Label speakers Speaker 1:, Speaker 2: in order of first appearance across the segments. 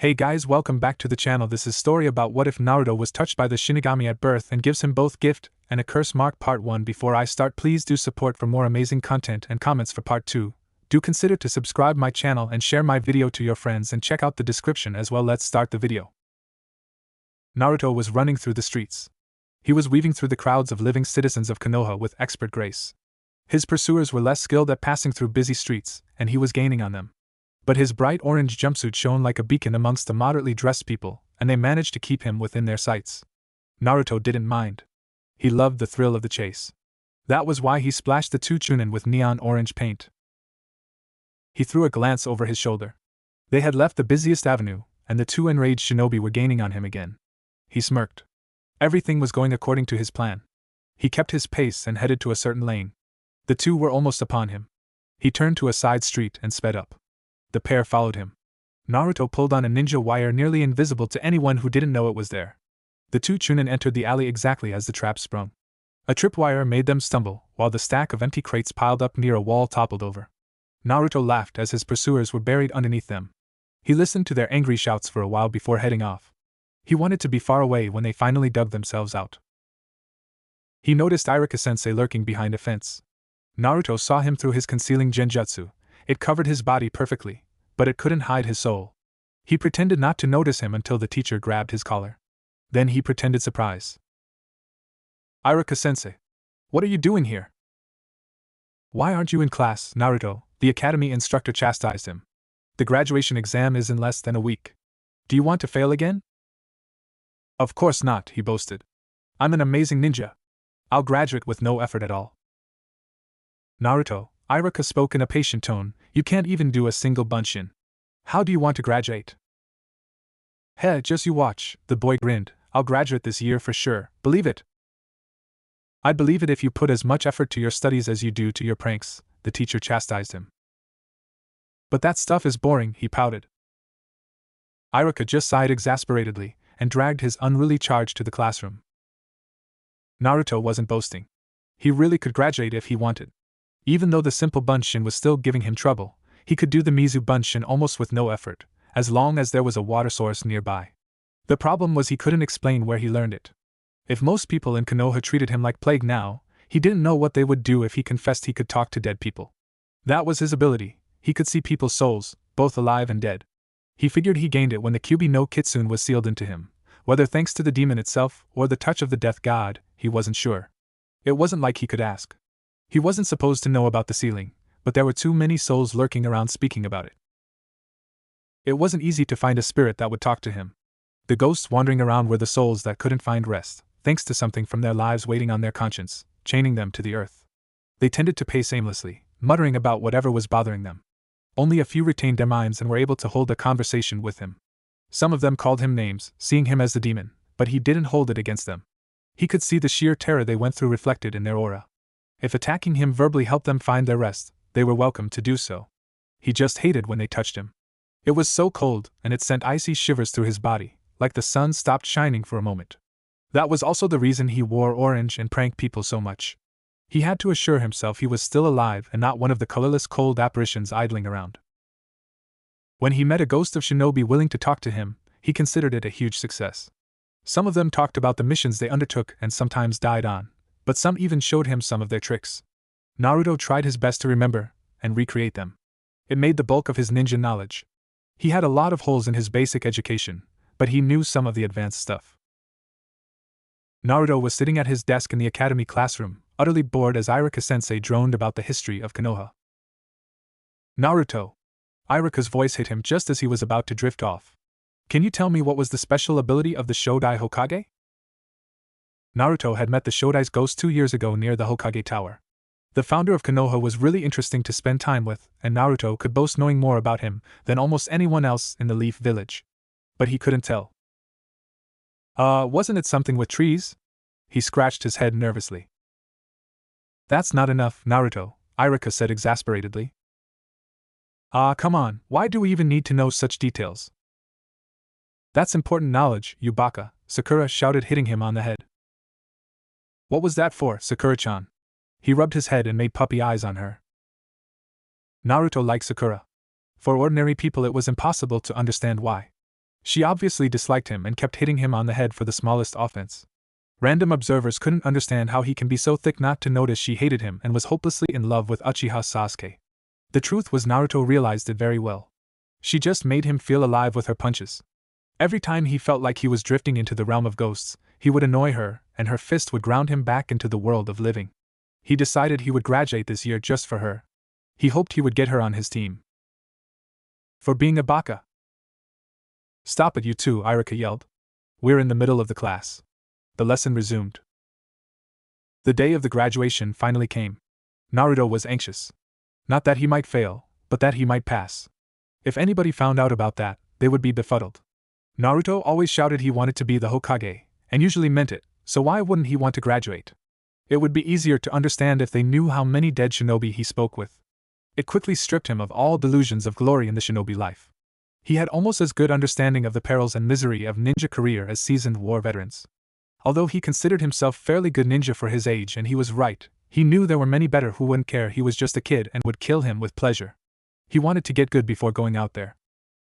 Speaker 1: Hey guys, welcome back to the channel. This is story about what if Naruto was touched by the Shinigami at birth and gives him both gift and a curse mark part 1. Before I start, please do support for more amazing content and comments for part 2. Do consider to subscribe my channel and share my video to your friends and check out the description as well. Let's start the video. Naruto was running through the streets. He was weaving through the crowds of living citizens of Konoha with expert grace. His pursuers were less skilled at passing through busy streets, and he was gaining on them. But his bright orange jumpsuit shone like a beacon amongst the moderately dressed people, and they managed to keep him within their sights. Naruto didn't mind. He loved the thrill of the chase. That was why he splashed the two Chunin with neon orange paint. He threw a glance over his shoulder. They had left the busiest avenue, and the two enraged shinobi were gaining on him again. He smirked. Everything was going according to his plan. He kept his pace and headed to a certain lane. The two were almost upon him. He turned to a side street and sped up. The pair followed him. Naruto pulled on a ninja wire nearly invisible to anyone who didn't know it was there. The two Chunin entered the alley exactly as the trap sprung. A tripwire made them stumble, while the stack of empty crates piled up near a wall toppled over. Naruto laughed as his pursuers were buried underneath them. He listened to their angry shouts for a while before heading off. He wanted to be far away when they finally dug themselves out. He noticed Iruka-sensei lurking behind a fence. Naruto saw him through his concealing genjutsu. It covered his body perfectly, but it couldn't hide his soul. He pretended not to notice him until the teacher grabbed his collar. Then he pretended surprise. Iruka-sensei, what are you doing here? Why aren't you in class, Naruto? The academy instructor chastised him. The graduation exam is in less than a week. Do you want to fail again? Of course not, he boasted. I'm an amazing ninja. I'll graduate with no effort at all. Naruto, Iruka spoke in a patient tone, you can't even do a single bunshin. How do you want to graduate? Heh, just you watch, the boy grinned. I'll graduate this year for sure, believe it. I'd believe it if you put as much effort to your studies as you do to your pranks, the teacher chastised him. But that stuff is boring, he pouted. Iruka just sighed exasperatedly and dragged his unruly charge to the classroom. Naruto wasn't boasting. He really could graduate if he wanted. Even though the simple bunshin was still giving him trouble, he could do the Mizu bunshin almost with no effort, as long as there was a water source nearby. The problem was he couldn't explain where he learned it. If most people in Konoha treated him like plague now, he didn't know what they would do if he confessed he could talk to dead people. That was his ability, he could see people's souls, both alive and dead. He figured he gained it when the Kyuubi no Kitsune was sealed into him. Whether thanks to the demon itself or the touch of the death god, he wasn't sure. It wasn't like he could ask. He wasn't supposed to know about the sealing, but there were too many souls lurking around speaking about it. It wasn't easy to find a spirit that would talk to him. The ghosts wandering around were the souls that couldn't find rest, thanks to something from their lives waiting on their conscience, chaining them to the earth. They tended to pace aimlessly, muttering about whatever was bothering them. Only a few retained their minds and were able to hold a conversation with him. Some of them called him names, seeing him as the demon, but he didn't hold it against them. He could see the sheer terror they went through reflected in their aura. If attacking him verbally helped them find their rest, they were welcome to do so. He just hated when they touched him. It was so cold, and it sent icy shivers through his body, like the sun stopped shining for a moment. That was also the reason he wore orange and pranked people so much. He had to assure himself he was still alive and not one of the colorless cold apparitions idling around. When he met a ghost of shinobi willing to talk to him, he considered it a huge success. Some of them talked about the missions they undertook and sometimes died on, but some even showed him some of their tricks. Naruto tried his best to remember and recreate them. It made the bulk of his ninja knowledge. He had a lot of holes in his basic education, but he knew some of the advanced stuff. Naruto was sitting at his desk in the academy classroom, utterly bored as Iruka-sensei droned about the history of Konoha. Naruto! Iruka's voice hit him just as he was about to drift off. Can you tell me what was the special ability of the Shodai Hokage? Naruto had met the Shodai's ghost 2 years ago near the Hokage Tower. The founder of Konoha was really interesting to spend time with, and Naruto could boast knowing more about him than almost anyone else in the Leaf Village. But he couldn't tell. Wasn't it something with trees? He scratched his head nervously. That's not enough, Naruto, Iruka said exasperatedly. Come on, why do we even need to know such details? That's important knowledge, you baka, Sakura shouted, hitting him on the head. What was that for, Sakura-chan? He rubbed his head and made puppy eyes on her. Naruto liked Sakura. For ordinary people it was impossible to understand why. She obviously disliked him and kept hitting him on the head for the smallest offense. Random observers couldn't understand how he can be so thick not to notice she hated him and was hopelessly in love with Uchiha Sasuke. The truth was Naruto realized it very well. She just made him feel alive with her punches. Every time he felt like he was drifting into the realm of ghosts, he would annoy her, and her fist would ground him back into the world of living. He decided he would graduate this year just for her. He hoped he would get her on his team. For being a baka. Stop it, you two, Iruka yelled. We're in the middle of the class. The lesson resumed. The day of the graduation finally came. Naruto was anxious. Not that he might fail, but that he might pass. If anybody found out about that, they would be befuddled. Naruto always shouted he wanted to be the Hokage, and usually meant it, so why wouldn't he want to graduate? It would be easier to understand if they knew how many dead shinobi he spoke with. It quickly stripped him of all delusions of glory in the shinobi life. He had almost as good understanding of the perils and misery of ninja career as seasoned war veterans. Although he considered himself fairly good ninja for his age, and he was right, he knew there were many better who wouldn't care he was just a kid and would kill him with pleasure. He wanted to get good before going out there.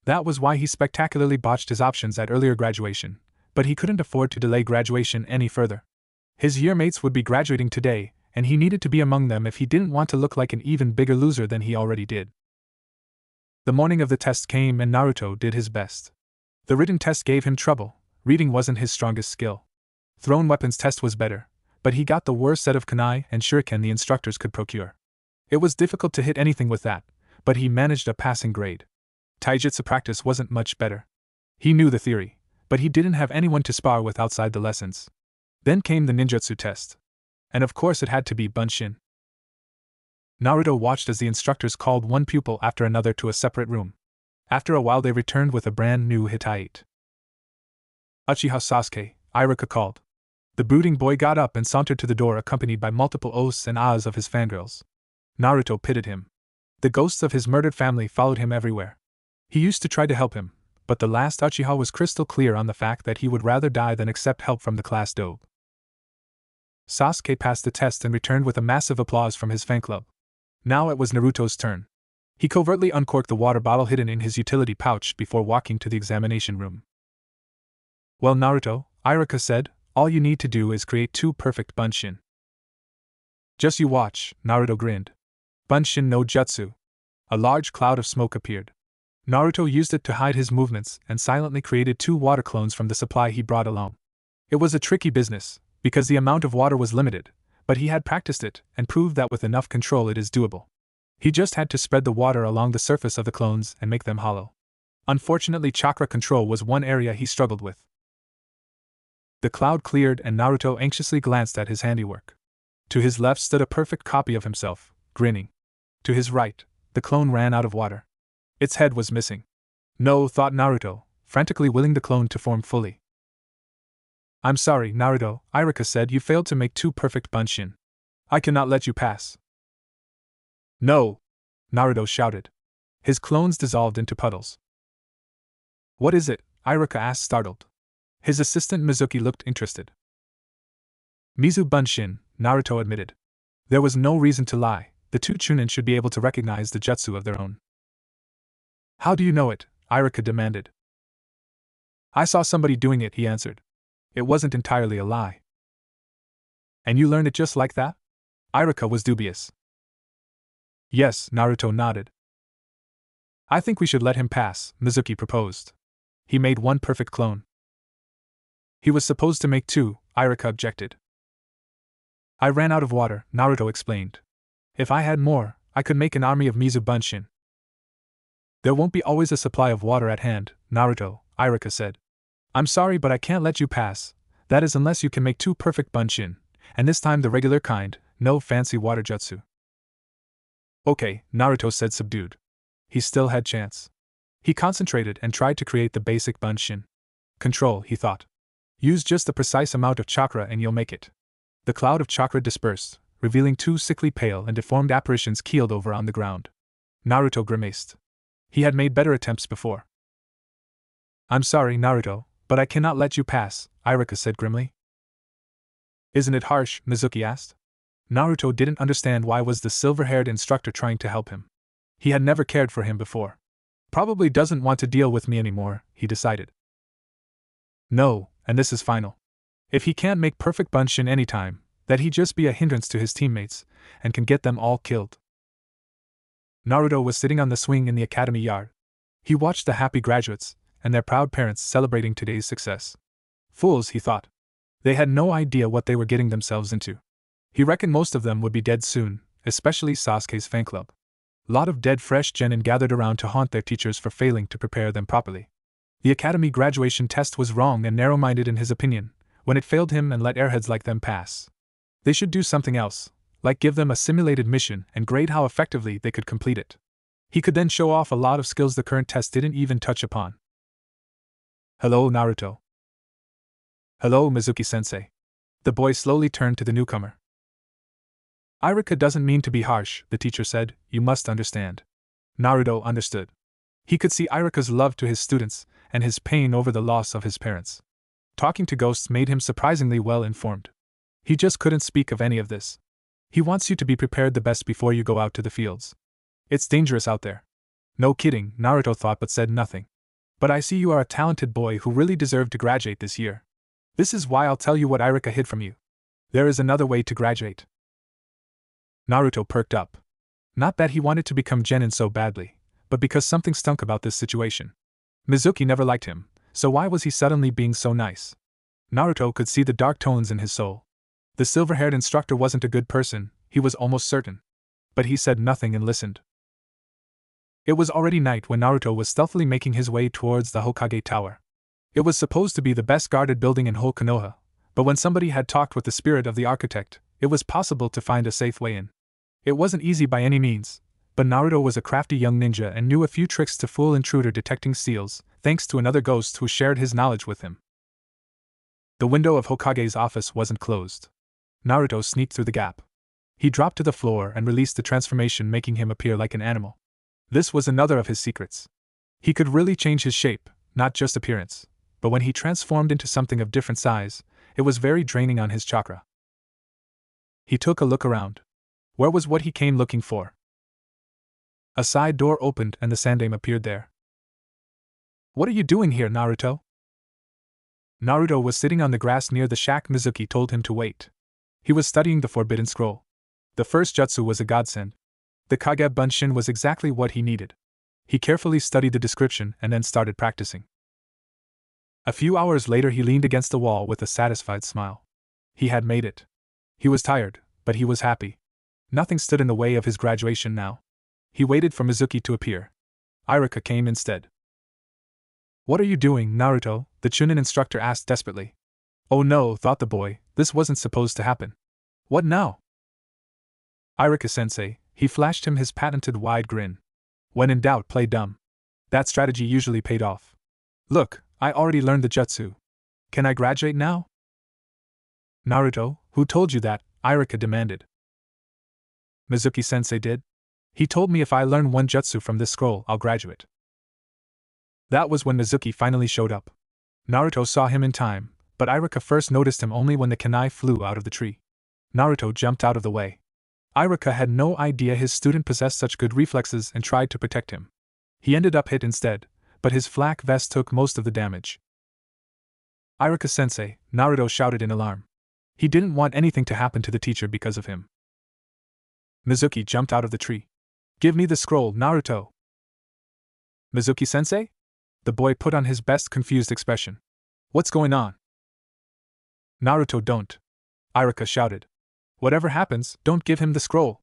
Speaker 1: That was why he spectacularly botched his options at earlier graduation, but he couldn't afford to delay graduation any further. His yearmates would be graduating today, and he needed to be among them if he didn't want to look like an even bigger loser than he already did. The morning of the test came and Naruto did his best. The written test gave him trouble. Reading wasn't his strongest skill. Thrown weapons test was better, but he got the worst set of kunai and shuriken the instructors could procure. It was difficult to hit anything with that, but he managed a passing grade. Taijutsu practice wasn't much better. He knew the theory, but he didn't have anyone to spar with outside the lessons. Then came the ninjutsu test. And of course it had to be Bunshin. Naruto watched as the instructors called one pupil after another to a separate room. After a while they returned with a brand new Hittite. Uchiha Sasuke, Iruka called. The brooding boy got up and sauntered to the door accompanied by multiple ohs and ahs of his fangirls. Naruto pitied him. The ghosts of his murdered family followed him everywhere. He used to try to help him, but the last Uchiha was crystal clear on the fact that he would rather die than accept help from the class dobe. Sasuke passed the test and returned with a massive applause from his fan club. Now it was Naruto's turn. He covertly uncorked the water bottle hidden in his utility pouch before walking to the examination room. Well, Naruto, Iruka said, all you need to do is create 2 perfect Bunshin. Just you watch, Naruto grinned. Bunshin no Jutsu. A large cloud of smoke appeared. Naruto used it to hide his movements and silently created 2 water clones from the supply he brought along. It was a tricky business, because the amount of water was limited, but he had practiced it and proved that with enough control it is doable. He just had to spread the water along the surface of the clones and make them hollow. Unfortunately, chakra control was one area he struggled with. The cloud cleared and Naruto anxiously glanced at his handiwork. To his left stood a perfect copy of himself, grinning. To his right, the clone ran out of water. Its head was missing. No, thought Naruto, frantically willing the clone to form fully. I'm sorry, Naruto, Iruka said, you failed to make 2 perfect Bunshin. I cannot let you pass. No! Naruto shouted. His clones dissolved into puddles. What is it? Iruka asked, startled. His assistant Mizuki looked interested. Mizu Bunshin, Naruto admitted. There was no reason to lie, the 2 Chunin should be able to recognize the jutsu of their own. How do you know it? Iruka demanded. I saw somebody doing it, he answered. It wasn't entirely a lie. And you learned it just like that? Iruka was dubious. Yes, Naruto nodded. I think we should let him pass, Mizuki proposed. He made 1 perfect clone. He was supposed to make 2, Iruka objected. I ran out of water, Naruto explained. If I had more, I could make an army of Mizu Bunshin. There won't be always a supply of water at hand, Naruto, Iruka said. I'm sorry, but I can't let you pass. That is unless you can make 2 perfect Bunshin, and this time the regular kind, no fancy water jutsu. Okay, Naruto said, subdued. He still had chance. He concentrated and tried to create the basic Bunshin. Control, he thought. Use just the precise amount of chakra and you'll make it. The cloud of chakra dispersed, revealing 2 sickly pale and deformed apparitions keeled over on the ground. Naruto grimaced. He had made better attempts before. I'm sorry, Naruto, but I cannot let you pass, Iruka said grimly. Isn't it harsh? Mizuki asked. Naruto didn't understand why was the silver-haired instructor trying to help him. He had never cared for him before. Probably doesn't want to deal with me anymore, he decided. No, and this is final. If he can't make perfect Bunshin any time, that he just be a hindrance to his teammates, and can get them all killed. Naruto was sitting on the swing in the academy yard. He watched the happy graduates, and their proud parents celebrating today's success. Fools, he thought. They had no idea what they were getting themselves into. He reckoned most of them would be dead soon, especially Sasuke's fan club. Lot of dead fresh genin gathered around to haunt their teachers for failing to prepare them properly. The academy graduation test was wrong and narrow-minded in his opinion, when it failed him and let airheads like them pass. They should do something else, like give them a simulated mission and grade how effectively they could complete it. He could then show off a lot of skills the current test didn't even touch upon. Hello, Naruto. Hello, Mizuki-sensei. The boy slowly turned to the newcomer. Irika doesn't mean to be harsh, the teacher said, you must understand. Naruto understood. He could see Irika's love to his students, and his pain over the loss of his parents. Talking to ghosts made him surprisingly well informed. He just couldn't speak of any of this. He wants you to be prepared the best before you go out to the fields. It's dangerous out there. No kidding, Naruto thought but said nothing. But I see you are a talented boy who really deserved to graduate this year. This is why I'll tell you what Irika hid from you. There is another way to graduate. Naruto perked up. Not that he wanted to become genin so badly, but because something stunk about this situation. Mizuki never liked him, so why was he suddenly being so nice? Naruto could see the dark tones in his soul. The silver-haired instructor wasn't a good person, he was almost certain. But he said nothing and listened. It was already night when Naruto was stealthily making his way towards the Hokage Tower. It was supposed to be the best guarded building in whole Konoha, but when somebody had talked with the spirit of the architect, it was possible to find a safe way in. It wasn't easy by any means, but Naruto was a crafty young ninja and knew a few tricks to fool intruder detecting seals, thanks to another ghost who shared his knowledge with him. The window of Hokage's office wasn't closed. Naruto sneaked through the gap. He dropped to the floor and released the transformation, making him appear like an animal. This was another of his secrets. He could really change his shape, not just appearance, but when he transformed into something of different size, it was very draining on his chakra. He took a look around. Where was what he came looking for? A side door opened and the Sandaime appeared there. What are you doing here, Naruto? Naruto was sitting on the grass near the shack. Mizuki told him to wait. He was studying the Forbidden Scroll. The first jutsu was a godsend. The Kage Bunshin was exactly what he needed. He carefully studied the description and then started practicing. A few hours later he leaned against the wall with a satisfied smile. He had made it. He was tired, but he was happy. Nothing stood in the way of his graduation now. He waited for Mizuki to appear. Irika came instead. What are you doing, Naruto? The Chunin instructor asked desperately. Oh no, thought the boy, this wasn't supposed to happen. What now? Irika-sensei, he flashed him his patented wide grin. When in doubt, play dumb. That strategy usually paid off. Look, I already learned the jutsu. Can I graduate now? Naruto, who told you that? Irika demanded. Mizuki-sensei did. He told me if I learn one jutsu from this scroll, I'll graduate. That was when Mizuki finally showed up. Naruto saw him in time, but Irika first noticed him only when the kunai flew out of the tree. Naruto jumped out of the way. Irika had no idea his student possessed such good reflexes and tried to protect him. He ended up hit instead, but his flak vest took most of the damage. Irika-sensei, Naruto shouted in alarm. He didn't want anything to happen to the teacher because of him. Mizuki jumped out of the tree. Give me the scroll, Naruto. Mizuki-sensei? The boy put on his best confused expression. What's going on? Naruto, don't. Irika shouted. Whatever happens, don't give him the scroll.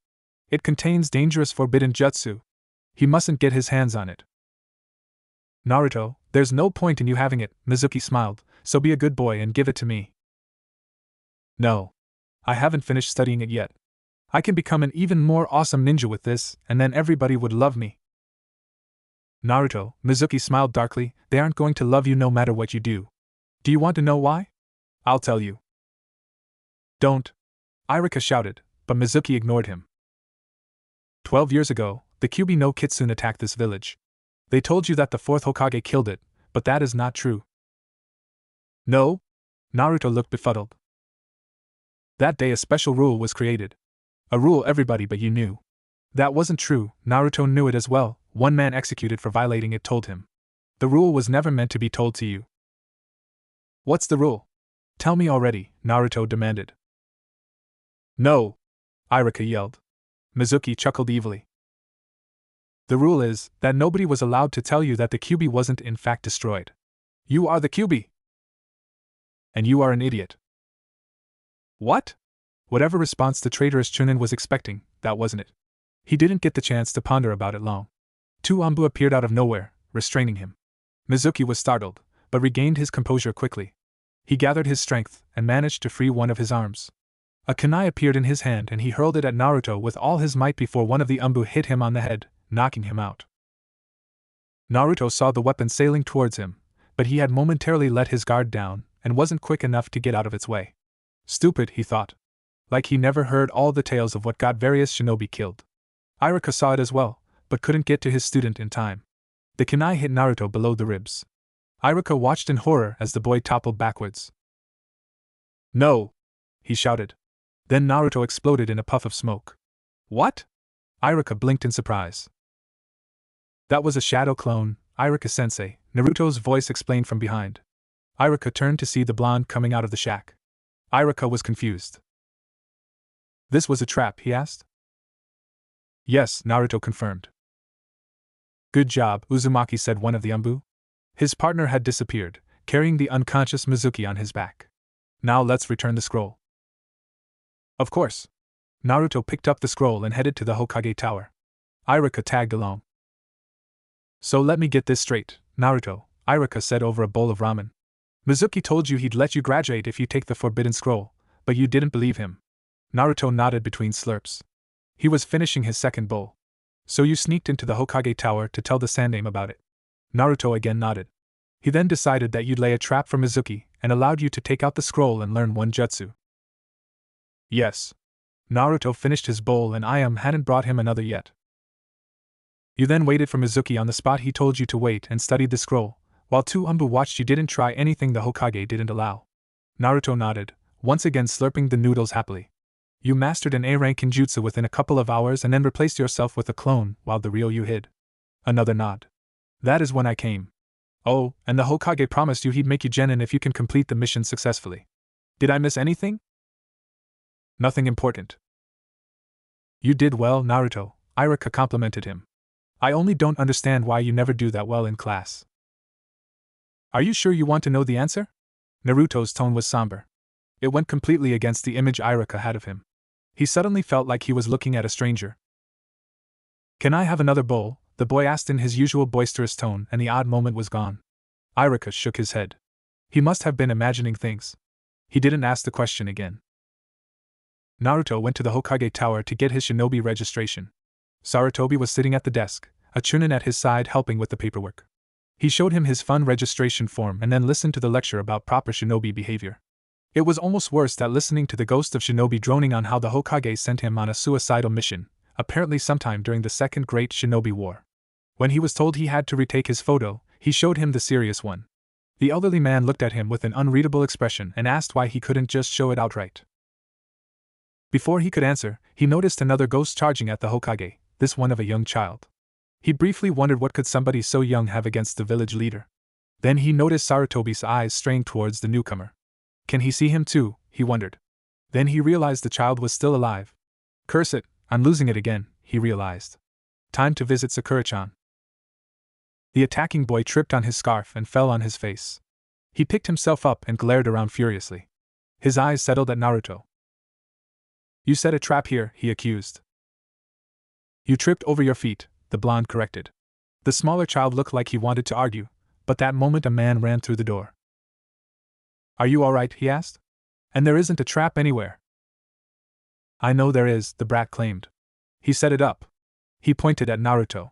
Speaker 1: It contains dangerous forbidden jutsu. He mustn't get his hands on it. Naruto, there's no point in you having it, Mizuki smiled, so be a good boy and give it to me. No. I haven't finished studying it yet. I can become an even more awesome ninja with this, and then everybody would love me. Naruto, Mizuki smiled darkly, they aren't going to love you no matter what you do. Do you want to know why? I'll tell you. Don't. Irika shouted, but Mizuki ignored him. 12 years ago, the Kyuubi no Kitsune attacked this village. They told you that the fourth Hokage killed it, but that is not true. No? Naruto looked befuddled. That day a special rule was created. A rule everybody but you knew. That wasn't true, Naruto knew it as well, one man executed for violating it told him. The rule was never meant to be told to you. What's the rule? Tell me already, Naruto demanded. No! Iruka yelled. Mizuki chuckled evilly. The rule is that nobody was allowed to tell you that the Kyuubi wasn't in fact destroyed. You are the Kyuubi! And you are an idiot. What? Whatever response the traitorous Chunin was expecting, that wasn't it. He didn't get the chance to ponder about it long. Two Anbu appeared out of nowhere, restraining him. Mizuki was startled, but regained his composure quickly. He gathered his strength and managed to free one of his arms. A kunai appeared in his hand and he hurled it at Naruto with all his might before one of the Anbu hit him on the head, knocking him out. Naruto saw the weapon sailing towards him, but he had momentarily let his guard down and wasn't quick enough to get out of its way. Stupid, he thought. Like he never heard all the tales of what got various shinobi killed. Iruka saw it as well, but couldn't get to his student in time. The kunai hit Naruto below the ribs. Iruka watched in horror as the boy toppled backwards. No! He shouted. Then Naruto exploded in a puff of smoke. What? Iruka blinked in surprise. That was a shadow clone, Iruka-sensei, Naruto's voice explained from behind. Iruka turned to see the blonde coming out of the shack. Iruka was confused. This was a trap, he asked. Yes, Naruto confirmed. Good job, Uzumaki said one of the Anbu. His partner had disappeared, carrying the unconscious Mizuki on his back. Now let's return the scroll. Of course. Naruto picked up the scroll and headed to the Hokage Tower. Iruka tagged along. So let me get this straight, Naruto, Iruka said over a bowl of ramen. Mizuki told you he'd let you graduate if you take the forbidden scroll, but you didn't believe him. Naruto nodded between slurps. He was finishing his second bowl. So you sneaked into the Hokage Tower to tell the Sandaime about it. Naruto again nodded. He then decided that you'd lay a trap for Mizuki and allowed you to take out the scroll and learn one jutsu. Yes. Naruto finished his bowl and Ayam hadn't brought him another yet. You then waited for Mizuki on the spot he told you to wait and studied the scroll, while two Anbu watched you didn't try anything the Hokage didn't allow. Naruto nodded, once again slurping the noodles happily. You mastered an A-rank ninjutsu within a couple of hours and then replaced yourself with a clone while the real you hid. Another nod. That is when I came. Oh, and the Hokage promised you he'd make you genin if you can complete the mission successfully. Did I miss anything? Nothing important. You did well, Naruto, Iruka complimented him. I only don't understand why you never do that well in class. Are you sure you want to know the answer? Naruto's tone was somber. It went completely against the image Iruka had of him. He suddenly felt like he was looking at a stranger. Can I have another bowl? The boy asked in his usual boisterous tone, and the odd moment was gone. Iruka shook his head. He must have been imagining things. He didn't ask the question again. Naruto went to the Hokage Tower to get his shinobi registration. Sarutobi was sitting at the desk, a Chunin at his side helping with the paperwork. He showed him his fun registration form and then listened to the lecture about proper shinobi behavior. It was almost worse than listening to the ghost of shinobi droning on how the Hokage sent him on a suicidal mission, apparently sometime during the Second Great Shinobi War. When he was told he had to retake his photo, he showed him the serious one. The elderly man looked at him with an unreadable expression and asked why he couldn't just show it outright. Before he could answer, he noticed another ghost charging at the Hokage, this one of a young child. He briefly wondered what could somebody so young have against the village leader. Then he noticed Sarutobi's eyes straying towards the newcomer. Can he see him too, he wondered. Then he realized the child was still alive. Curse it, I'm losing it again, he realized. Time to visit Sakura-chan. The attacking boy tripped on his scarf and fell on his face. He picked himself up and glared around furiously. His eyes settled at Naruto. You set a trap here, he accused. You tripped over your feet, the blonde corrected. The smaller child looked like he wanted to argue, but that moment a man ran through the door. Are you all right, he asked. And there isn't a trap anywhere. I know there is, the brat claimed. He set it up. He pointed at Naruto.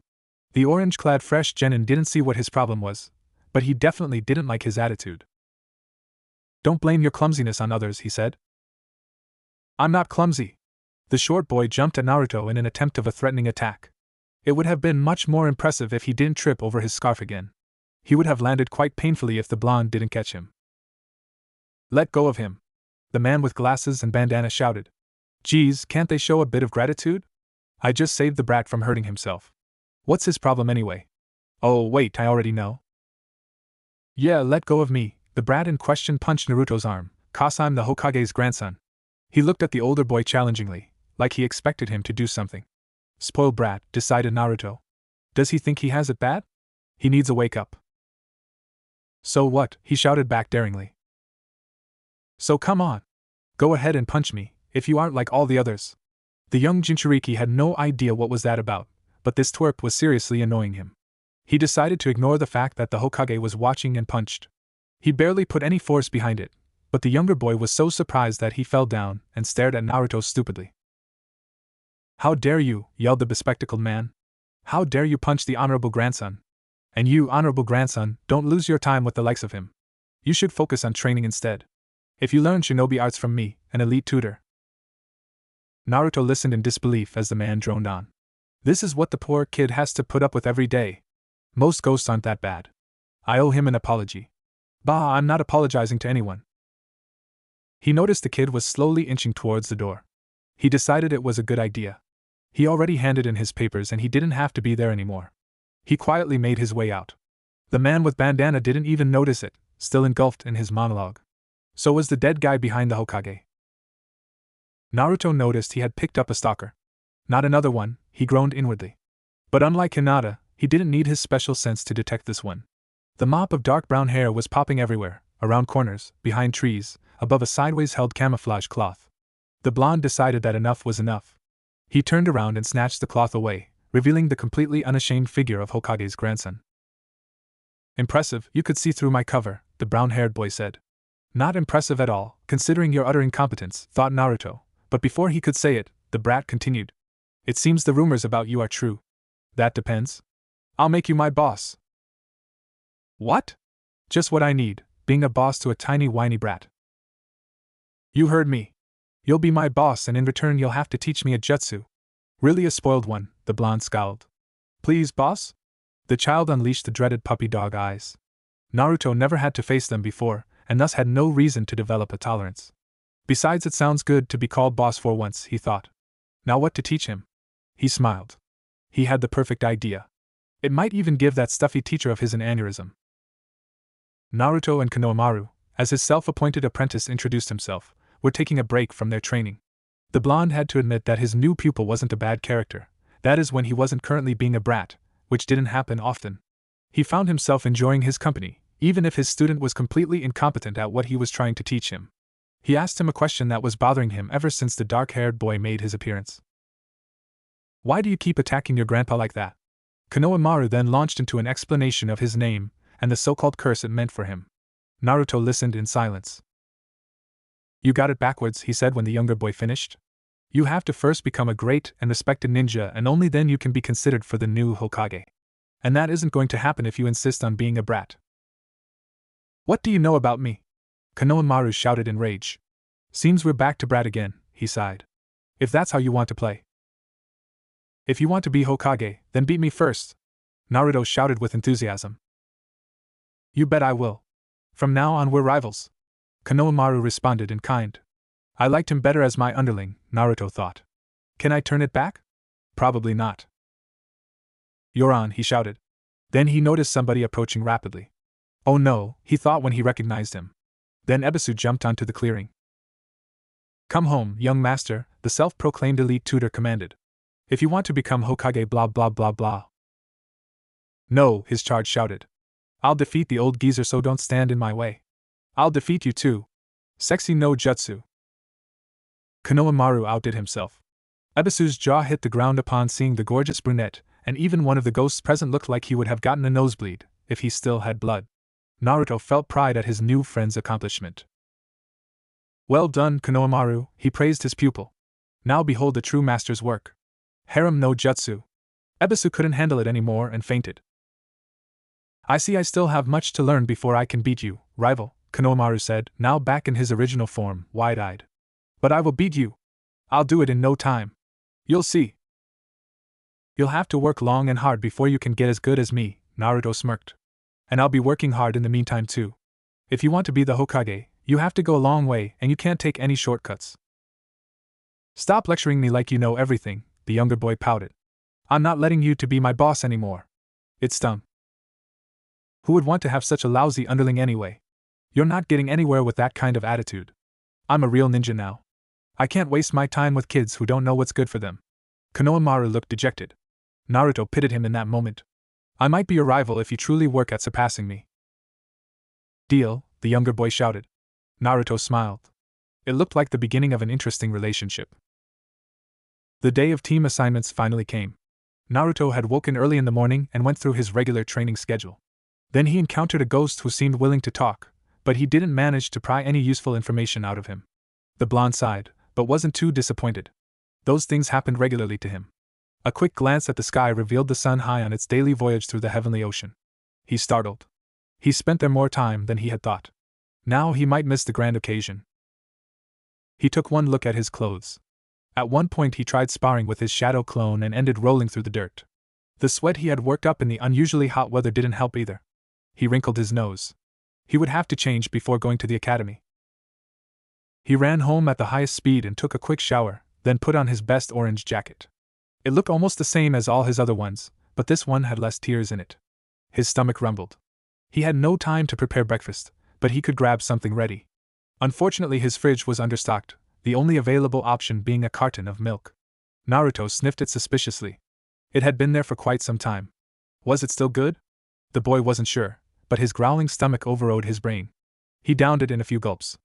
Speaker 1: The orange-clad fresh genin didn't see what his problem was, but he definitely didn't like his attitude. Don't blame your clumsiness on others, he said. I'm not clumsy. The short boy jumped at Naruto in an attempt of a threatening attack. It would have been much more impressive if he didn't trip over his scarf again. He would have landed quite painfully if the blonde didn't catch him. Let go of him. The man with glasses and bandana shouted. Geez, can't they show a bit of gratitude? I just saved the brat from hurting himself. What's his problem anyway? Oh, wait, I already know. Yeah, let go of me, The brat in question punched Naruto's arm. "'Cause I'm the Hokage's grandson." He looked at the older boy challengingly, like he expected him to do something. Spoiled brat, decided Naruto. Does he think he has it bad? He needs a wake-up. So what? He shouted back daringly. So come on. Go ahead and punch me, if you aren't like all the others. The young Jinchuriki had no idea what was that about, but this twerp was seriously annoying him. He decided to ignore the fact that the Hokage was watching and punched. He barely put any force behind it, but the younger boy was so surprised that he fell down and stared at Naruto stupidly. "How dare you," yelled the bespectacled man. "How dare you punch the honorable grandson? And you, honorable grandson, don't lose your time with the likes of him. You should focus on training instead. If you learn shinobi arts from me, an elite tutor." Naruto listened in disbelief as the man droned on. This is what the poor kid has to put up with every day. Most ghosts aren't that bad. I owe him an apology. Bah, I'm not apologizing to anyone. He noticed the kid was slowly inching towards the door. He decided it was a good idea. He already handed in his papers and he didn't have to be there anymore. He quietly made his way out. The man with bandana didn't even notice it, still engulfed in his monologue. So was the dead guy behind the Hokage. Naruto noticed he had picked up a stalker. Not another one, he groaned inwardly. But unlike Hinata, he didn't need his special sense to detect this one. The mop of dark brown hair was popping everywhere, around corners, behind trees, above a sideways held camouflage cloth. The blonde decided that enough was enough. He turned around and snatched the cloth away, revealing the completely unashamed figure of Hokage's grandson. "Impressive, you could see through my cover," the brown-haired boy said. "Not impressive at all, considering your utter incompetence," thought Naruto, but before he could say it, the brat continued. "It seems the rumors about you are true." "That depends. I'll make you my boss." "What?" "Just what I need, being a boss to a tiny whiny brat." "You heard me. You'll be my boss and in return you'll have to teach me a jutsu." "Really a spoiled one," the blonde scowled. "Please, boss?" The child unleashed the dreaded puppy dog eyes. Naruto never had to face them before, and thus had no reason to develop a tolerance. Besides, it sounds good to be called boss for once, he thought. Now what to teach him? He smiled. He had the perfect idea. It might even give that stuffy teacher of his an aneurysm. Naruto and Konohamaru, as his self-appointed apprentice introduced himself, were taking a break from their training. The blonde had to admit that his new pupil wasn't a bad character, that is when he wasn't currently being a brat, which didn't happen often. He found himself enjoying his company, even if his student was completely incompetent at what he was trying to teach him. He asked him a question that was bothering him ever since the dark-haired boy made his appearance. "Why do you keep attacking your grandpa like that?" Konohamaru then launched into an explanation of his name, and the so-called curse it meant for him. Naruto listened in silence. "You got it backwards," he said when the younger boy finished. "You have to first become a great and respected ninja and only then you can be considered for the new Hokage. And that isn't going to happen if you insist on being a brat." "What do you know about me?" Konohamaru shouted in rage. "Seems we're back to brat again," he sighed. "If that's how you want to play. If you want to be Hokage, then beat me first," Naruto shouted with enthusiasm. "You bet I will. From now on we're rivals," Konohamaru responded in kind. I liked him better as my underling, Naruto thought. Can I turn it back? Probably not. "You're on," he shouted. Then he noticed somebody approaching rapidly. Oh no, he thought when he recognized him. Then Ebisu jumped onto the clearing. "Come home, young master," the self-proclaimed elite tutor commanded. "If you want to become Hokage blah blah blah blah." "No," his charge shouted. "I'll defeat the old geezer, so don't stand in my way. I'll defeat you too. Sexy no jutsu." Konohamaru outdid himself. Ebisu's jaw hit the ground upon seeing the gorgeous brunette, and even one of the ghosts present looked like he would have gotten a nosebleed, if he still had blood. Naruto felt pride at his new friend's accomplishment. "Well done, Konohamaru," he praised his pupil. "Now behold the true master's work. Harem no jutsu." Ebisu couldn't handle it anymore and fainted. "I see I still have much to learn before I can beat you, rival," Konohamaru said, now back in his original form, wide-eyed. "But I will beat you. I'll do it in no time. You'll see." "You'll have to work long and hard before you can get as good as me," Naruto smirked. "And I'll be working hard in the meantime too. If you want to be the Hokage, you have to go a long way and you can't take any shortcuts." "Stop lecturing me like you know everything," the younger boy pouted. "I'm not letting you to be my boss anymore. It's dumb. Who would want to have such a lousy underling anyway?" You're not getting anywhere with that kind of attitude. I'm a real ninja now. I can't waste my time with kids who don't know what's good for them. Konohamaru looked dejected. Naruto pitied him in that moment. I might be your rival if you truly work at surpassing me. Deal, the younger boy shouted. Naruto smiled. It looked like the beginning of an interesting relationship. The day of team assignments finally came. Naruto had woken early in the morning and went through his regular training schedule. Then he encountered a ghost who seemed willing to talk, but he didn't manage to pry any useful information out of him. The blonde sighed, but wasn't too disappointed. Those things happened regularly to him. A quick glance at the sky revealed the sun high on its daily voyage through the heavenly ocean. He startled. He spent there more time than he had thought. Now he might miss the grand occasion. He took one look at his clothes. At one point he tried sparring with his shadow clone and ended rolling through the dirt. The sweat he had worked up in the unusually hot weather didn't help either. He wrinkled his nose. He would have to change before going to the academy. He ran home at the highest speed and took a quick shower, then put on his best orange jacket. It looked almost the same as all his other ones, but this one had less tears in it. His stomach rumbled. He had no time to prepare breakfast, but he could grab something ready. Unfortunately, his fridge was understocked, the only available option being a carton of milk. Naruto sniffed it suspiciously. It had been there for quite some time. Was it still good? The boy wasn't sure, but his growling stomach overrode his brain. He downed it in a few gulps.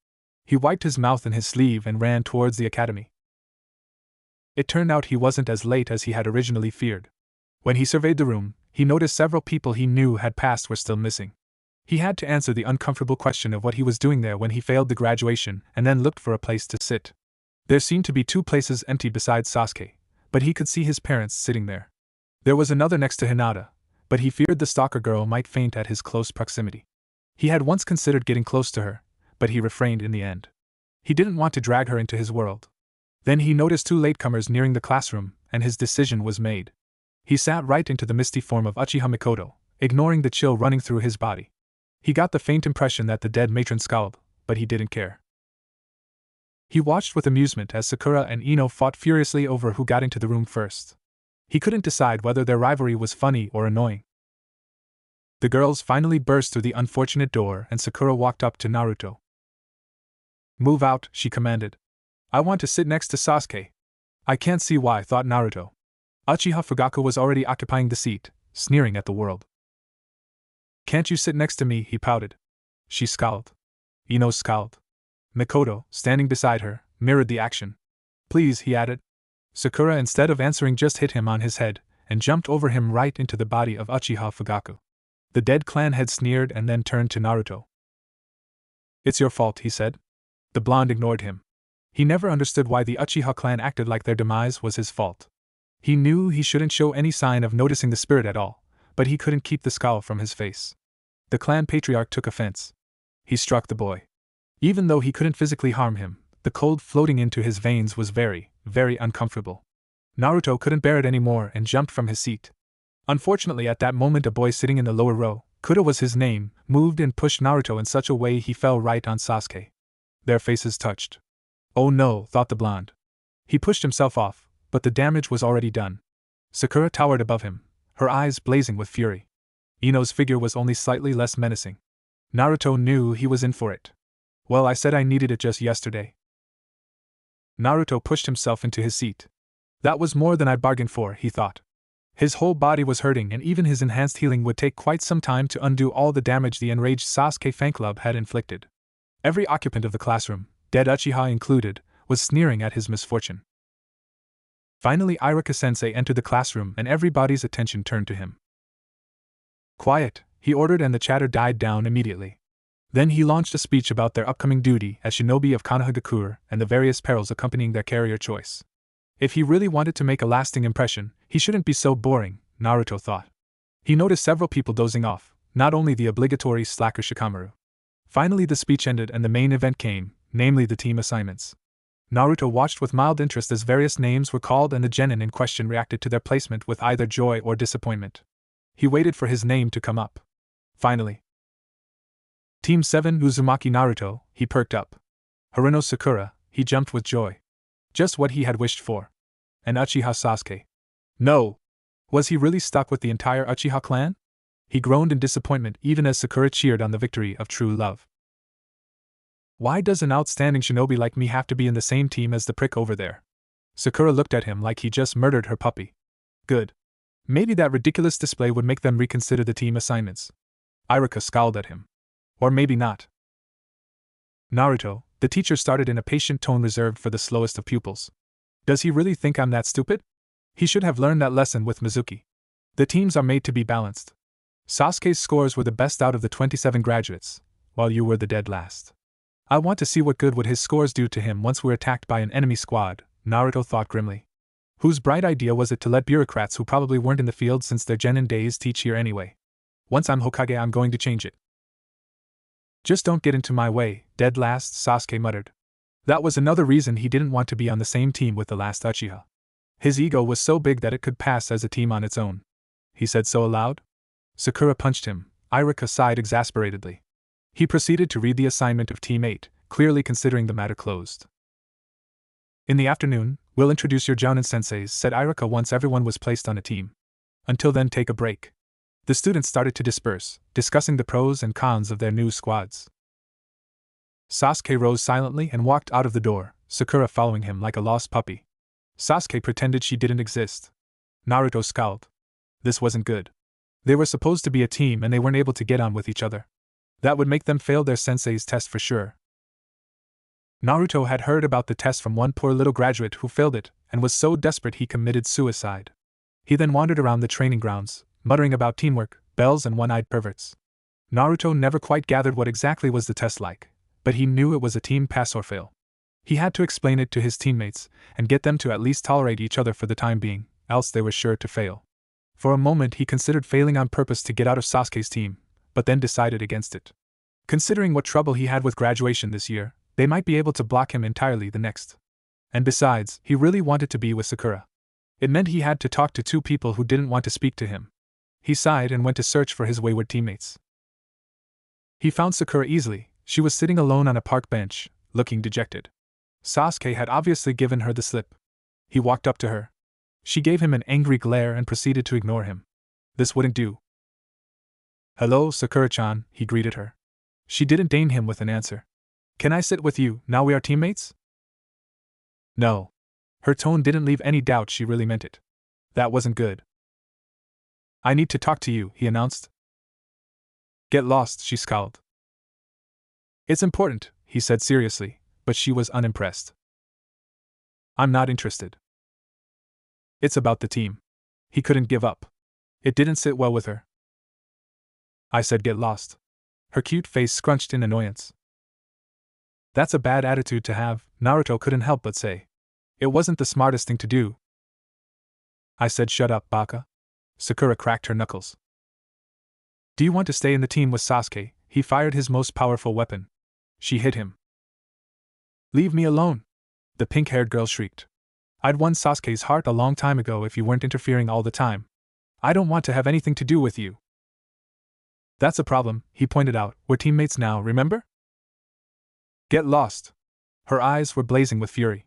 Speaker 1: He wiped his mouth in his sleeve and ran towards the academy. It turned out he wasn't as late as he had originally feared. When he surveyed the room, he noticed several people he knew had passed were still missing. He had to answer the uncomfortable question of what he was doing there when he failed the graduation and then looked for a place to sit. There seemed to be 2 places empty besides Sasuke, but he could see his parents sitting there. There was another next to Hinata, but he feared the stalker girl might faint at his close proximity. He had once considered getting close to her, but he refrained in the end. He didn't want to drag her into his world. Then he noticed 2 latecomers nearing the classroom, and his decision was made. He sat right into the misty form of Uchiha Mikoto, ignoring the chill running through his body. He got the faint impression that the dead matron scowled, but he didn't care. He watched with amusement as Sakura and Ino fought furiously over who got into the room first. He couldn't decide whether their rivalry was funny or annoying. The girls finally burst through the unfortunate door and Sakura walked up to Naruto. "Move out," she commanded. "I want to sit next to Sasuke." I can't see why, thought Naruto. Uchiha Fugaku was already occupying the seat, sneering at the world. "Can't you sit next to me?" he pouted. She scowled. Ino scowled. Mikoto, standing beside her, mirrored the action. "Please," he added. Sakura, instead of answering, just hit him on his head, and jumped over him right into the body of Uchiha Fugaku. The dead clan head sneered and then turned to Naruto. "It's your fault," he said. The blonde ignored him. He never understood why the Uchiha clan acted like their demise was his fault. He knew he shouldn't show any sign of noticing the spirit at all, but he couldn't keep the scowl from his face. The clan patriarch took offense. He struck the boy. Even though he couldn't physically harm him, the cold floating into his veins was very, very uncomfortable. Naruto couldn't bear it anymore and jumped from his seat. Unfortunately, at that moment, a boy sitting in the lower row, Kuda was his name, moved and pushed Naruto in such a way he fell right on Sasuke. Their faces touched. Oh no, thought the blonde. He pushed himself off, but the damage was already done. Sakura towered above him, her eyes blazing with fury. Ino's figure was only slightly less menacing. Naruto knew he was in for it. Well, I said I needed it just yesterday. Naruto pushed himself into his seat. That was more than I bargained for, he thought. His whole body was hurting and even his enhanced healing would take quite some time to undo all the damage the enraged Sasuke fan club had inflicted. Every occupant of the classroom, dead Uchiha included, was sneering at his misfortune. Finally, Iruka-sensei entered the classroom and everybody's attention turned to him. "Quiet," he ordered, and the chatter died down immediately. Then he launched a speech about their upcoming duty as shinobi of Konohagakure and the various perils accompanying their career choice. If he really wanted to make a lasting impression, he shouldn't be so boring, Naruto thought. He noticed several people dozing off, not only the obligatory slacker Shikamaru. Finally the speech ended and the main event came, namely the team assignments. Naruto watched with mild interest as various names were called and the genin in question reacted to their placement with either joy or disappointment. He waited for his name to come up. Finally. Team 7 Uzumaki Naruto, he perked up. Haruno Sakura, he jumped with joy. Just what he had wished for. And Uchiha Sasuke. No! Was he really stuck with the entire Uchiha clan? He groaned in disappointment even as Sakura cheered on the victory of true love. Why does an outstanding shinobi like me have to be in the same team as the prick over there? Sakura looked at him like he just murdered her puppy. Good. Maybe that ridiculous display would make them reconsider the team assignments. Iruka scowled at him. Or maybe not. Naruto, the teacher started in a patient tone reserved for the slowest of pupils. Does he really think I'm that stupid? He should have learned that lesson with Mizuki. The teams are made to be balanced. Sasuke's scores were the best out of the 27 graduates, while you were the dead last. I want to see what good would his scores do to him once we're attacked by an enemy squad, Naruto thought grimly. Whose bright idea was it to let bureaucrats who probably weren't in the field since their genin days teach here anyway? Once I'm Hokage, I'm going to change it. Just don't get into my way, dead last, Sasuke muttered. That was another reason he didn't want to be on the same team with the last Uchiha. His ego was so big that it could pass as a team on its own. He said so aloud. Sakura punched him. Iruka sighed exasperatedly. He proceeded to read the assignment of Team 8, clearly considering the matter closed. In the afternoon, we'll introduce your Jounin senseis, said Iruka once everyone was placed on a team. Until then, take a break. The students started to disperse, discussing the pros and cons of their new squads. Sasuke rose silently and walked out of the door, Sakura following him like a lost puppy. Sasuke pretended she didn't exist. Naruto scowled. This wasn't good. They were supposed to be a team and they weren't able to get on with each other. That would make them fail their sensei's test for sure. Naruto had heard about the test from one poor little graduate who failed it, and was so desperate he committed suicide. He then wandered around the training grounds, muttering about teamwork, bells, and one-eyed perverts. Naruto never quite gathered what exactly was the test like, but he knew it was a team pass or fail. He had to explain it to his teammates, and get them to at least tolerate each other for the time being, else they were sure to fail. For a moment he considered failing on purpose to get out of Sasuke's team, but then decided against it. Considering what trouble he had with graduation this year, they might be able to block him entirely the next. And besides, he really wanted to be with Sakura. It meant he had to talk to two people who didn't want to speak to him. He sighed and went to search for his wayward teammates. He found Sakura easily. She was sitting alone on a park bench, looking dejected. Sasuke had obviously given her the slip. He walked up to her. She gave him an angry glare and proceeded to ignore him. This wouldn't do. Hello, Sakura-chan, he greeted her. She didn't deign him with an answer. Can I sit with you, now we are teammates? No. Her tone didn't leave any doubt she really meant it. That wasn't good. I need to talk to you, he announced. Get lost, she scowled. It's important, he said seriously, but she was unimpressed. I'm not interested. It's about the team. He couldn't give up. It didn't sit well with her. I said get lost. Her cute face scrunched in annoyance. That's a bad attitude to have, Naruto couldn't help but say. It wasn't the smartest thing to do. I said shut up, Baka. Sakura cracked her knuckles. Do you want to stay in the team with Sasuke? He fired his most powerful weapon. She hit him. Leave me alone, the pink-haired girl shrieked. I'd won Sasuke's heart a long time ago if you weren't interfering all the time. I don't want to have anything to do with you. That's a problem, he pointed out. We're teammates now, remember? Get lost. Her eyes were blazing with fury.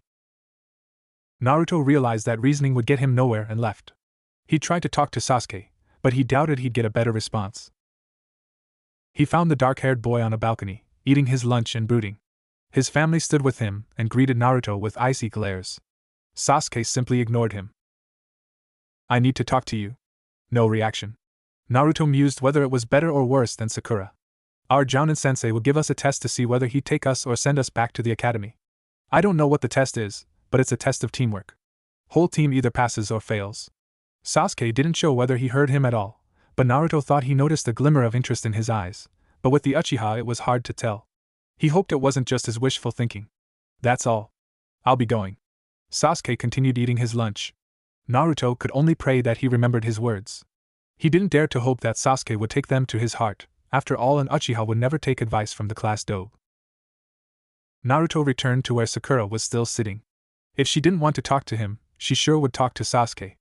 Speaker 1: Naruto realized that reasoning would get him nowhere and left. He tried to talk to Sasuke, but he doubted he'd get a better response. He found the dark-haired boy on a balcony, eating his lunch and brooding. His family stood with him and greeted Naruto with icy glares. Sasuke simply ignored him. I need to talk to you. No reaction. Naruto mused whether it was better or worse than Sakura. Our Jounin-sensei will give us a test to see whether he'd take us or send us back to the academy. I don't know what the test is, but it's a test of teamwork. Whole team either passes or fails. Sasuke didn't show whether he heard him at all, but Naruto thought he noticed a glimmer of interest in his eyes, but with the Uchiha it was hard to tell. He hoped it wasn't just his wishful thinking. That's all. I'll be going. Sasuke continued eating his lunch. Naruto could only pray that he remembered his words. He didn't dare to hope that Sasuke would take them to his heart. After all, an Uchiha would never take advice from the class dobe. Naruto returned to where Sakura was still sitting. If she didn't want to talk to him, she sure would talk to Sasuke.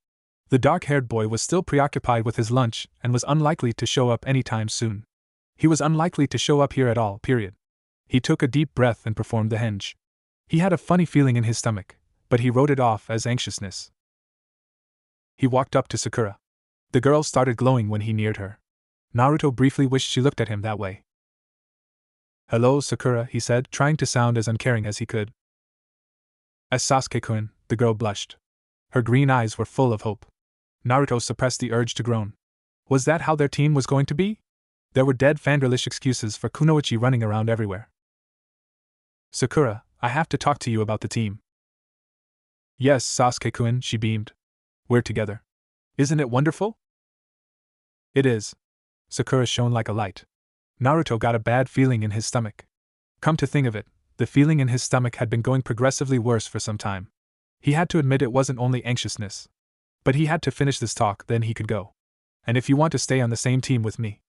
Speaker 1: The dark-haired boy was still preoccupied with his lunch and was unlikely to show up anytime soon. He was unlikely to show up here at all, period. He took a deep breath and performed the henge. He had a funny feeling in his stomach, but he wrote it off as anxiousness. He walked up to Sakura. The girl started glowing when he neared her. Naruto briefly wished she looked at him that way. Hello, Sakura, he said, trying to sound as uncaring as he could. As Sasuke-kun, the girl blushed. Her green eyes were full of hope. Naruto suppressed the urge to groan. Was that how their team was going to be? There were dead fangirlish excuses for Kunoichi running around everywhere. Sakura, I have to talk to you about the team. Yes, Sasuke-kun, she beamed. We're together. Isn't it wonderful? It is. Sakura shone like a light. Naruto got a bad feeling in his stomach. Come to think of it, the feeling in his stomach had been going progressively worse for some time. He had to admit it wasn't only anxiousness. But he had to finish this talk, then he could go. And if you want to stay on the same team with me.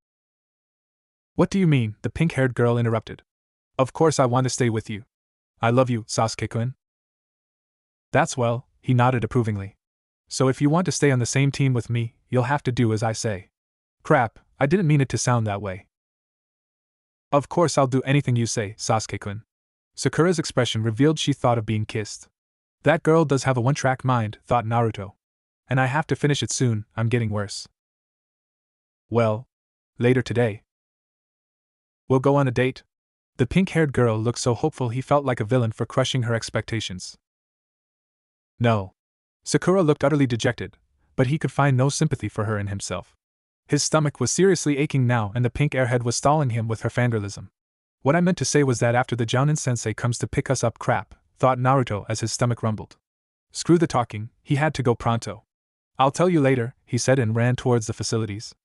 Speaker 1: What do you mean? The pink-haired girl interrupted. Of course I want to stay with you. I love you, Sasuke-kun. That's well, he nodded approvingly. So if you want to stay on the same team with me, you'll have to do as I say. Crap, I didn't mean it to sound that way. Of course I'll do anything you say, Sasuke-kun. Sakura's expression revealed she thought of being kissed. That girl does have a one-track mind, thought Naruto. And I have to finish it soon, I'm getting worse. Well, later today. We'll go on a date? The pink-haired girl looked so hopeful he felt like a villain for crushing her expectations. No. Sakura looked utterly dejected, but he could find no sympathy for her in himself. His stomach was seriously aching now and the pink airhead was stalling him with her fangirlism. What I meant to say was that after the Jounin-sensei comes to pick us up crap, thought Naruto as his stomach rumbled. Screw the talking, he had to go pronto. I'll tell you later, he said and ran towards the facilities.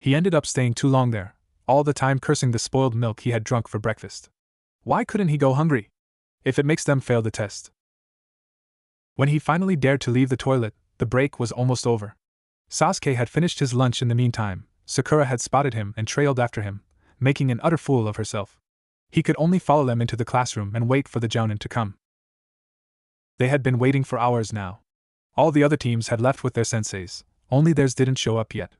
Speaker 1: He ended up staying too long there, all the time cursing the spoiled milk he had drunk for breakfast. Why couldn't he go hungry? If it makes them fail the test. When he finally dared to leave the toilet, the break was almost over. Sasuke had finished his lunch in the meantime. Sakura had spotted him and trailed after him, making an utter fool of herself. He could only follow them into the classroom and wait for the Jounin to come. They had been waiting for hours now. All the other teams had left with their senseis, only theirs didn't show up yet.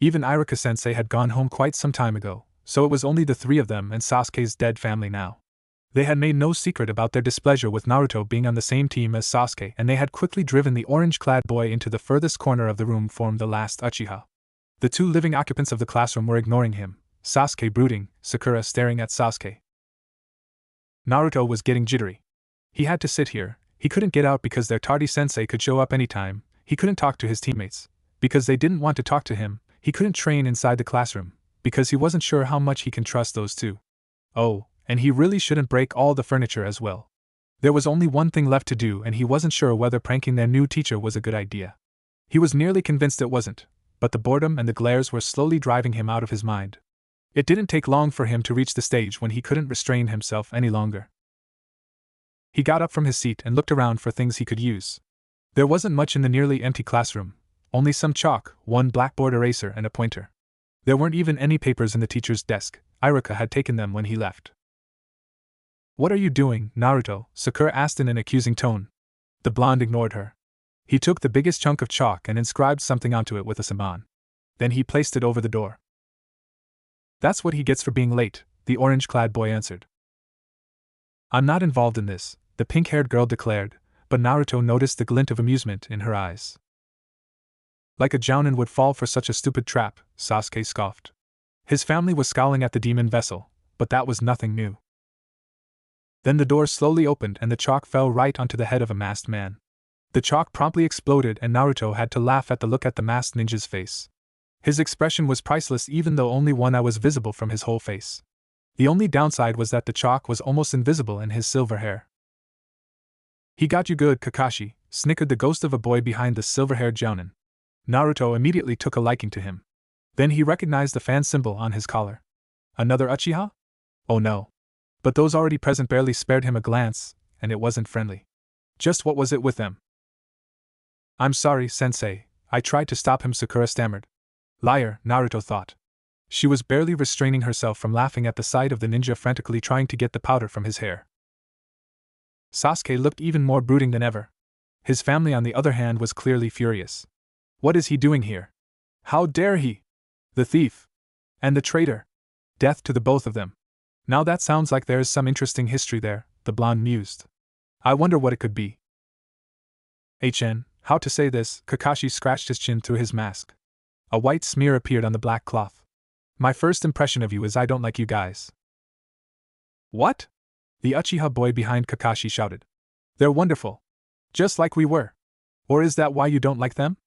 Speaker 1: Even Iruka-sensei had gone home quite some time ago, so it was only the three of them and Sasuke's dead family now. They had made no secret about their displeasure with Naruto being on the same team as Sasuke, and they had quickly driven the orange-clad boy into the furthest corner of the room formed the last Uchiha. The two living occupants of the classroom were ignoring him, Sasuke brooding, Sakura staring at Sasuke. Naruto was getting jittery. He had to sit here, he couldn't get out because their tardy sensei could show up anytime, he couldn't talk to his teammates, because they didn't want to talk to him, he couldn't train inside the classroom, because he wasn't sure how much he can trust those two. Oh, and he really shouldn't break all the furniture as well. There was only one thing left to do and he wasn't sure whether pranking their new teacher was a good idea. He was nearly convinced it wasn't, but the boredom and the glares were slowly driving him out of his mind. It didn't take long for him to reach the stage when he couldn't restrain himself any longer. He got up from his seat and looked around for things he could use. There wasn't much in the nearly empty classroom, only some chalk, one blackboard eraser and a pointer. There weren't even any papers in the teacher's desk, Iruka had taken them when he left. What are you doing, Naruto? Sakura asked in an accusing tone. The blonde ignored her. He took the biggest chunk of chalk and inscribed something onto it with a saman. Then he placed it over the door. That's what he gets for being late, the orange-clad boy answered. I'm not involved in this, the pink-haired girl declared, but Naruto noticed the glint of amusement in her eyes. Like a Jounin would fall for such a stupid trap, Sasuke scoffed. His family was scowling at the demon vessel, but that was nothing new. Then the door slowly opened and the chalk fell right onto the head of a masked man. The chalk promptly exploded and Naruto had to laugh at the look at the masked ninja's face. His expression was priceless even though only one eye was visible from his whole face. The only downside was that the chalk was almost invisible in his silver hair. He got you good, Kakashi, snickered the ghost of a boy behind the silver-haired Jounin. Naruto immediately took a liking to him. Then he recognized the fan symbol on his collar. Another Uchiha? Oh no. But those already present barely spared him a glance, and it wasn't friendly. Just what was it with them? I'm sorry, sensei, I tried to stop him, Sakura stammered. Liar, Naruto thought. She was barely restraining herself from laughing at the sight of the ninja frantically trying to get the powder from his hair. Sasuke looked even more brooding than ever. His family, on the other hand, was clearly furious. What is he doing here? How dare he? The thief! And the traitor! Death to the both of them. Now that sounds like there is some interesting history there, the blonde mused. I wonder what it could be. How to say this? Kakashi scratched his chin through his mask. A white smear appeared on the black cloth. My first impression of you is I don't like you guys. What? The Uchiha boy behind Kakashi shouted. They're wonderful. Just like we were. Or is that why you don't like them?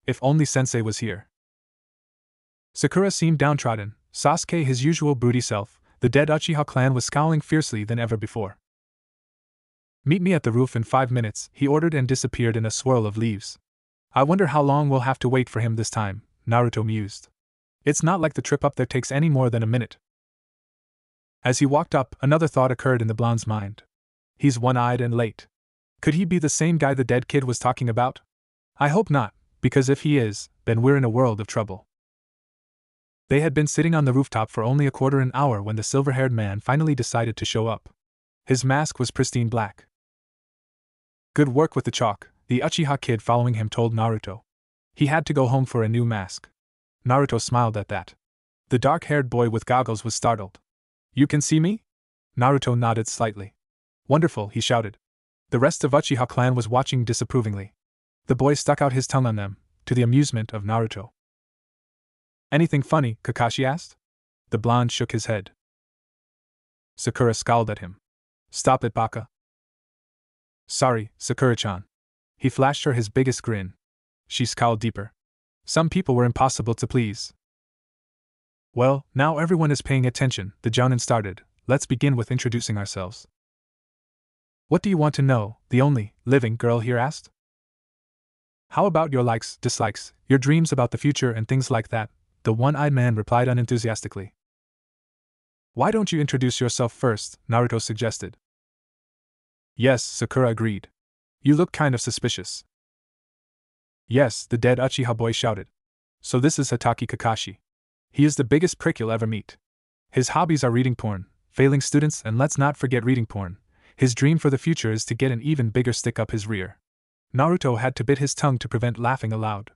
Speaker 1: If only Sensei was here. Sakura seemed downtrodden. Sasuke, his usual broody self, the dead Uchiha clan, was scowling fiercely than ever before. Meet me at the roof in 5 minutes, he ordered, and disappeared in a swirl of leaves. I wonder how long we'll have to wait for him this time, Naruto mused. It's not like the trip up there takes any more than a minute. As he walked up, another thought occurred in the blonde's mind. He's one-eyed and late. Could he be the same guy the dead kid was talking about? I hope not, because if he is, then we're in a world of trouble. They had been sitting on the rooftop for only a quarter an hour when the silver-haired man finally decided to show up. His mask was pristine black. Good work with the chalk, the Uchiha kid following him told Naruto. He had to go home for a new mask. Naruto smiled at that. The dark-haired boy with goggles was startled. You can see me? Naruto nodded slightly. Wonderful, he shouted. The rest of Uchiha clan was watching disapprovingly. The boy stuck out his tongue on them, to the amusement of Naruto. Anything funny? Kakashi asked. The blonde shook his head. Sakura scowled at him. Stop it, Baka. Sorry, Sakura-chan. He flashed her his biggest grin. She scowled deeper. Some people were impossible to please. Well, now everyone is paying attention, the Jounin started. Let's begin with introducing ourselves. What do you want to know? The only living girl here asked. How about your likes, dislikes, your dreams about the future and things like that? The one-eyed man replied unenthusiastically. Why don't you introduce yourself first? Naruto suggested. Yes, Sakura agreed. You look kind of suspicious. Yes, the dead Uchiha boy shouted. So this is Hatake Kakashi. He is the biggest prick you'll ever meet. His hobbies are reading porn, failing students, and let's not forget reading porn. His dream for the future is to get an even bigger stick up his rear. Naruto had to bit his tongue to prevent laughing aloud.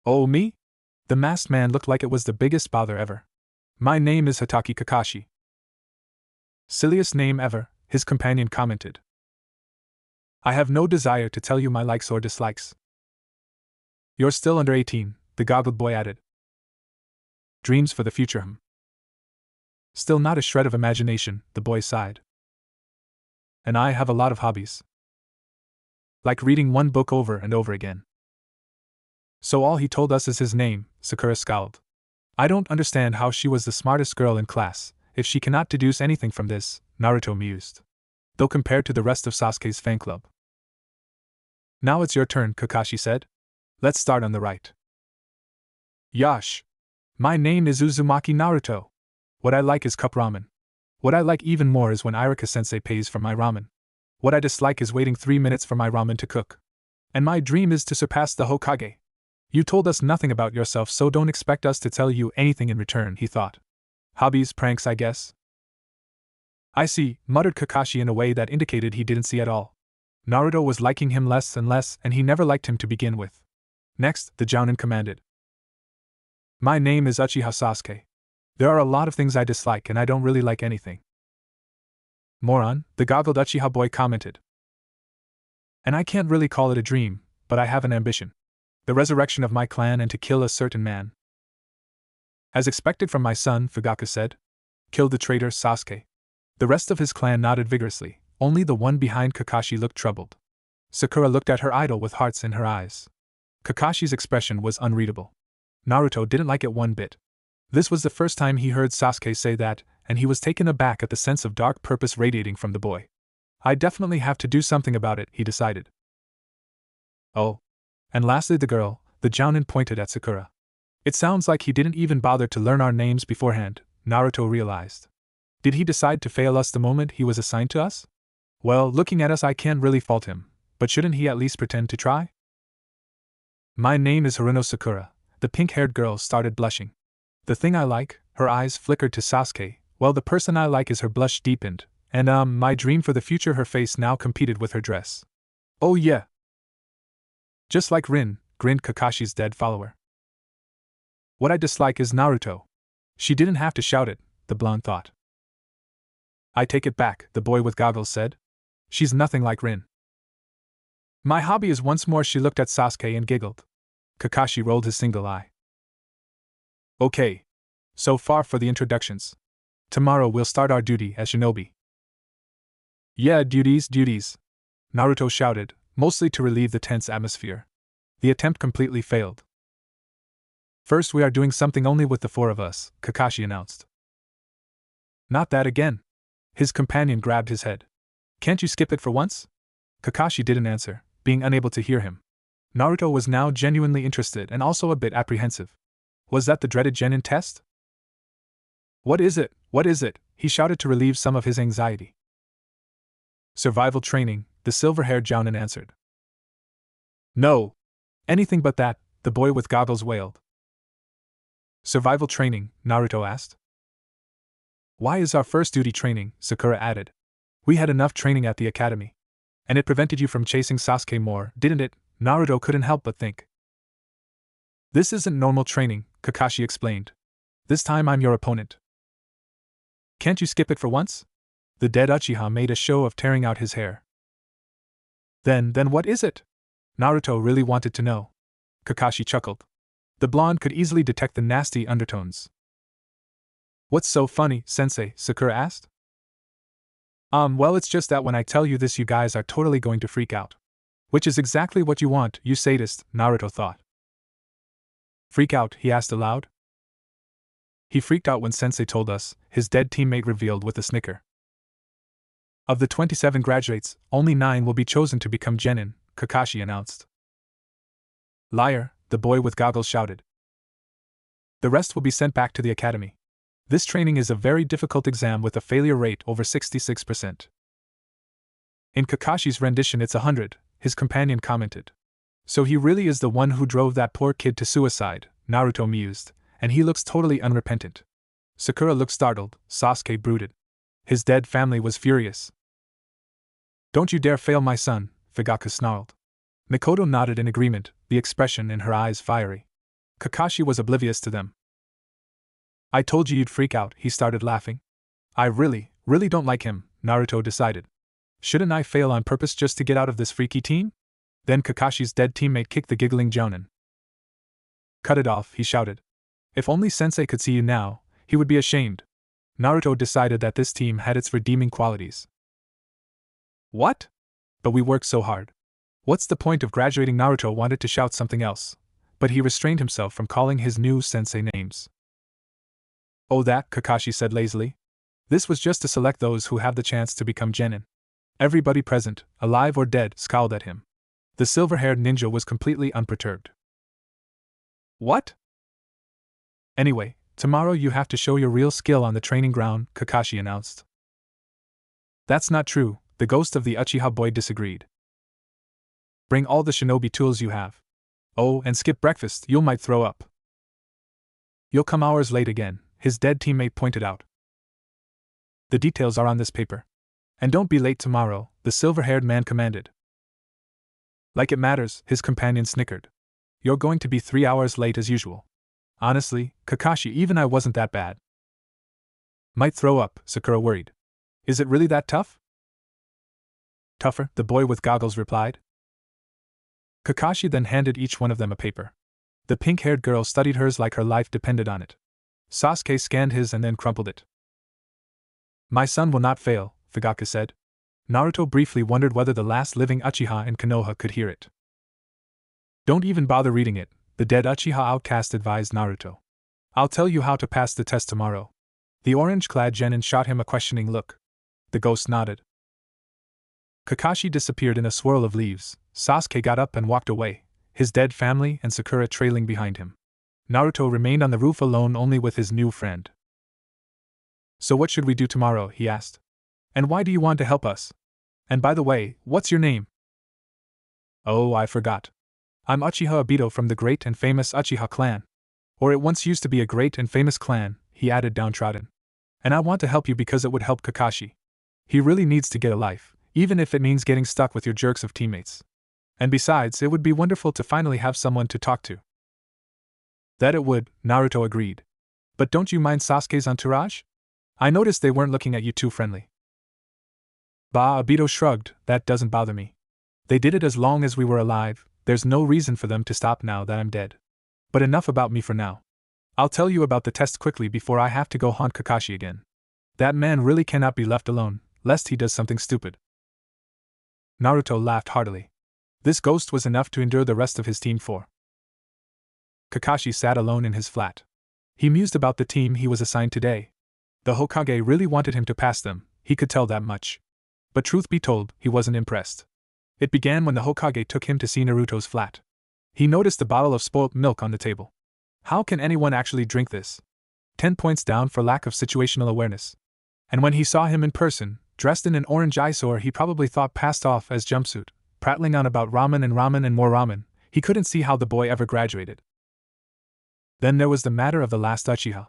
Speaker 1: Oh, me? The masked man looked like it was the biggest bother ever. My name is Hatake Kakashi. Silliest name ever, his companion commented. I have no desire to tell you my likes or dislikes. You're still under 18, the goggled boy added. Dreams for the future, Still not a shred of imagination, the boy sighed. And I have a lot of hobbies. Like reading one book over and over again. So all he told us is his name, Sakura scowled. I don't understand how she was the smartest girl in class, if she cannot deduce anything from this, Naruto mused. Though compared to the rest of Sasuke's fan club. Now it's your turn, Kakashi said. Let's start on the right. Yash. My name is Uzumaki Naruto. What I like is cup ramen. What I like even more is when Irika-sensei pays for my ramen. What I dislike is waiting 3 minutes for my ramen to cook. And my dream is to surpass the Hokage. You told us nothing about yourself, so don't expect us to tell you anything in return, he thought. Hobbies, pranks, I guess. I see, muttered Kakashi in a way that indicated he didn't see at all. Naruto was liking him less and less, and he never liked him to begin with. Next, the Jounin commanded. My name is Uchiha Sasuke. There are a lot of things I dislike, and I don't really like anything. Moron, the goggled Uchiha boy commented. And I can't really call it a dream, but I have an ambition. The resurrection of my clan and to kill a certain man. As expected from my son, Fugaku said. Kill the traitor Sasuke. The rest of his clan nodded vigorously, only the one behind Kakashi looked troubled. Sakura looked at her idol with hearts in her eyes. Kakashi's expression was unreadable. Naruto didn't like it one bit. This was the first time he heard Sasuke say that, and he was taken aback at the sense of dark purpose radiating from the boy. I definitely have to do something about it, he decided. Oh. And lastly the girl, the Jounin pointed at Sakura. It sounds like he didn't even bother to learn our names beforehand, Naruto realized. Did he decide to fail us the moment he was assigned to us? Well, looking at us I can't really fault him, but shouldn't he at least pretend to try? My name is Haruno Sakura, the pink-haired girl started blushing. The thing I like, her eyes flickered to Sasuke, well the person I like is her blush deepened, and my dream for the future her face now competed with her dress. Oh yeah. Just like Rin, grinned Kakashi's dead follower. What I dislike is Naruto. She didn't have to shout it, the blonde thought. I take it back, the boy with goggles said. She's nothing like Rin. My hobby is once more. She looked at Sasuke and giggled. Kakashi rolled his single eye. Okay. So far for the introductions. Tomorrow we'll start our duty as shinobi. Yeah, duties. Naruto shouted, mostly to relieve the tense atmosphere. The attempt completely failed. First, we are doing something only with the four of us, Kakashi announced. Not that again. His companion grabbed his head. Can't you skip it for once? Kakashi didn't answer, being unable to hear him. Naruto was now genuinely interested and also a bit apprehensive. Was that the dreaded genin test? What is it? He shouted to relieve some of his anxiety. Survival training, the silver-haired Jounin answered. No! Anything but that, the boy with goggles wailed. Survival training, Naruto asked. Why is our first duty training? Sakura added. We had enough training at the academy. And it prevented you from chasing Sasuke more, didn't it? Naruto couldn't help but think. This isn't normal training, Kakashi explained. This time I'm your opponent. Can't you skip it for once? The dead Uchiha made a show of tearing out his hair. Then what is it? Naruto really wanted to know. Kakashi chuckled. The blonde could easily detect the nasty undertones. What's so funny, sensei? Sakura asked. Well, it's just that when I tell you this, you guys are totally going to freak out. Which is exactly what you want, you sadist, Naruto thought. Freak out? He asked aloud. He freaked out when sensei told us, his dead teammate revealed with a snicker. Of the 27 graduates, only 9 will be chosen to become genin, Kakashi announced. Liar, the boy with goggles shouted. The rest will be sent back to the academy. This training is a very difficult exam with a failure rate over 66%. In Kakashi's rendition it's 100, his companion commented. So he really is the one who drove that poor kid to suicide, Naruto mused, and he looks totally unrepentant. Sakura looked startled, Sasuke brooded. His dead family was furious. Don't you dare fail my son, Fugaku snarled. Mikoto nodded in agreement, the expression in her eyes fiery. Kakashi was oblivious to them. I told you you'd freak out, he started laughing. I really don't like him, Naruto decided. Shouldn't I fail on purpose just to get out of this freaky team? Then Kakashi's dead teammate kicked the giggling Jounin. Cut it off, he shouted. If only sensei could see you now, he would be ashamed. Naruto decided that this team had its redeeming qualities. What? But we worked so hard. What's the point of graduating? Naruto wanted to shout something else, but he restrained himself from calling his new sensei names. Oh, that, Kakashi said lazily. This was just to select those who have the chance to become genin. Everybody present, alive or dead, scowled at him. The silver-haired ninja was completely unperturbed. What? Anyway, tomorrow you have to show your real skill on the training ground, Kakashi announced. That's not true, the ghost of the Uchiha boy disagreed. Bring all the shinobi tools you have. Oh, and skip breakfast, you might throw up. You'll come hours late again, his dead teammate pointed out. The details are on this paper. And don't be late tomorrow, the silver-haired man commanded. Like it matters, his companion snickered. You're going to be 3 hours late as usual. Honestly, Kakashi, even I wasn't that bad. Might throw up, Sakura worried. Is it really that tough? Tougher, the boy with goggles replied. Kakashi then handed each one of them a paper. The pink-haired girl studied hers like her life depended on it. Sasuke scanned his and then crumpled it. My son will not fail, Fugaku said. Naruto briefly wondered whether the last living Uchiha in Konoha could hear it. Don't even bother reading it, the dead Uchiha outcast advised Naruto. I'll tell you how to pass the test tomorrow. The orange-clad genin shot him a questioning look. The ghost nodded. Kakashi disappeared in a swirl of leaves. Sasuke got up and walked away, his dead family and Sakura trailing behind him. Naruto remained on the roof alone only with his new friend. So what should we do tomorrow? He asked. And why do you want to help us? And by the way, what's your name? Oh, I forgot. I'm Uchiha Obito from the great and famous Uchiha clan. Or it once used to be a great and famous clan, he added downtrodden. And I want to help you because it would help Kakashi. He really needs to get a life, even if it means getting stuck with your jerks of teammates. And besides, it would be wonderful to finally have someone to talk to. That it would, Naruto agreed. But don't you mind Sasuke's entourage? I noticed they weren't looking at you too friendly. Bah, Obito shrugged, that doesn't bother me. They did it as long as we were alive, there's no reason for them to stop now that I'm dead. But enough about me for now. I'll tell you about the test quickly before I have to go haunt Kakashi again. That man really cannot be left alone, lest he does something stupid. Naruto laughed heartily. This ghost was enough to endure the rest of his team for. Kakashi sat alone in his flat. He mused about the team he was assigned today. The Hokage really wanted him to pass them, he could tell that much. But truth be told, he wasn't impressed. It began when the Hokage took him to see Naruto's flat. He noticed the bottle of spoilt milk on the table. How can anyone actually drink this? 10 points down for lack of situational awareness. And when he saw him in person, dressed in an orange eyesore he probably thought passed off as jumpsuit, prattling on about ramen and more ramen, he couldn't see how the boy ever graduated. Then there was the matter of the last Uchiha.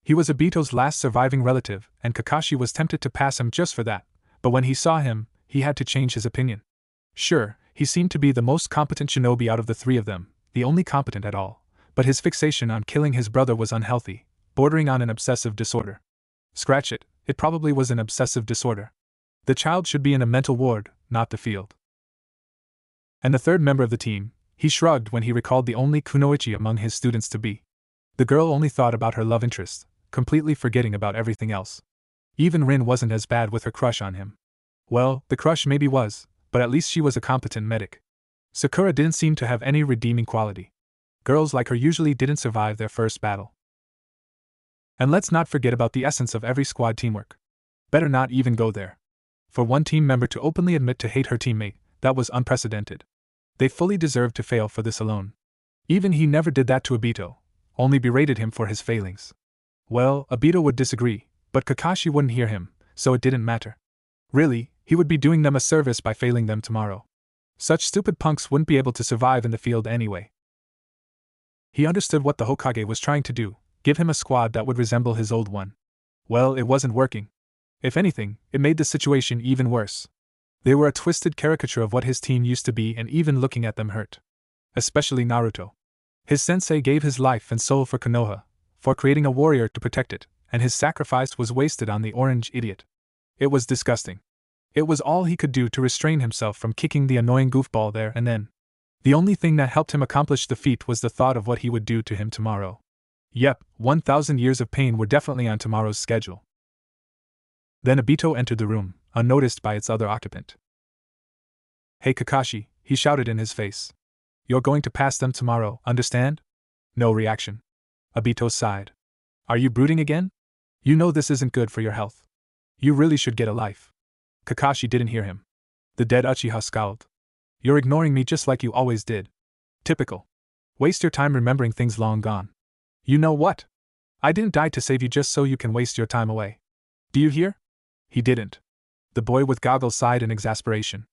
Speaker 1: He was Obito's last surviving relative, and Kakashi was tempted to pass him just for that, but when he saw him, he had to change his opinion. Sure, he seemed to be the most competent shinobi out of the three of them, the only competent at all, but his fixation on killing his brother was unhealthy, bordering on an obsessive disorder. Scratch it, it probably was an obsessive disorder. The child should be in a mental ward, not the field. And the third member of the team, he shrugged when he recalled the only kunoichi among his students to be. The girl only thought about her love interest, completely forgetting about everything else. Even Rin wasn't as bad with her crush on him. Well, the crush maybe was, but at least she was a competent medic. Sakura didn't seem to have any redeeming quality. Girls like her usually didn't survive their first battle. And let's not forget about the essence of every squad teamwork. Better not even go there. For one team member to openly admit to hate her teammate, that was unprecedented. They fully deserved to fail for this alone. Even he never did that to Obito, only berated him for his failings. Well, Obito would disagree, but Kakashi wouldn't hear him, so it didn't matter. Really, he would be doing them a service by failing them tomorrow. Such stupid punks wouldn't be able to survive in the field anyway. He understood what the Hokage was trying to do, give him a squad that would resemble his old one. Well, it wasn't working. If anything, it made the situation even worse. They were a twisted caricature of what his team used to be, and even looking at them hurt. Especially Naruto. His sensei gave his life and soul for Konoha, for creating a warrior to protect it, and his sacrifice was wasted on the orange idiot. It was disgusting. It was all he could do to restrain himself from kicking the annoying goofball there and then. The only thing that helped him accomplish the feat was the thought of what he would do to him tomorrow. Yep, 1,000 years of pain were definitely on tomorrow's schedule. Then Obito entered the room, unnoticed by its other occupant. "Hey Kakashi," he shouted in his face. "You're going to pass them tomorrow, understand?" No reaction. Obito sighed. "Are you brooding again? You know this isn't good for your health. You really should get a life." Kakashi didn't hear him. The dead Uchiha scowled. "You're ignoring me just like you always did. Typical. Waste your time remembering things long gone. You know what? I didn't die to save you just so you can waste your time away. Do you hear?" He didn't. The boy with goggles sighed in exasperation.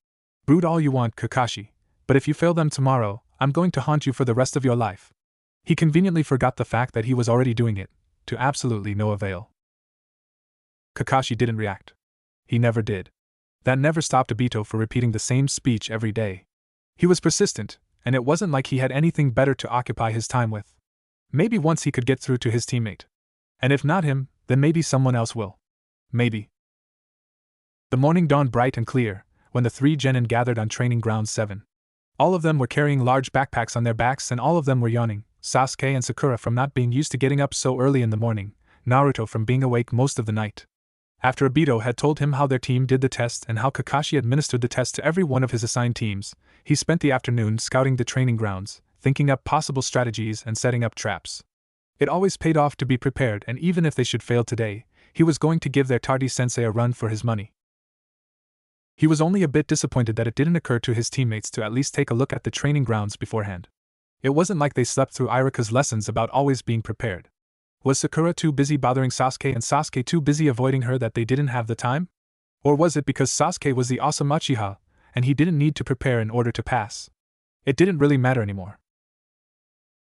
Speaker 1: "Brood all you want, Kakashi, but if you fail them tomorrow, I'm going to haunt you for the rest of your life." He conveniently forgot the fact that he was already doing it, to absolutely no avail. Kakashi didn't react. He never did. That never stopped Obito from repeating the same speech every day. He was persistent, and it wasn't like he had anything better to occupy his time with. Maybe once he could get through to his teammate. And if not him, then maybe someone else will. Maybe. The morning dawned bright and clear, when the three genin gathered on Training Ground 7. All of them were carrying large backpacks on their backs and all of them were yawning, Sasuke and Sakura from not being used to getting up so early in the morning, Naruto from being awake most of the night. After Obito had told him how their team did the test and how Kakashi administered the test to every one of his assigned teams, he spent the afternoon scouting the training grounds, thinking up possible strategies and setting up traps. It always paid off to be prepared, and even if they should fail today, he was going to give their Tardy-sensei a run for his money. He was only a bit disappointed that it didn't occur to his teammates to at least take a look at the training grounds beforehand. It wasn't like they slept through Irika's lessons about always being prepared. Was Sakura too busy bothering Sasuke and Sasuke too busy avoiding her that they didn't have the time? Or was it because Sasuke was the awesome Uchiha, and he didn't need to prepare in order to pass? It didn't really matter anymore.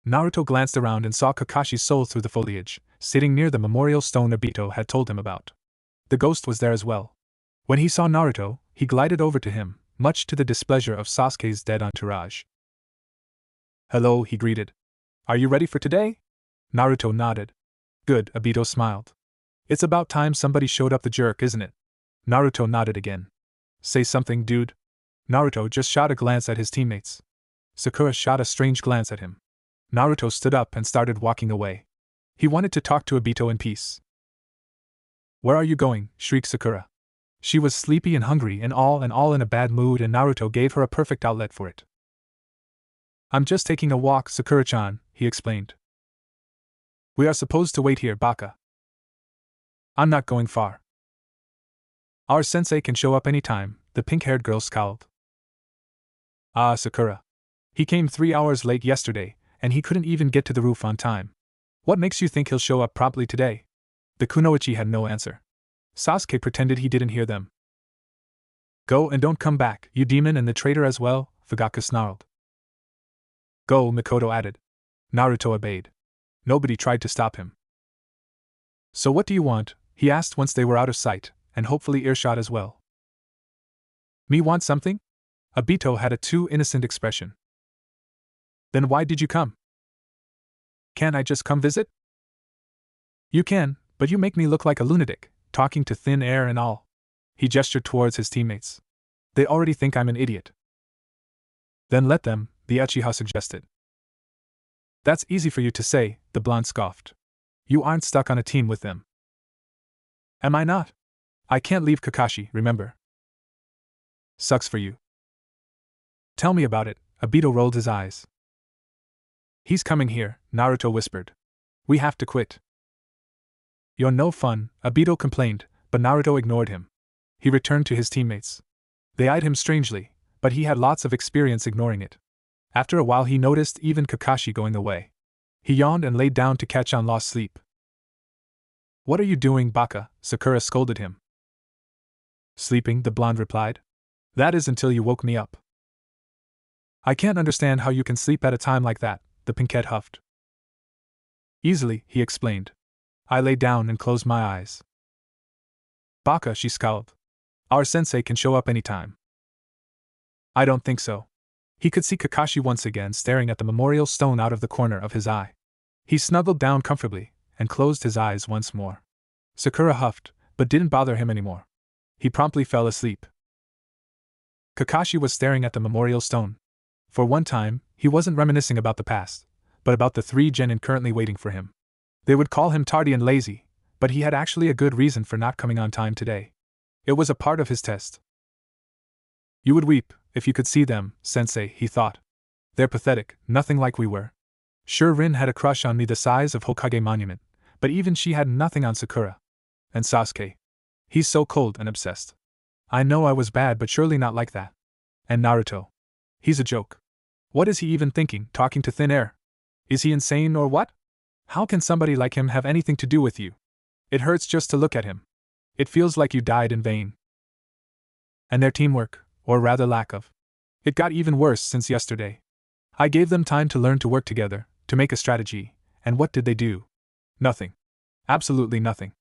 Speaker 1: Naruto glanced around and saw Kakashi's soul through the foliage, sitting near the memorial stone Obito had told him about. The ghost was there as well. When he saw Naruto, he glided over to him, much to the displeasure of Sasuke's dead entourage. "Hello," he greeted. "Are you ready for today?" Naruto nodded. "Good," Obito smiled. "It's about time somebody showed up the jerk, isn't it?" Naruto nodded again. "Say something, dude." Naruto just shot a glance at his teammates. Sakura shot a strange glance at him. Naruto stood up and started walking away. He wanted to talk to Obito in peace. Where are you going? Shrieked Sakura. She was sleepy and hungry and all in a bad mood, and Naruto gave her a perfect outlet for it. I'm just taking a walk, Sakura-chan, he explained. We are supposed to wait here, Baka. I'm not going far. Our sensei can show up any time, the pink-haired girl scowled. Ah, Sakura. He came 3 hours late yesterday, and he couldn't even get to the roof on time. What makes you think he'll show up promptly today? The kunoichi had no answer. Sasuke pretended he didn't hear them. Go and don't come back, you demon, and the traitor as well, Fugaku snarled. Go, Mikoto added. Naruto obeyed. Nobody tried to stop him. So what do you want? He asked once they were out of sight, and hopefully earshot as well. Me want something? Obito had a too innocent expression. Then why did you come? Can't I just come visit? You can, but you make me look like a lunatic, talking to thin air and all. He gestured towards his teammates. They already think I'm an idiot. Then let them, the Uchiha suggested. That's easy for you to say, the blonde scoffed. You aren't stuck on a team with them. Am I not? I can't leave Kakashi, remember? Sucks for you. Tell me about it, Obito rolled his eyes. He's coming here, Naruto whispered. We have to quit. You're no fun, Obito complained, but Naruto ignored him. He returned to his teammates. They eyed him strangely, but he had lots of experience ignoring it. After a while he noticed even Kakashi going away. He yawned and laid down to catch on lost sleep. What are you doing, Baka? Sakura scolded him. Sleeping, the blonde replied. That is until you woke me up. I can't understand how you can sleep at a time like that, the pinkette huffed. Easily, he explained. I lay down and closed my eyes. Baka, she scowled. Our sensei can show up any time. I don't think so. He could see Kakashi once again staring at the memorial stone out of the corner of his eye. He snuggled down comfortably and closed his eyes once more. Sakura huffed, but didn't bother him anymore. He promptly fell asleep. Kakashi was staring at the memorial stone. For one time, he wasn't reminiscing about the past, but about the 3 genin currently waiting for him. They would call him tardy and lazy, but he had actually a good reason for not coming on time today. It was a part of his test. You would weep if you could see them, sensei, he thought. They're pathetic, nothing like we were. Sure, Rin had a crush on me the size of Hokage Monument, but even she had nothing on Sakura. And Sasuke. He's so cold and obsessed. I know I was bad, but surely not like that. And Naruto. He's a joke. What is he even thinking, talking to thin air? Is he insane or what? How can somebody like him have anything to do with you? It hurts just to look at him. It feels like you died in vain. And their teamwork, or rather lack of. It got even worse since yesterday. I gave them time to learn to work together, to make a strategy, and what did they do? Nothing. Absolutely nothing.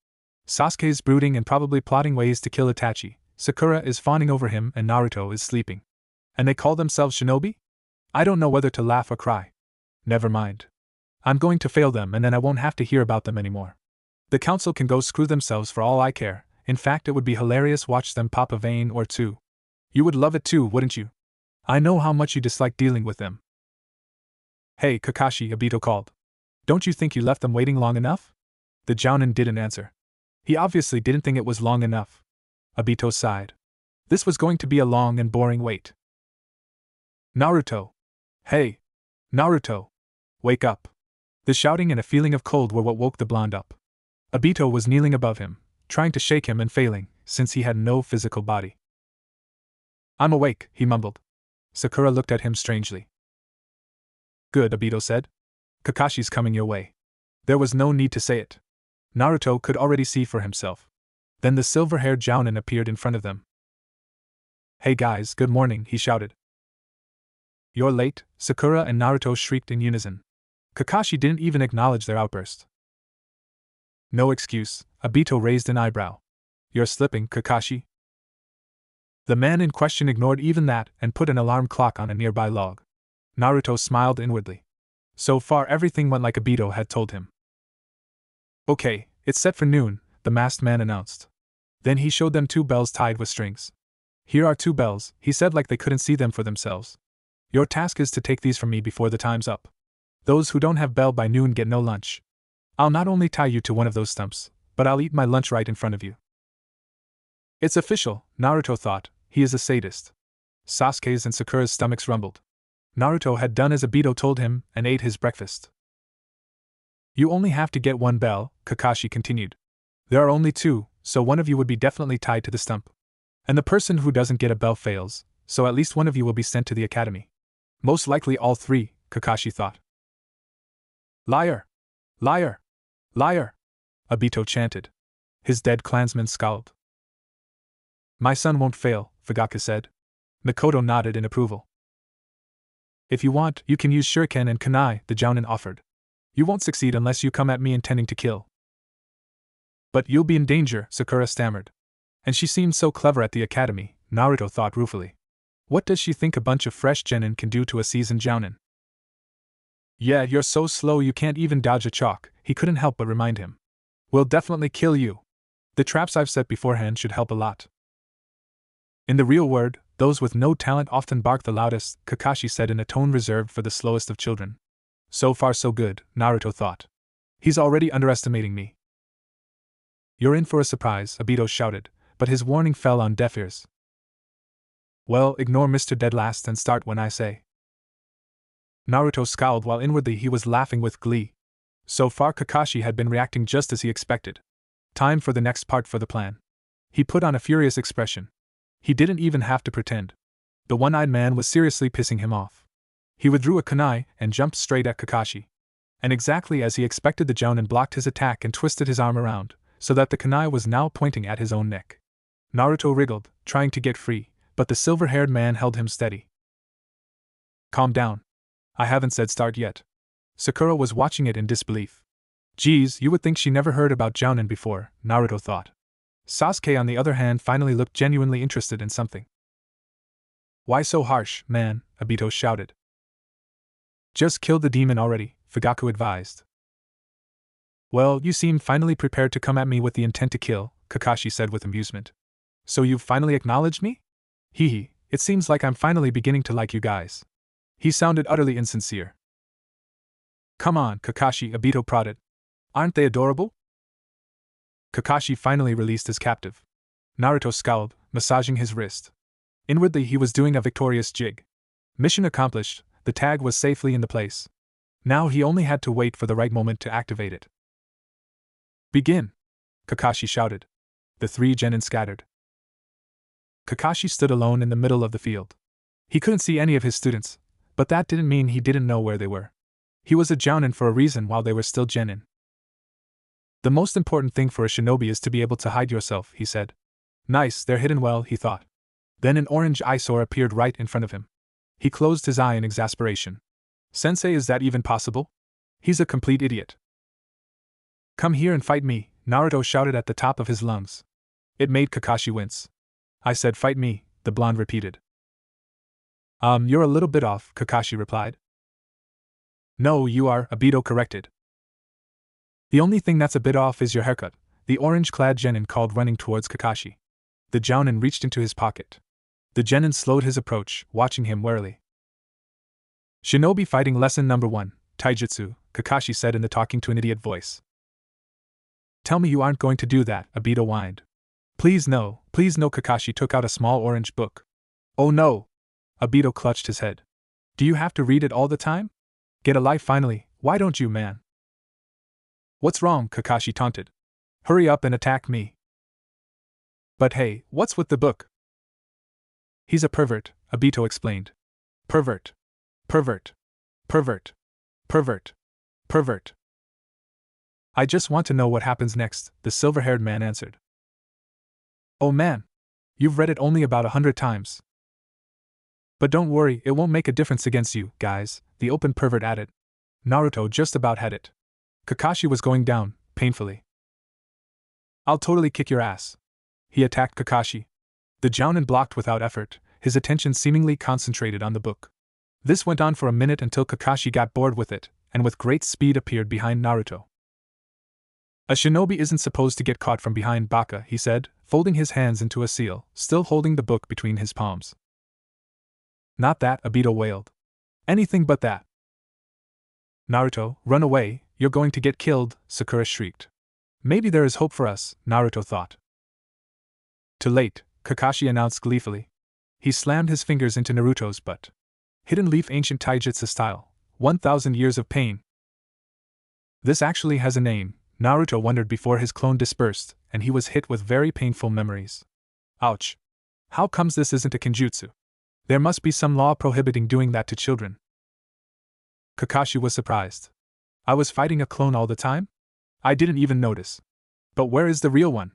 Speaker 1: Sasuke's brooding and probably plotting ways to kill Itachi, Sakura is fawning over him, and Naruto is sleeping. And they call themselves shinobi? I don't know whether to laugh or cry. Never mind. I'm going to fail them and then I won't have to hear about them anymore. The council can go screw themselves for all I care. In fact, it would be hilarious watch them pop a vein or two. You would love it too, wouldn't you? I know how much you dislike dealing with them. Hey, Kakashi, Obito called. Don't you think you left them waiting long enough? The Jounin didn't answer. He obviously didn't think it was long enough. Obito sighed. This was going to be a long and boring wait. Naruto. Hey! Naruto! Wake up! The shouting and a feeling of cold were what woke the blonde up. Obito was kneeling above him, trying to shake him and failing, since he had no physical body. I'm awake, he mumbled. Sakura looked at him strangely. Good, Obito said. Kakashi's coming your way. There was no need to say it. Naruto could already see for himself. Then the silver-haired Jounin appeared in front of them. Hey guys, good morning, he shouted. You're late, Sakura and Naruto shrieked in unison. Kakashi didn't even acknowledge their outburst. No excuse, Obito raised an eyebrow. You're slipping, Kakashi. The man in question ignored even that and put an alarm clock on a nearby log. Naruto smiled inwardly. So far everything went like Obito had told him. Okay, it's set for noon, the masked man announced. Then he showed them 2 bells tied with strings. Here are 2 bells, he said like they couldn't see them for themselves. Your task is to take these from me before the time's up. Those who don't have bell by noon get no lunch. I'll not only tie you to one of those stumps, but I'll eat my lunch right in front of you. It's official, Naruto thought, he is a sadist. Sasuke's and Sakura's stomachs rumbled. Naruto had done as Obito told him and ate his breakfast. You only have to get one bell, Kakashi continued. There are only two, so one of you would be definitely tied to the stump. And the person who doesn't get a bell fails, so at least one of you will be sent to the academy. Most likely all three, Kakashi thought. Liar! Liar! Liar! Obito chanted. His dead clansmen scowled. My son won't fail, Fugaku said. Mikoto nodded in approval. If you want, you can use shuriken and kunai, the jounin offered. You won't succeed unless you come at me intending to kill. But you'll be in danger, Sakura stammered. And she seemed so clever at the academy, Naruto thought ruefully. What does she think a bunch of fresh genin can do to a seasoned jounin? Yeah, you're so slow you can't even dodge a chalk, he couldn't help but remind him. We'll definitely kill you. The traps I've set beforehand should help a lot. In the real world, those with no talent often bark the loudest, Kakashi said in a tone reserved for the slowest of children. So far so good, Naruto thought. He's already underestimating me. You're in for a surprise, Obito shouted, but his warning fell on deaf ears. Well, ignore Mr. Dead last and start when I say. Naruto scowled while inwardly he was laughing with glee. So far Kakashi had been reacting just as he expected. Time for the next part for the plan. He put on a furious expression. He didn't even have to pretend. The one-eyed man was seriously pissing him off. He withdrew a kunai and jumped straight at Kakashi. And exactly as he expected, the jounin blocked his attack and twisted his arm around, so that the kunai was now pointing at his own neck. Naruto wriggled, trying to get free, but the silver-haired man held him steady. Calm down. I haven't said start yet. Sakura was watching it in disbelief. Geez, you would think she never heard about jounin before, Naruto thought. Sasuke on the other hand finally looked genuinely interested in something. Why so harsh, man? Obito shouted. Just kill the demon already, Fugaku advised. Well, you seem finally prepared to come at me with the intent to kill, Kakashi said with amusement. So you've finally acknowledged me? Hee hee, it seems like I'm finally beginning to like you guys. He sounded utterly insincere. Come on, Kakashi, Obito prodded. Aren't they adorable? Kakashi finally released his captive. Naruto scowled, massaging his wrist. Inwardly he was doing a victorious jig. Mission accomplished, the tag was safely in the place. Now he only had to wait for the right moment to activate it. Begin! Kakashi shouted. The three genin scattered. Kakashi stood alone in the middle of the field. He couldn't see any of his students, but that didn't mean he didn't know where they were. He was a jounin for a reason while they were still genin. The most important thing for a shinobi is to be able to hide yourself, he said. Nice, they're hidden well, he thought. Then an orange eyesore appeared right in front of him. He closed his eye in exasperation. Sensei, is that even possible? He's a complete idiot. Come here and fight me, Naruto shouted at the top of his lungs. It made Kakashi wince. I said fight me, the blonde repeated. You're a little bit off, Kakashi replied. No, you are, Obito corrected. The only thing that's a bit off is your haircut, the orange-clad genin called, running towards Kakashi. The jounin reached into his pocket. The genin slowed his approach, watching him warily. Shinobi fighting lesson number 1, Taijutsu, Kakashi said in the talking to an idiot voice. Tell me you aren't going to do that, Obito whined. Please no, Kakashi took out a small orange book. Oh no! Obito clutched his head. Do you have to read it all the time? Get a life finally, why don't you, man? What's wrong? Kakashi taunted. Hurry up and attack me. But hey, what's with the book? He's a pervert, Obito explained. Pervert. Pervert. Pervert. Pervert. Pervert. I just want to know what happens next, the silver-haired man answered. Oh man. You've read it only about 100 times. But don't worry, it won't make a difference against you, guys, the open pervert added. Naruto just about had it. Kakashi was going down, painfully. I'll totally kick your ass. He attacked Kakashi. The jounin blocked without effort, his attention seemingly concentrated on the book. This went on for a minute until Kakashi got bored with it, and with great speed appeared behind Naruto. A shinobi isn't supposed to get caught from behind Baka, he said, folding his hands into a seal, still holding the book between his palms. Not that, Obito wailed. Anything but that. Naruto, run away, you're going to get killed, Sakura shrieked. Maybe there is hope for us, Naruto thought. Too late, Kakashi announced gleefully. He slammed his fingers into Naruto's butt. Hidden Leaf Ancient Taijutsu style, 1,000 years of pain. This actually has a name, Naruto wondered before his clone dispersed, and he was hit with very painful memories. Ouch. How comes this isn't a kenjutsu? There must be some law prohibiting doing that to children. Kakashi was surprised. I was fighting a clone all the time? I didn't even notice. But where is the real one?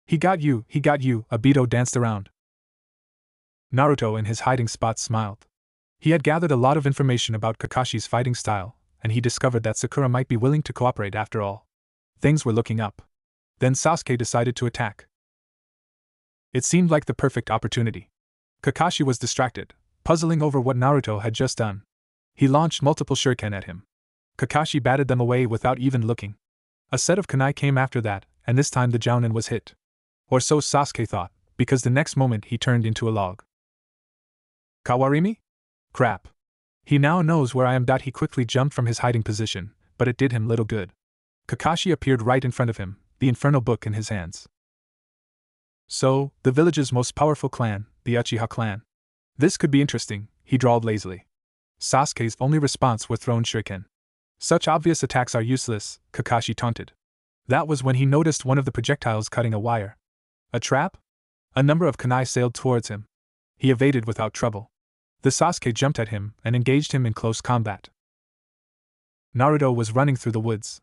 Speaker 1: He got you, Obito danced around. Naruto in his hiding spot smiled. He had gathered a lot of information about Kakashi's fighting style, and he discovered that Sakura might be willing to cooperate after all. Things were looking up. Then Sasuke decided to attack. It seemed like the perfect opportunity. Kakashi was distracted, puzzling over what Naruto had just done. He launched multiple shuriken at him. Kakashi batted them away without even looking. A set of kunai came after that, and this time the jounin was hit. Or so Sasuke thought, because the next moment he turned into a log. Kawarimi? Crap. He now knows where I am. He quickly jumped from his hiding position, but it did him little good. Kakashi appeared right in front of him, the infernal book in his hands. So, the village's most powerful clan, the Uchiha clan. This could be interesting, he drawled lazily. Sasuke's only response were thrown shuriken. Such obvious attacks are useless, Kakashi taunted. That was when he noticed one of the projectiles cutting a wire. A trap? A number of kunai sailed towards him. He evaded without trouble. The Sasuke jumped at him and engaged him in close combat. Naruto was running through the woods.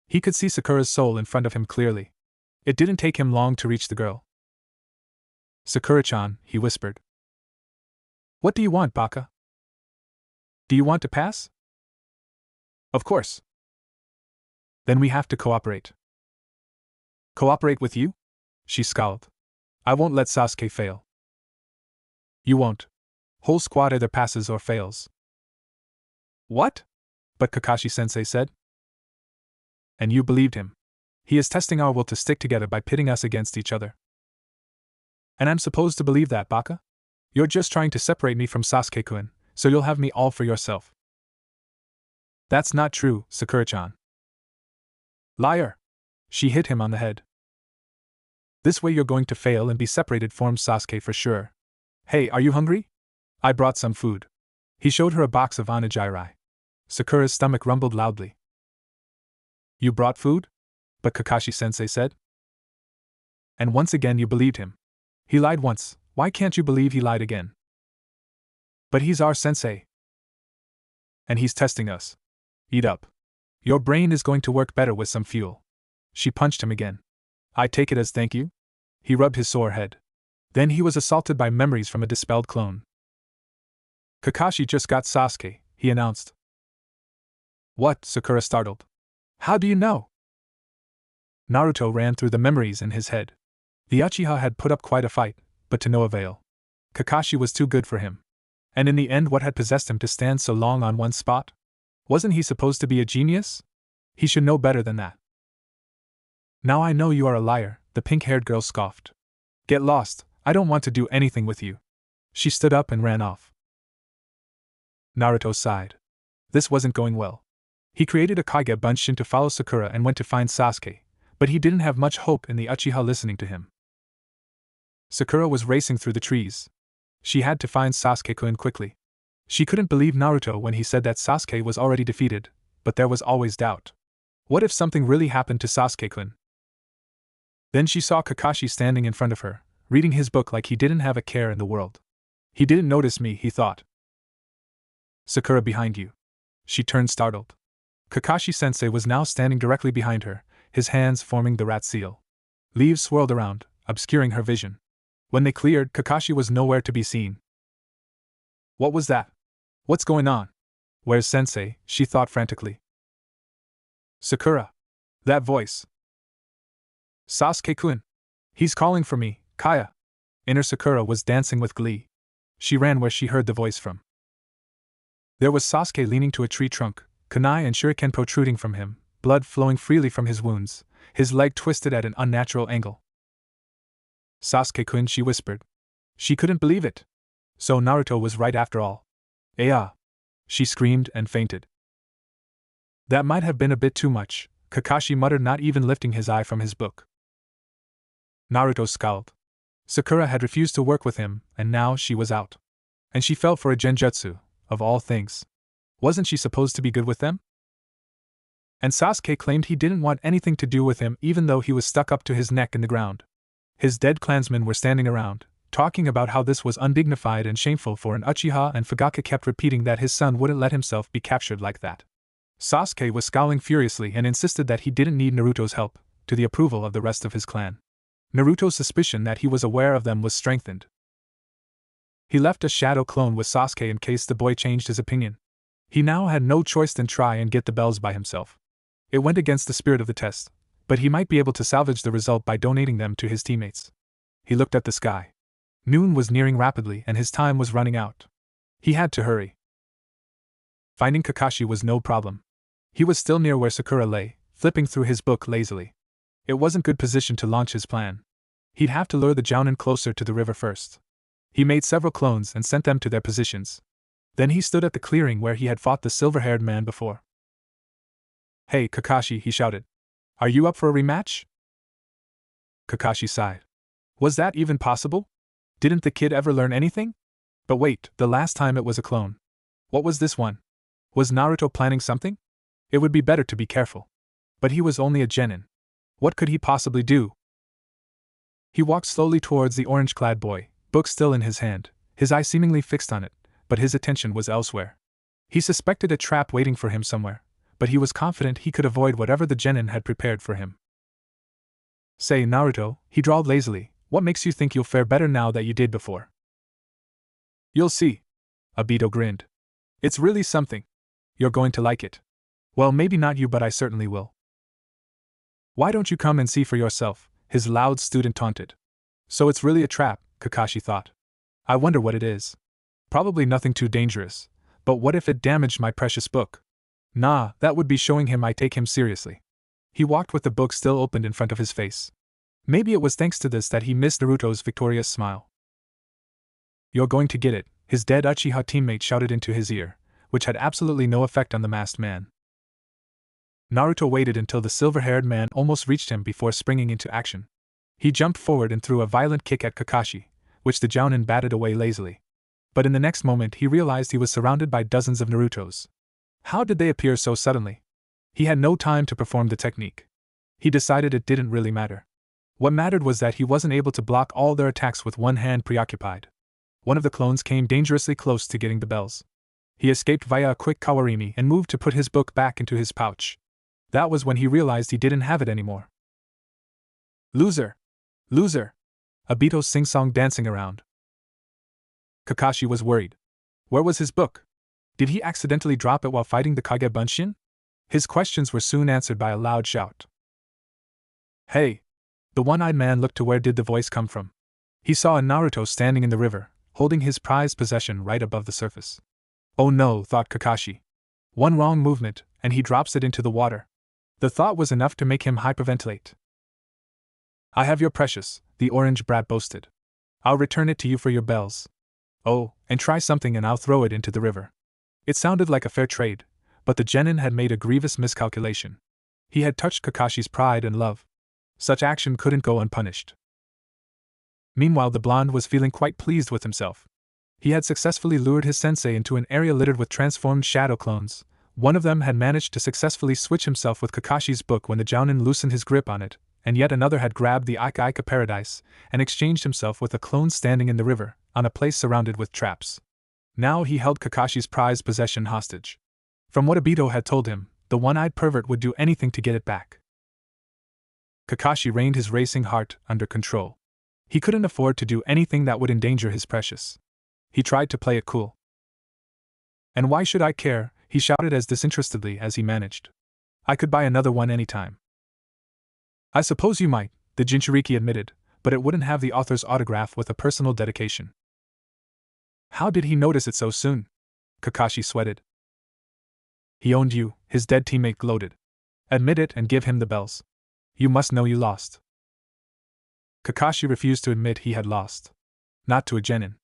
Speaker 1: He could see Sakura's soul in front of him clearly. It didn't take him long to reach the girl. Sakura-chan, he whispered. What do you want, Baka? Do you want to pass? Of course. Then we have to cooperate. Cooperate with you? She scowled. I won't let Sasuke fail. You won't. Whole squad either passes or fails. What? But Kakashi-sensei said. And you believed him. He is testing our will to stick together by pitting us against each other. And I'm supposed to believe that, Baka? You're just trying to separate me from Sasuke-kun, so you'll have me all for yourself. That's not true, Sakura-chan. Liar! She hit him on the head. This way you're going to fail and be separated from Sasuke for sure. Hey, are you hungry? I brought some food. He showed her a box of onigiri. Sakura's stomach rumbled loudly. You brought food? But Kakashi-sensei said. And once again you believed him. He lied once, why can't you believe he lied again? But he's our sensei. And he's testing us. Eat up. Your brain is going to work better with some fuel. She punched him again. I take it as thank you? He rubbed his sore head. Then he was assaulted by memories from a dispelled clone. Kakashi just got Sasuke, he announced. What? Sakura startled. How do you know? Naruto ran through the memories in his head. The Uchiha had put up quite a fight, but to no avail. Kakashi was too good for him. And in the end, what had possessed him to stand so long on one spot? Wasn't he supposed to be a genius? He should know better than that. Now I know you are a liar, the pink-haired girl scoffed. Get lost, I don't want to do anything with you. She stood up and ran off. Naruto sighed. This wasn't going well. He created a Kage Bunshin to follow Sakura and went to find Sasuke, but he didn't have much hope in the Uchiha listening to him. Sakura was racing through the trees. She had to find Sasuke-kun quickly. She couldn't believe Naruto when he said that Sasuke was already defeated, but there was always doubt. What if something really happened to Sasuke-kun? Then she saw Kakashi standing in front of her, reading his book like he didn't have a care in the world. He didn't notice me, he thought. Sakura, behind you. She turned startled. Kakashi-sensei was now standing directly behind her, his hands forming the rat seal. Leaves swirled around, obscuring her vision. When they cleared, Kakashi was nowhere to be seen. What was that? What's going on? Where's Sensei? She thought frantically. Sakura. That voice. Sasuke-kun. He's calling for me, Kaya. Inner Sakura was dancing with glee. She ran where she heard the voice from. There was Sasuke leaning to a tree trunk, kunai and shuriken protruding from him, blood flowing freely from his wounds, his leg twisted at an unnatural angle. Sasuke-kun, she whispered. She couldn't believe it. So Naruto was right after all. Aya! She screamed and fainted. That might have been a bit too much, Kakashi muttered, not even lifting his eye from his book. Naruto scowled. Sakura had refused to work with him, and now she was out. And she fell for a genjutsu, of all things. Wasn't she supposed to be good with them? And Sasuke claimed he didn't want anything to do with him even though he was stuck up to his neck in the ground. His dead clansmen were standing around, talking about how this was undignified and shameful for an Uchiha, and Fugaka kept repeating that his son wouldn't let himself be captured like that. Sasuke was scowling furiously and insisted that he didn't need Naruto's help, to the approval of the rest of his clan. Naruto's suspicion that he was aware of them was strengthened. He left a shadow clone with Sasuke in case the boy changed his opinion. He now had no choice than try and get the bells by himself. It went against the spirit of the test, but he might be able to salvage the result by donating them to his teammates. He looked at the sky. Noon was nearing rapidly and his time was running out. He had to hurry. Finding Kakashi was no problem. He was still near where Sakura lay, flipping through his book lazily. It wasn't good position to launch his plan. He'd have to lure the Jounin closer to the river first. He made several clones and sent them to their positions. Then he stood at the clearing where he had fought the silver-haired man before. "Hey, Kakashi," he shouted. "Are you up for a rematch?" Kakashi sighed. Was that even possible? Didn't the kid ever learn anything? But wait, the last time it was a clone. What was this one? Was Naruto planning something? It would be better to be careful. But he was only a genin. What could he possibly do? He walked slowly towards the orange-clad boy, book still in his hand, his eye seemingly fixed on it, but his attention was elsewhere. He suspected a trap waiting for him somewhere, but he was confident he could avoid whatever the genin had prepared for him. "Say, Naruto," he drawled lazily, "what makes you think you'll fare better now that you did before?" "You'll see." Obito grinned. "It's really something. You're going to like it. Well, maybe not you, but I certainly will." "Why don't you come and see for yourself?" his loud student taunted. So it's really a trap, Kakashi thought. I wonder what it is. Probably nothing too dangerous, but what if it damaged my precious book? Nah, that would be showing him I take him seriously. He walked with the book still opened in front of his face. Maybe it was thanks to this that he missed Naruto's victorious smile. "You're going to get it," his dead Uchiha teammate shouted into his ear, which had absolutely no effect on the masked man. Naruto waited until the silver-haired man almost reached him before springing into action. He jumped forward and threw a violent kick at Kakashi, which the Jounin batted away lazily. But in the next moment he realized he was surrounded by dozens of Narutos. How did they appear so suddenly? He had no time to perform the technique. He decided it didn't really matter. What mattered was that he wasn't able to block all their attacks with one hand preoccupied. One of the clones came dangerously close to getting the bells. He escaped via a quick kawarimi and moved to put his book back into his pouch. That was when he realized he didn't have it anymore. "Loser! Loser!" Obito's sing-song dancing around. Kakashi was worried. Where was his book? Did he accidentally drop it while fighting the Kage Bunshin? His questions were soon answered by a loud shout. "Hey!" The one-eyed man looked to where did the voice come from. He saw a Naruto standing in the river, holding his prized possession right above the surface. Oh no, thought Kakashi. One wrong movement, and he drops it into the water. The thought was enough to make him hyperventilate. "I have your precious," the orange brat boasted. "I'll return it to you for your bells. Oh, and try something and I'll throw it into the river." It sounded like a fair trade, but the genin had made a grievous miscalculation. He had touched Kakashi's pride and love. Such action couldn't go unpunished. Meanwhile, the blonde was feeling quite pleased with himself. He had successfully lured his sensei into an area littered with transformed shadow clones. One of them had managed to successfully switch himself with Kakashi's book when the Jounin loosened his grip on it, and yet another had grabbed the Ika Ika Paradise and exchanged himself with a clone standing in the river, on a place surrounded with traps. Now he held Kakashi's prized possession hostage. From what Obito had told him, the one-eyed pervert would do anything to get it back. Kakashi reined his racing heart under control. He couldn't afford to do anything that would endanger his precious. He tried to play it cool. "And why should I care?" he shouted as disinterestedly as he managed. "I could buy another one anytime." "I suppose you might," the Jinchuriki admitted, "but it wouldn't have the author's autograph with a personal dedication." How did he notice it so soon? Kakashi sweated. "He owned you," his dead teammate gloated. "Admit it and give him the bells. You must know you lost." Kakashi refused to admit he had lost. Not to a genin.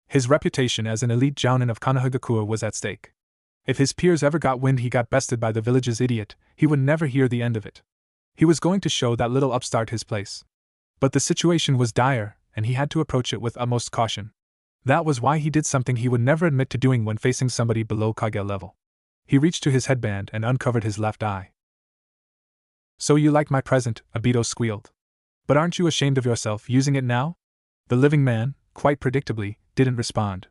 Speaker 1: His reputation as an elite Jounin of Konohagakure was at stake. If his peers ever got wind he got bested by the village's idiot, he would never hear the end of it. He was going to show that little upstart his place. But the situation was dire, and he had to approach it with utmost caution. That was why he did something he would never admit to doing when facing somebody below Kage level. He reached to his headband and uncovered his left eye. "So you like my present," Obito squealed. "But aren't you ashamed of yourself using it now?" The living man, quite predictably, didn't respond.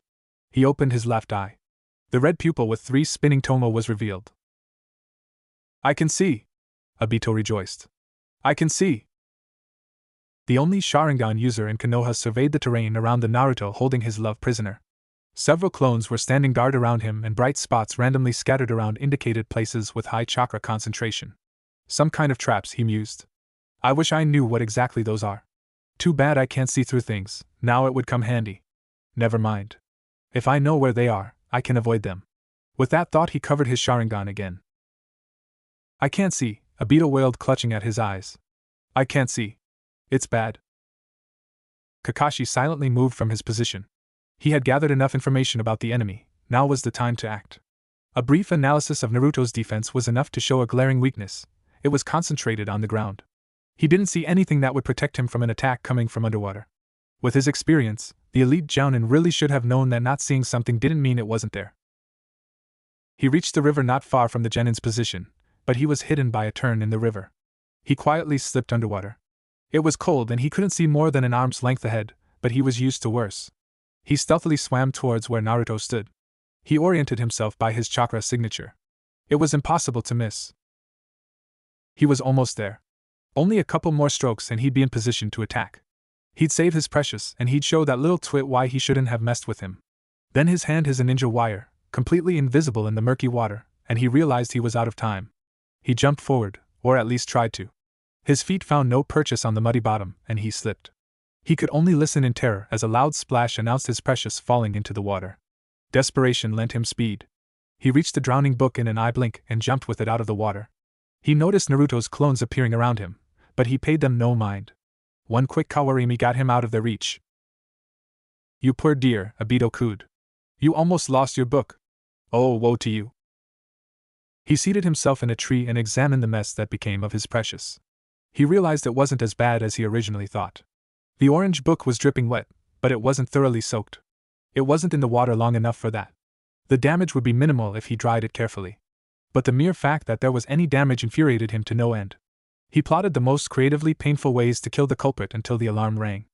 Speaker 1: He opened his left eye. The red pupil with 3 spinning tomo was revealed. "I can see!" Obito rejoiced. "I can see!" The only Sharingan user in Konoha surveyed the terrain around the Naruto holding his love prisoner. Several clones were standing guard around him and bright spots randomly scattered around indicated places with high chakra concentration. Some kind of traps, he mused. I wish I knew what exactly those are. Too bad I can't see through things, now it would come handy. Never mind. If I know where they are, I can avoid them. With that thought he covered his Sharingan again. "I can't see," Obito wailed, clutching at his eyes. "I can't see. It's bad." Kakashi silently moved from his position. He had gathered enough information about the enemy, now was the time to act. A brief analysis of Naruto's defense was enough to show a glaring weakness. It was concentrated on the ground. He didn't see anything that would protect him from an attack coming from underwater. With his experience, the elite Jounin really should have known that not seeing something didn't mean it wasn't there. He reached the river not far from the Genin's position, but he was hidden by a turn in the river. He quietly slipped underwater. It was cold and he couldn't see more than an arm's length ahead, but he was used to worse. He stealthily swam towards where Naruto stood. He oriented himself by his chakra signature. It was impossible to miss. He was almost there. Only a couple more strokes and he'd be in position to attack. He'd save his precious and he'd show that little twit why he shouldn't have messed with him. Then his hand hit a ninja wire, completely invisible in the murky water, and he realized he was out of time. He jumped forward, or at least tried to. His feet found no purchase on the muddy bottom, and he slipped. He could only listen in terror as a loud splash announced his precious falling into the water. Desperation lent him speed. He reached the drowning book in an eye blink and jumped with it out of the water. He noticed Naruto's clones appearing around him, but he paid them no mind. One quick kawarimi got him out of their reach. "You poor dear," Obito cooed. "You almost lost your book. Oh, woe to you." He seated himself in a tree and examined the mess that became of his precious. He realized it wasn't as bad as he originally thought. The orange book was dripping wet, but it wasn't thoroughly soaked. It wasn't in the water long enough for that. The damage would be minimal if he dried it carefully. But the mere fact that there was any damage infuriated him to no end. He plotted the most creatively painful ways to kill the culprit until the alarm rang.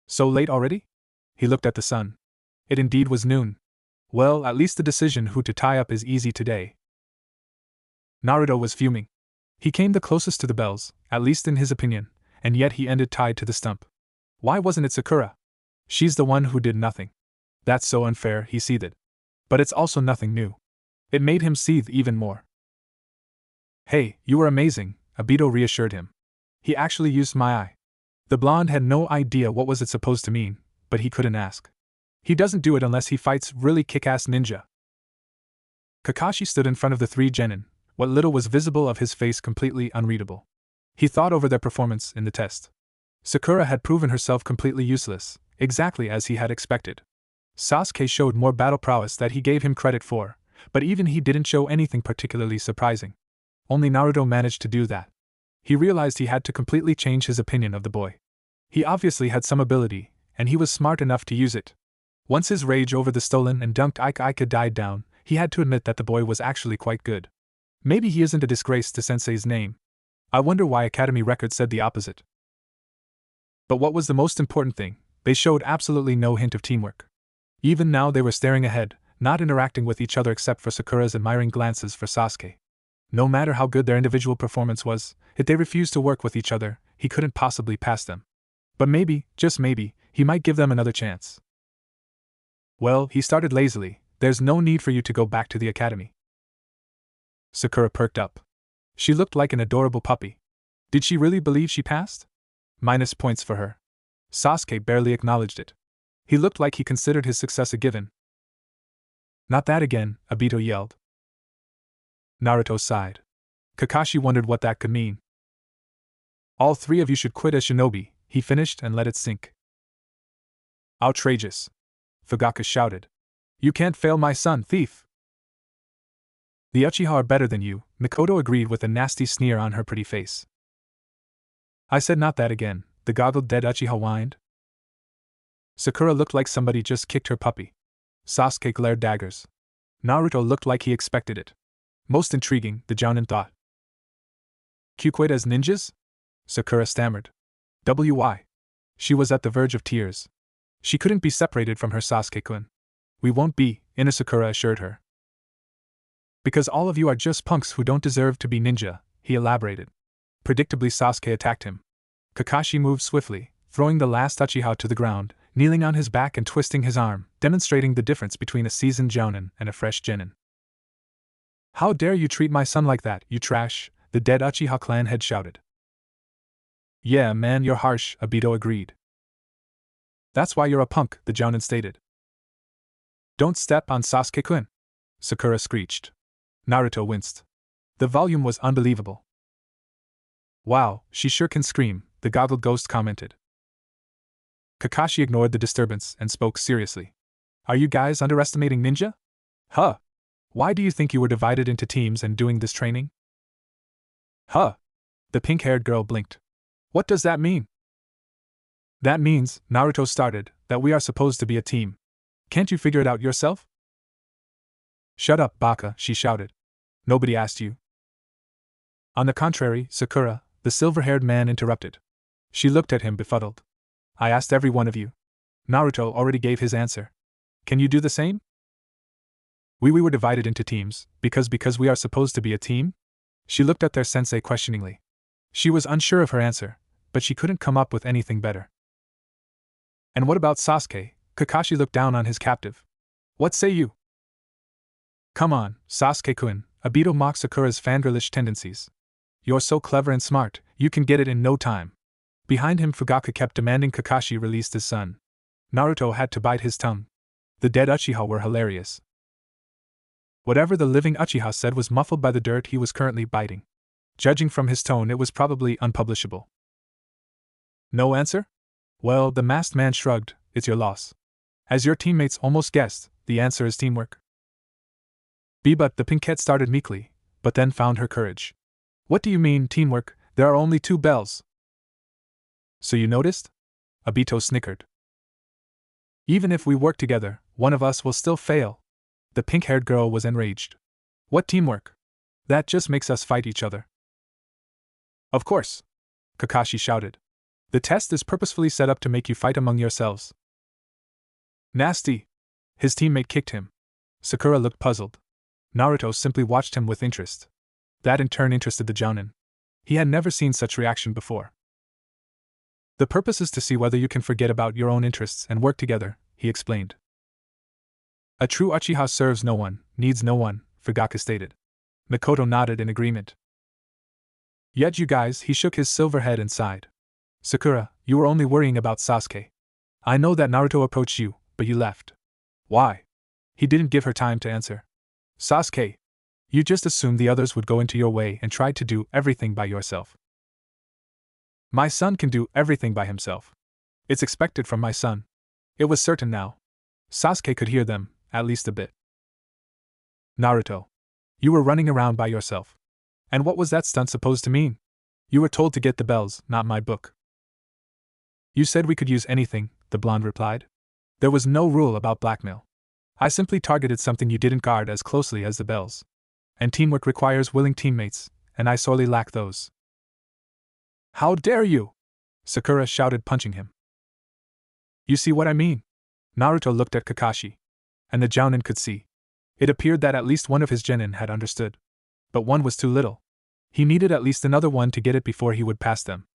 Speaker 1: So late already? He looked at the sun. It indeed was noon. Well, at least the decision who to tie up is easy today. Naruto was fuming. He came the closest to the bells, at least in his opinion, and yet he ended tied to the stump. Why wasn't it Sakura? She's the one who did nothing. That's so unfair, he seethed. But it's also nothing new. It made him seethe even more. Hey, you were amazing, Obito reassured him. He actually used my eye. The blonde had no idea what was it supposed to mean, but he couldn't ask. He doesn't do it unless he fights really kick-ass ninja. Kakashi stood in front of the 3 genin, what little was visible of his face completely unreadable. He thought over their performance in the test. Sakura had proven herself completely useless, exactly as he had expected. Sasuke showed more battle prowess that he gave him credit for, but even he didn't show anything particularly surprising. Only Naruto managed to do that. He realized he had to completely change his opinion of the boy. He obviously had some ability, and he was smart enough to use it. Once his rage over the stolen and dunked Ika died down, he had to admit that the boy was actually quite good. Maybe he isn't a disgrace to Sensei's name. I wonder why Academy records said the opposite. But what was the most important thing, they showed absolutely no hint of teamwork. Even now they were staring ahead, not interacting with each other except for Sakura's admiring glances for Sasuke. No matter how good their individual performance was, if they refused to work with each other, he couldn't possibly pass them. But maybe, just maybe, he might give them another chance. Well, he started lazily, there's no need for you to go back to the academy. Sakura perked up. She looked like an adorable puppy. Did she really believe she passed? Minus points for her. Sasuke barely acknowledged it. He looked like he considered his success a given. Not that again, Obito yelled. Naruto sighed. Kakashi wondered what that could mean. All 3 of you should quit as shinobi, he finished and let it sink. Outrageous. Fugaka shouted. You can't fail my son, thief! The Uchiha are better than you, Mikoto agreed with a nasty sneer on her pretty face. I said not that again, the goggled dead Uchiha whined. Sakura looked like somebody just kicked her puppy. Sasuke glared daggers. Naruto looked like he expected it. Most intriguing, the Jounin thought. Kyuquid as ninjas? Sakura stammered. Why? She was at the verge of tears. She couldn't be separated from her Sasuke-kun. We won't be, Sakura assured her. Because all of you are just punks who don't deserve to be ninja, he elaborated. Predictably, Sasuke attacked him. Kakashi moved swiftly, throwing the last Uchiha to the ground, kneeling on his back and twisting his arm, demonstrating the difference between a seasoned Jounin and a fresh genin. How dare you treat my son like that, you trash, the dead Uchiha clan head shouted. Yeah man, you're harsh, Obito agreed. That's why you're a punk, the Jounin stated. Don't step on Sasuke-kun, Sakura screeched. Naruto winced. The volume was unbelievable. Wow, she sure can scream, the goggled ghost commented. Kakashi ignored the disturbance and spoke seriously. Are you guys underestimating ninja? Huh. Why do you think you were divided into teams and doing this training? Huh. The pink-haired girl blinked. What does that mean? That means, Naruto started, that we are supposed to be a team. Can't you figure it out yourself? Shut up, Baka, she shouted. Nobody asked you. On the contrary, Sakura, the silver-haired man interrupted. She looked at him befuddled. I asked every one of you. Naruto already gave his answer. Can you do the same? We were divided into teams, because we are supposed to be a team? She looked at their sensei questioningly. She was unsure of her answer, but she couldn't come up with anything better. And what about Sasuke? Kakashi looked down on his captive. What say you? Come on, Sasuke-kun, Obito mocked Sakura's fangirlish tendencies. You're so clever and smart, you can get it in no time. Behind him, Fugaku kept demanding Kakashi release his son. Naruto had to bite his tongue. The dead Uchiha were hilarious. Whatever the living Uchiha said was muffled by the dirt he was currently biting. Judging from his tone, it was probably unpublishable. No answer? Well, the masked man shrugged, it's your loss. As your teammates almost guessed, the answer is teamwork. But the pinkette started meekly, but then found her courage. What do you mean, teamwork? There are only 2 bells. So you noticed? Obito snickered. Even if we work together, one of us will still fail. The pink-haired girl was enraged. What teamwork? That just makes us fight each other. Of course, Kakashi shouted. The test is purposefully set up to make you fight among yourselves. Nasty! His teammate kicked him. Sakura looked puzzled. Naruto simply watched him with interest. That in turn interested the Jounin. He had never seen such reaction before. The purpose is to see whether you can forget about your own interests and work together, he explained. A true Uchiha serves no one, needs no one, Fugaku stated. Mikoto nodded in agreement. Yet you guys, he shook his silver head and sighed. Sakura, you were only worrying about Sasuke. I know that Naruto approached you, but you left. Why? He didn't give her time to answer. Sasuke, you just assumed the others would go into your way and tried to do everything by yourself. My son can do everything by himself. It's expected from my son. It was certain now. Sasuke could hear them, at least a bit. Naruto, you were running around by yourself. And what was that stunt supposed to mean? You were told to get the bells, not my book. You said we could use anything, the blonde replied. There was no rule about blackmail. I simply targeted something you didn't guard as closely as the bells. And teamwork requires willing teammates, and I sorely lack those. How dare you! Sakura shouted, punching him. You see what I mean? Naruto looked at Kakashi. And the Jounin could see. It appeared that at least one of his genin had understood. But one was too little. He needed at least another one to get it before he would pass them.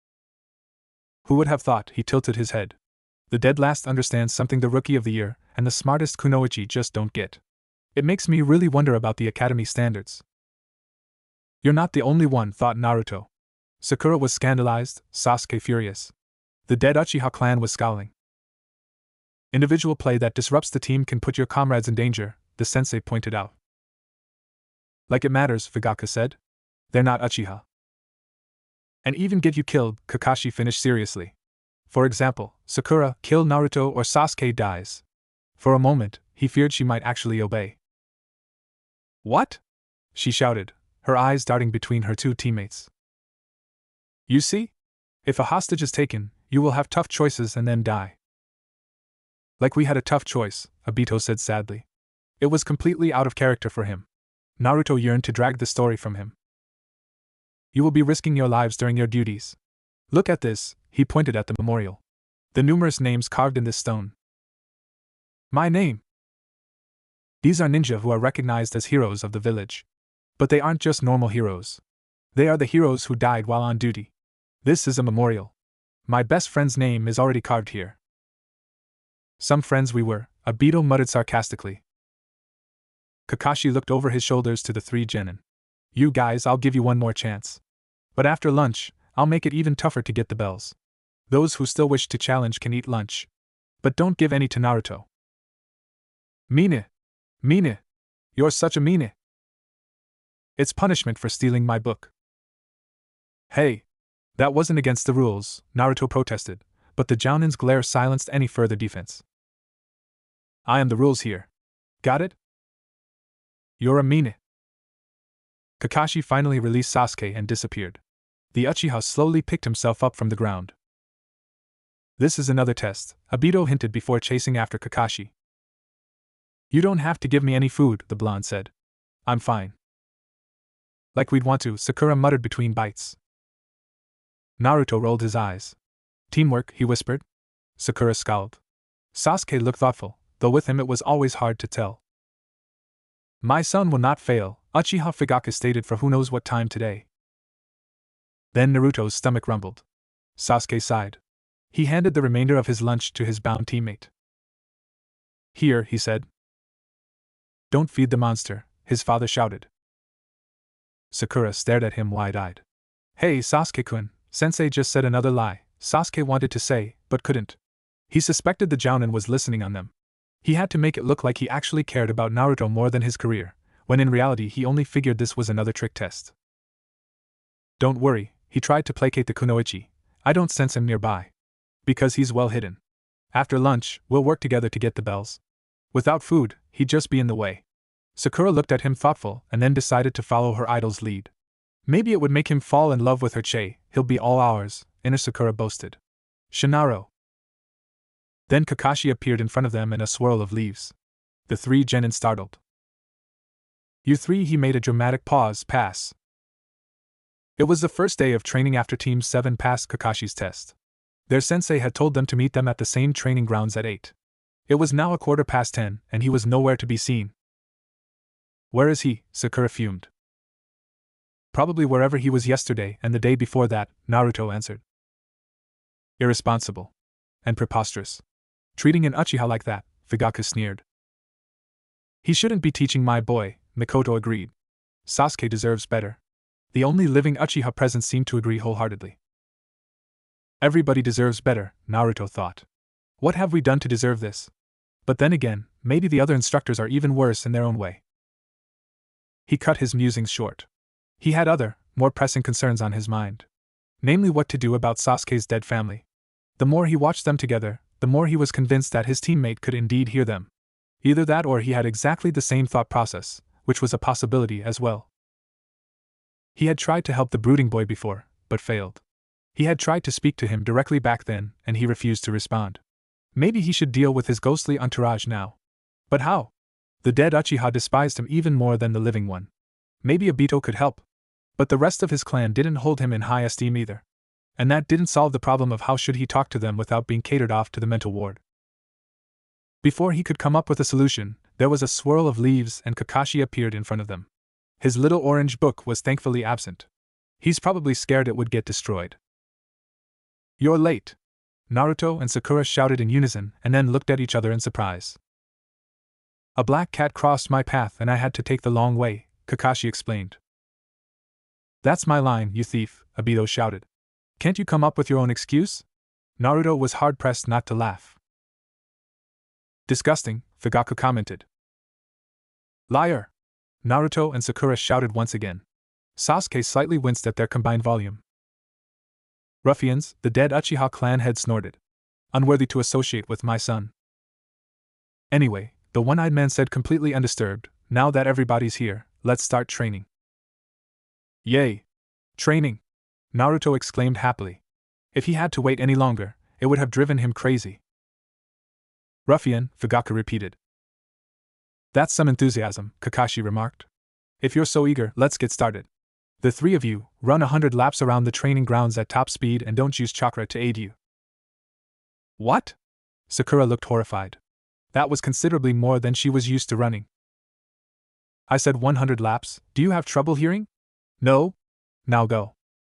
Speaker 1: Who would have thought? He tilted his head. The dead last understands something the rookie of the year and the smartest kunoichi just don't get. It makes me really wonder about the academy standards. You're not the only one, thought Naruto. Sakura was scandalized, Sasuke furious. The dead Uchiha clan was scowling. Individual play that disrupts the team can put your comrades in danger, the sensei pointed out. Like it matters, Fugaku said. They're not Uchiha. And even get you killed, Kakashi finished seriously. For example, Sakura, kill Naruto or Sasuke dies. For a moment, he feared she might actually obey. What? she shouted, her eyes darting between her two teammates. You see? If a hostage is taken, you will have tough choices and then die. Like we had a tough choice, Obito said sadly. It was completely out of character for him. Naruto yearned to drag the story from him. You will be risking your lives during your duties. Look at this, he pointed at the memorial. The numerous names carved in this stone. My name. These are ninja who are recognized as heroes of the village. But they aren't just normal heroes. They are the heroes who died while on duty. This is a memorial. My best friend's name is already carved here. Some friends we were, Obito muttered sarcastically. Kakashi looked over his shoulders to the three genin. You guys, I'll give you one more chance. But after lunch, I'll make it even tougher to get the bells. Those who still wish to challenge can eat lunch. But don't give any to Naruto. Mine! Mine! You're such a mine! It's punishment for stealing my book. Hey! That wasn't against the rules, Naruto protested, but the Jounin's glare silenced any further defense. I am the rules here. Got it? You're a mine. Kakashi finally released Sasuke and disappeared. The Uchiha slowly picked himself up from the ground. This is another test, Obito hinted before chasing after Kakashi. You don't have to give me any food, the blonde said. I'm fine. Like we'd want to, Sakura muttered between bites. Naruto rolled his eyes. Teamwork, he whispered. Sakura scowled. Sasuke looked thoughtful, though with him it was always hard to tell. My son will not fail, Uchiha Fugaku stated for who knows what time today. Then Naruto's stomach rumbled. Sasuke sighed. He handed the remainder of his lunch to his bound teammate. Here, he said. Don't feed the monster, his father shouted. Sakura stared at him wide-eyed. Hey, Sasuke-kun, sensei just said another lie, Sasuke wanted to say, but couldn't. He suspected the Jounin was listening on them. He had to make it look like he actually cared about Naruto more than his career, when in reality he only figured this was another trick test. Don't worry, he tried to placate the kunoichi. I don't sense him nearby. Because he's well hidden. After lunch, we'll work together to get the bells. Without food, he'd just be in the way. Sakura looked at him thoughtful and then decided to follow her idol's lead. Maybe it would make him fall in love with her Che, he'll be all ours, inner Sakura boasted. Shinaro. Then Kakashi appeared in front of them in a swirl of leaves. The three genin startled. You three, he made a dramatic pause, pass. It was the first day of training after Team 7 passed Kakashi's test. Their sensei had told them to meet them at the same training grounds at 8. It was now 10:15, and he was nowhere to be seen. Where is he? Sakura fumed. Probably wherever he was yesterday and the day before that, Naruto answered. Irresponsible. And preposterous. Treating an Uchiha like that, Fugaku sneered. He shouldn't be teaching my boy, Mikoto agreed. Sasuke deserves better. The only living Uchiha present seemed to agree wholeheartedly. Everybody deserves better, Naruto thought. What have we done to deserve this? But then again, maybe the other instructors are even worse in their own way. He cut his musings short. He had other, more pressing concerns on his mind. Namely what to do about Sasuke's dead family. The more he watched them together, the more he was convinced that his teammate could indeed hear them. Either that or he had exactly the same thought process, which was a possibility as well. He had tried to help the brooding boy before, but failed. He had tried to speak to him directly back then, and he refused to respond. Maybe he should deal with his ghostly entourage now. But how? The dead Uchiha despised him even more than the living one. Maybe Obito could help. But the rest of his clan didn't hold him in high esteem either. And that didn't solve the problem of how should he talk to them without being catered off to the mental ward. Before he could come up with a solution, there was a swirl of leaves and Kakashi appeared in front of them. His little orange book was thankfully absent. He's probably scared it would get destroyed. You're late! Naruto and Sakura shouted in unison and then looked at each other in surprise. A black cat crossed my path and I had to take the long way, Kakashi explained. That's my line, you thief, Obito shouted. Can't you come up with your own excuse? Naruto was hard-pressed not to laugh. Disgusting, Fugaku commented. Liar! Naruto and Sakura shouted once again. Sasuke slightly winced at their combined volume. Ruffians, the dead Uchiha clan head snorted. Unworthy to associate with my son. Anyway, the one-eyed man said completely undisturbed, now that everybody's here, let's start training. Yay! Training! Naruto exclaimed happily. If he had to wait any longer, it would have driven him crazy. Ruffian, Fugaku repeated. That's some enthusiasm, Kakashi remarked. If you're so eager, let's get started. The three of you, run 100 laps around the training grounds at top speed and don't use chakra to aid you. What? Sakura looked horrified. That was considerably more than she was used to running. I said 100 laps, do you have trouble hearing? No? Now go.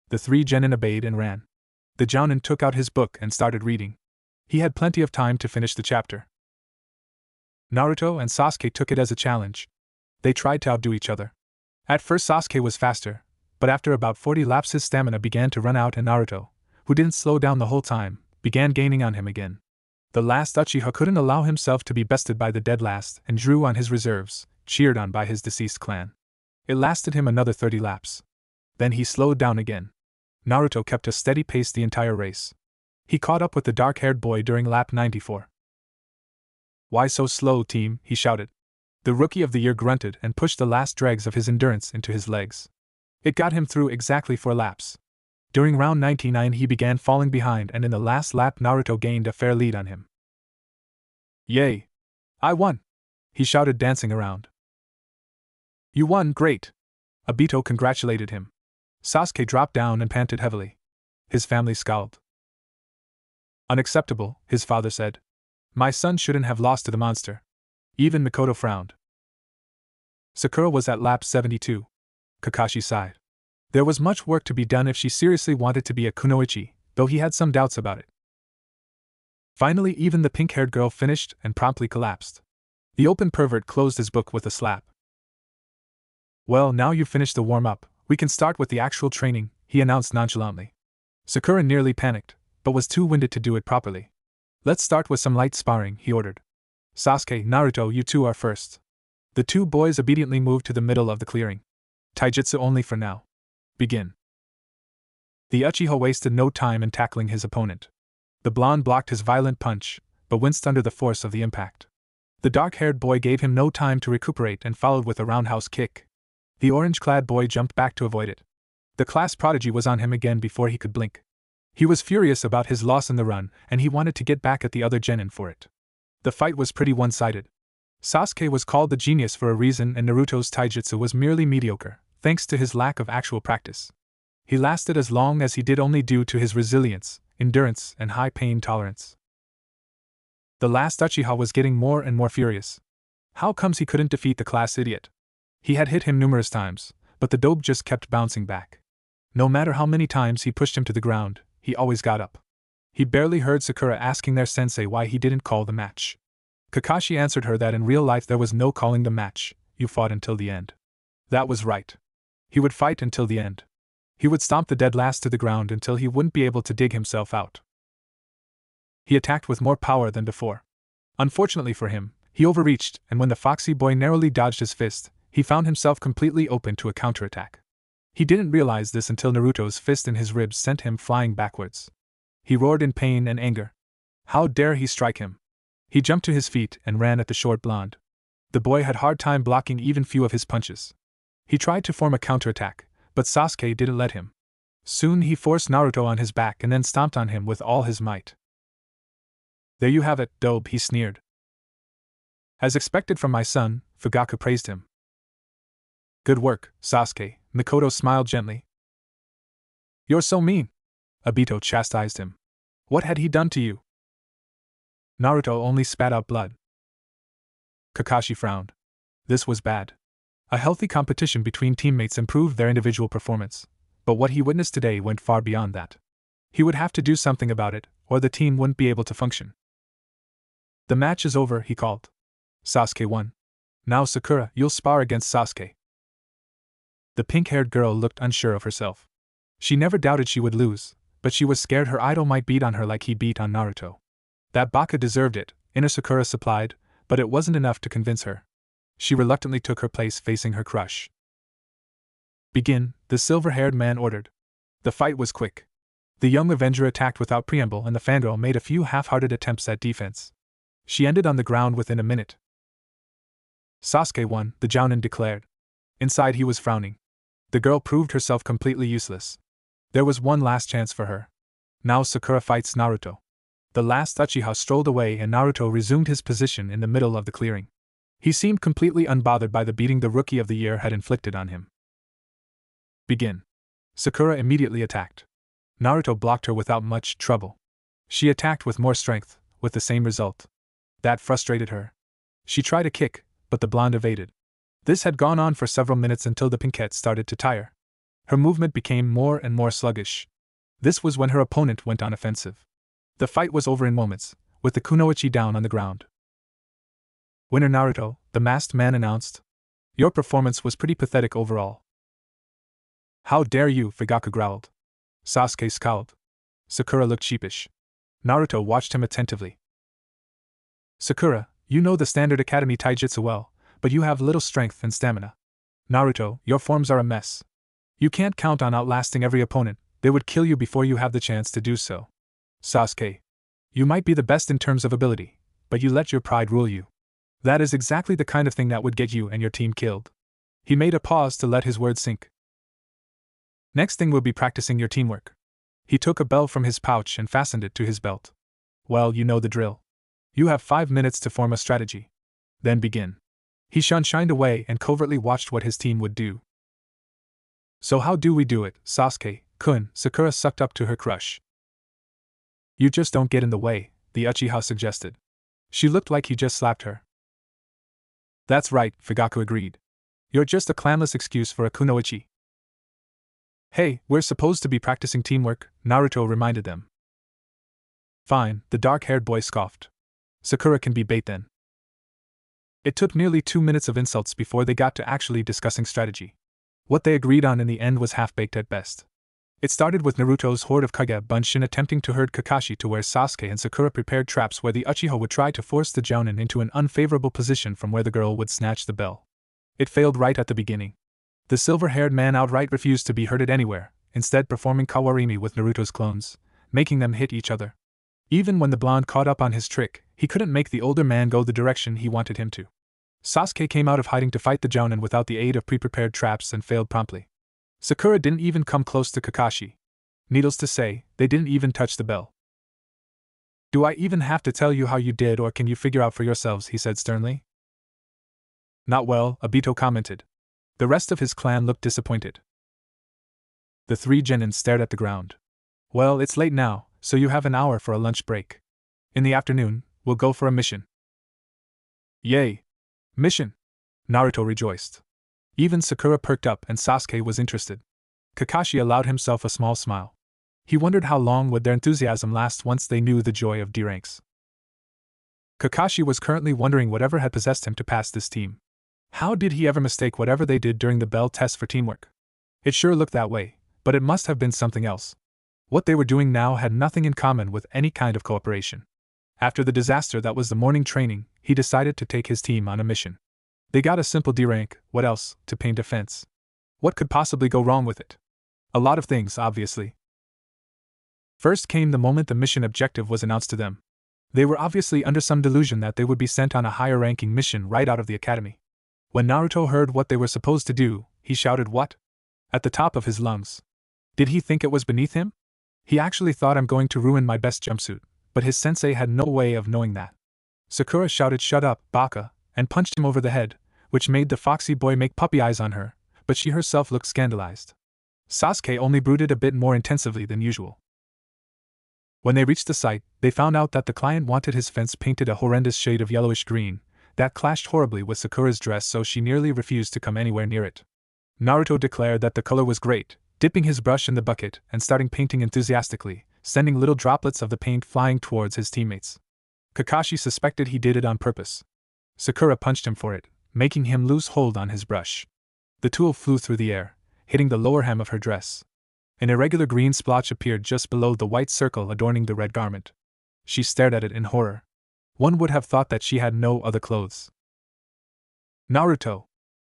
Speaker 1: The three genin obeyed and ran. The jounin took out his book and started reading. He had plenty of time to finish the chapter. Naruto and Sasuke took it as a challenge. They tried to outdo each other. At first Sasuke was faster, but after about 40 laps his stamina began to run out and Naruto, who didn't slow down the whole time, began gaining on him again. The last Uchiha couldn't allow himself to be bested by the dead last and drew on his reserves, cheered on by his deceased clan. It lasted him another 30 laps. Then he slowed down again. Naruto kept a steady pace the entire race. He caught up with the dark-haired boy during lap 94. Why so slow, team? He shouted. The Rookie of the Year grunted and pushed the last dregs of his endurance into his legs. It got him through exactly 4 laps. During round 99 he began falling behind and in the last lap Naruto gained a fair lead on him. Yay! I won! He shouted, dancing around. You won, great! Obito congratulated him. Sasuke dropped down and panted heavily. His family scowled. Unacceptable, his father said. My son shouldn't have lost to the monster. Even Mikoto frowned. Sakura was at lap 72. Kakashi sighed. There was much work to be done if she seriously wanted to be a kunoichi, though he had some doubts about it. Finally, even the pink-haired girl finished and promptly collapsed. The open pervert closed his book with a slap. Well, now you've finished the warm-up, we can start with the actual training, he announced nonchalantly. Sakura nearly panicked, but was too winded to do it properly. Let's start with some light sparring, he ordered. Sasuke, Naruto, you two are first. The two boys obediently moved to the middle of the clearing. Taijutsu only for now. Begin. The Uchiha wasted no time in tackling his opponent. The blonde blocked his violent punch, but winced under the force of the impact. The dark-haired boy gave him no time to recuperate and followed with a roundhouse kick. The orange-clad boy jumped back to avoid it. The class prodigy was on him again before he could blink. He was furious about his loss in the run, and he wanted to get back at the other genin for it. The fight was pretty one-sided. Sasuke was called the genius for a reason and Naruto's taijutsu was merely mediocre, thanks to his lack of actual practice. He lasted as long as he did only due to his resilience, endurance, and high pain tolerance. The last Uchiha was getting more and more furious. How comes he couldn't defeat the class idiot? He had hit him numerous times, but the dope just kept bouncing back. No matter how many times he pushed him to the ground, he always got up. He barely heard Sakura asking their sensei why he didn't call the match. Kakashi answered her that in real life there was no calling the match, you fought until the end. That was right. He would fight until the end. He would stomp the dead last to the ground until he wouldn't be able to dig himself out. He attacked with more power than before. Unfortunately for him, he overreached, and when the foxy boy narrowly dodged his fist, he found himself completely open to a counterattack. He didn't realize this until Naruto's fist in his ribs sent him flying backwards. He roared in pain and anger. How dare he strike him? He jumped to his feet and ran at the short blonde. The boy had hard time blocking even few of his punches. He tried to form a counterattack, but Sasuke didn't let him. Soon he forced Naruto on his back and then stomped on him with all his might. There you have it, dope, he sneered. As expected from my son, Fugaku praised him. Good work, Sasuke, Mikoto smiled gently. You're so mean, Obito chastised him. What had he done to you? Naruto only spat out blood. Kakashi frowned. This was bad. A healthy competition between teammates improved their individual performance, but what he witnessed today went far beyond that. He would have to do something about it, or the team wouldn't be able to function. The match is over, he called. Sasuke won. Now Sakura, you'll spar against Sasuke. The pink-haired girl looked unsure of herself. She never doubted she would lose, but she was scared her idol might beat on her like he beat on Naruto. That baka deserved it, inner Sakura supplied, but it wasn't enough to convince her. She reluctantly took her place facing her crush. Begin, the silver-haired man ordered. The fight was quick. The young Avenger attacked without preamble and the fangirl made a few half-hearted attempts at defense. She ended on the ground within a minute. Sasuke won, the jounin declared. Inside he was frowning. The girl proved herself completely useless. There was one last chance for her. Now Sakura fights Naruto. The last Uchiha strolled away and Naruto resumed his position in the middle of the clearing. He seemed completely unbothered by the beating the Rookie of the Year had inflicted on him. Begin. Sakura immediately attacked. Naruto blocked her without much trouble. She attacked with more strength, with the same result. That frustrated her. She tried a kick, but the blonde evaded. This had gone on for several minutes until the pinkette started to tire. Her movement became more and more sluggish. This was when her opponent went on offensive. The fight was over in moments, with the kunoichi down on the ground. Winner Naruto, the masked man announced. Your performance was pretty pathetic overall. How dare you, Fugaku growled. Sasuke scowled. Sakura looked sheepish. Naruto watched him attentively. Sakura, you know the standard academy taijutsu well, but you have little strength and stamina. Naruto, your forms are a mess. You can't count on outlasting every opponent, they would kill you before you have the chance to do so. Sasuke, you might be the best in terms of ability, but you let your pride rule you. That is exactly the kind of thing that would get you and your team killed. He made a pause to let his words sink. Next thing will be practicing your teamwork. He took a bell from his pouch and fastened it to his belt. Well, you know the drill. You have 5 minutes to form a strategy. Then begin. He shined away and covertly watched what his team would do. So how do we do it, Sasuke-kun? Sakura sucked up to her crush. You just don't get in the way, the Uchiha suggested. She looked like he just slapped her. That's right, Fugaku agreed. You're just a clanless excuse for a kunoichi. Hey, we're supposed to be practicing teamwork, Naruto reminded them. Fine, the dark-haired boy scoffed. Sakura can be bait then. It took nearly 2 minutes of insults before they got to actually discussing strategy. What they agreed on in the end was half-baked at best. It started with Naruto's horde of Kage Bunshin attempting to herd Kakashi to where Sasuke and Sakura prepared traps where the Uchiha would try to force the Jounin into an unfavorable position from where the girl would snatch the bell. It failed right at the beginning. The silver-haired man outright refused to be herded anywhere, instead performing Kawarimi with Naruto's clones, making them hit each other. Even when the blonde caught up on his trick, he couldn't make the older man go the direction he wanted him to. Sasuke came out of hiding to fight the Jounin without the aid of pre-prepared traps and failed promptly. Sakura didn't even come close to Kakashi. Needless to say, they didn't even touch the bell. Do I even have to tell you how you did or can you figure out for yourselves, he said sternly. Not well, Obito commented. The rest of his clan looked disappointed. The 3 genin stared at the ground. Well, it's late now, so you have an hour for a lunch break. In the afternoon, we'll go for a mission. Yay! Mission! Naruto rejoiced. Even Sakura perked up and Sasuke was interested. Kakashi allowed himself a small smile. He wondered how long would their enthusiasm last once they knew the joy of D ranks. Kakashi was currently wondering whatever had possessed him to pass this team. How did he ever mistake whatever they did during the bell test for teamwork? It sure looked that way, but it must have been something else. What they were doing now had nothing in common with any kind of cooperation. After the disaster that was the morning training, he decided to take his team on a mission. They got a simple D rank, what else, to paint a fence? What could possibly go wrong with it? A lot of things, obviously. First came the moment the mission objective was announced to them. They were obviously under some delusion that they would be sent on a higher-ranking mission right out of the academy. When Naruto heard what they were supposed to do, he shouted what? At the top of his lungs. Did he think it was beneath him? He actually thought I'm going to ruin my best jumpsuit, but his sensei had no way of knowing that. Sakura shouted shut up, Baka, and punched him over the head, which made the foxy boy make puppy eyes on her, but she herself looked scandalized. Sasuke only brooded a bit more intensively than usual. When they reached the site, they found out that the client wanted his fence painted a horrendous shade of yellowish-green, that clashed horribly with Sakura's dress so she nearly refused to come anywhere near it. Naruto declared that the color was great, dipping his brush in the bucket and starting painting enthusiastically, sending little droplets of the paint flying towards his teammates. Kakashi suspected he did it on purpose. Sakura punched him for it, making him lose hold on his brush. The tool flew through the air, hitting the lower hem of her dress. An irregular green splotch appeared just below the white circle adorning the red garment. She stared at it in horror. One would have thought that she had no other clothes. Naruto!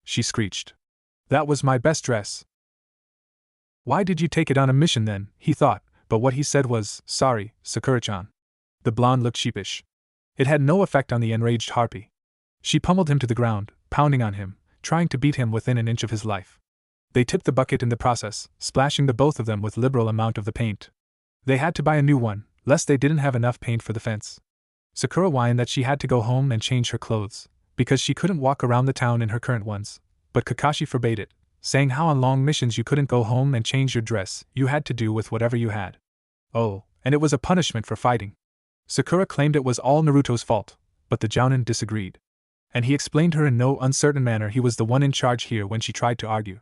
Speaker 1: She screeched. That was my best dress. Why did you take it on a mission then, he thought, but what he said was, sorry, Sakura-chan. The blonde looked sheepish. It had no effect on the enraged harpy. She pummeled him to the ground, pounding on him, trying to beat him within an inch of his life. They tipped the bucket in the process, splashing the both of them with liberal amount of the paint. They had to buy a new one, lest they didn't have enough paint for the fence. Sakura whined that she had to go home and change her clothes, because she couldn't walk around the town in her current ones, but Kakashi forbade it, saying how on long missions you couldn't go home and change your dress, you had to do with whatever you had. Oh, and it was a punishment for fighting. Sakura claimed it was all Naruto's fault, but the Jounin disagreed. And he explained her in no uncertain manner he was the one in charge here when she tried to argue.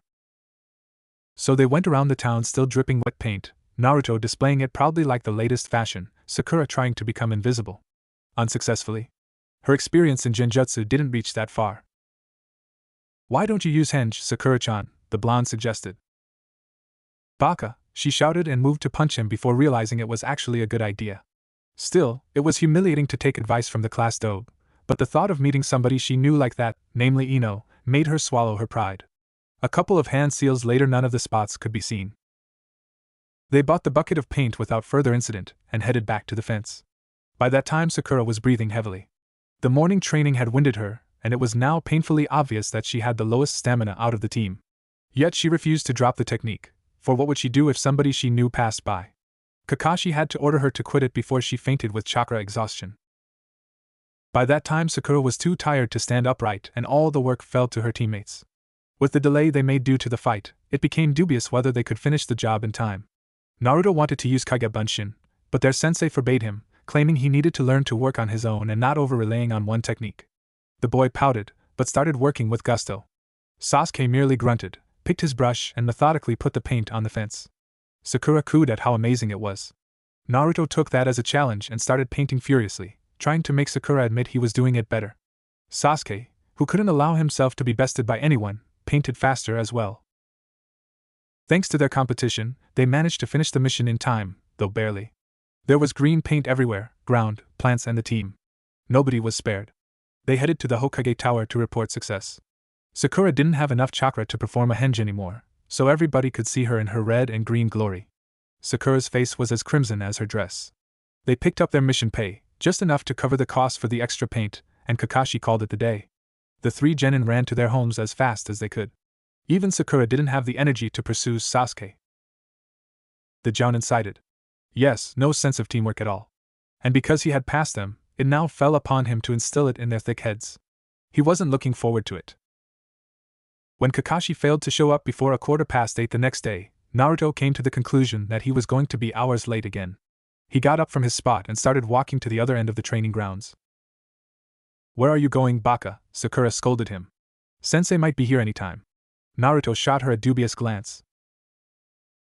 Speaker 1: So they went around the town still dripping wet paint, Naruto displaying it proudly like the latest fashion, Sakura trying to become invisible. Unsuccessfully. Her experience in genjutsu didn't reach that far. Why don't you use henge, Sakura-chan, the blonde suggested. Baka, she shouted and moved to punch him before realizing it was actually a good idea. Still, it was humiliating to take advice from the class dobe, but the thought of meeting somebody she knew like that, namely Ino, made her swallow her pride. A couple of hand seals later none of the spots could be seen. They bought the bucket of paint without further incident and headed back to the fence. By that time Sakura was breathing heavily. The morning training had winded her, and it was now painfully obvious that she had the lowest stamina out of the team. Yet she refused to drop the technique, for what would she do if somebody she knew passed by? Kakashi had to order her to quit it before she fainted with chakra exhaustion. By that time Sakura was too tired to stand upright and all the work fell to her teammates. With the delay they made due to the fight, it became dubious whether they could finish the job in time. Naruto wanted to use Kage Bunshin, but their sensei forbade him, claiming he needed to learn to work on his own and not over-relying on one technique. The boy pouted, but started working with gusto. Sasuke merely grunted, picked his brush and methodically put the paint on the fence. Sakura cooed at how amazing it was. Naruto took that as a challenge and started painting furiously, trying to make Sakura admit he was doing it better. Sasuke, who couldn't allow himself to be bested by anyone, painted faster as well. Thanks to their competition, they managed to finish the mission in time, though barely. There was green paint everywhere, ground, plants and the team. Nobody was spared. They headed to the Hokage Tower to report success. Sakura didn't have enough chakra to perform a henge anymore, so everybody could see her in her red and green glory. Sakura's face was as crimson as her dress. They picked up their mission pay, just enough to cover the cost for the extra paint, and Kakashi called it the day. The three genin ran to their homes as fast as they could. Even Sakura didn't have the energy to pursue Sasuke. The Jounin sighed. Yes, no sense of teamwork at all. And because he had passed them, it now fell upon him to instill it in their thick heads. He wasn't looking forward to it. When Kakashi failed to show up before 8:15 the next day, Naruto came to the conclusion that he was going to be hours late again. He got up from his spot and started walking to the other end of the training grounds. Where are you going, Baka? Sakura scolded him. Sensei might be here any time. Naruto shot her a dubious glance.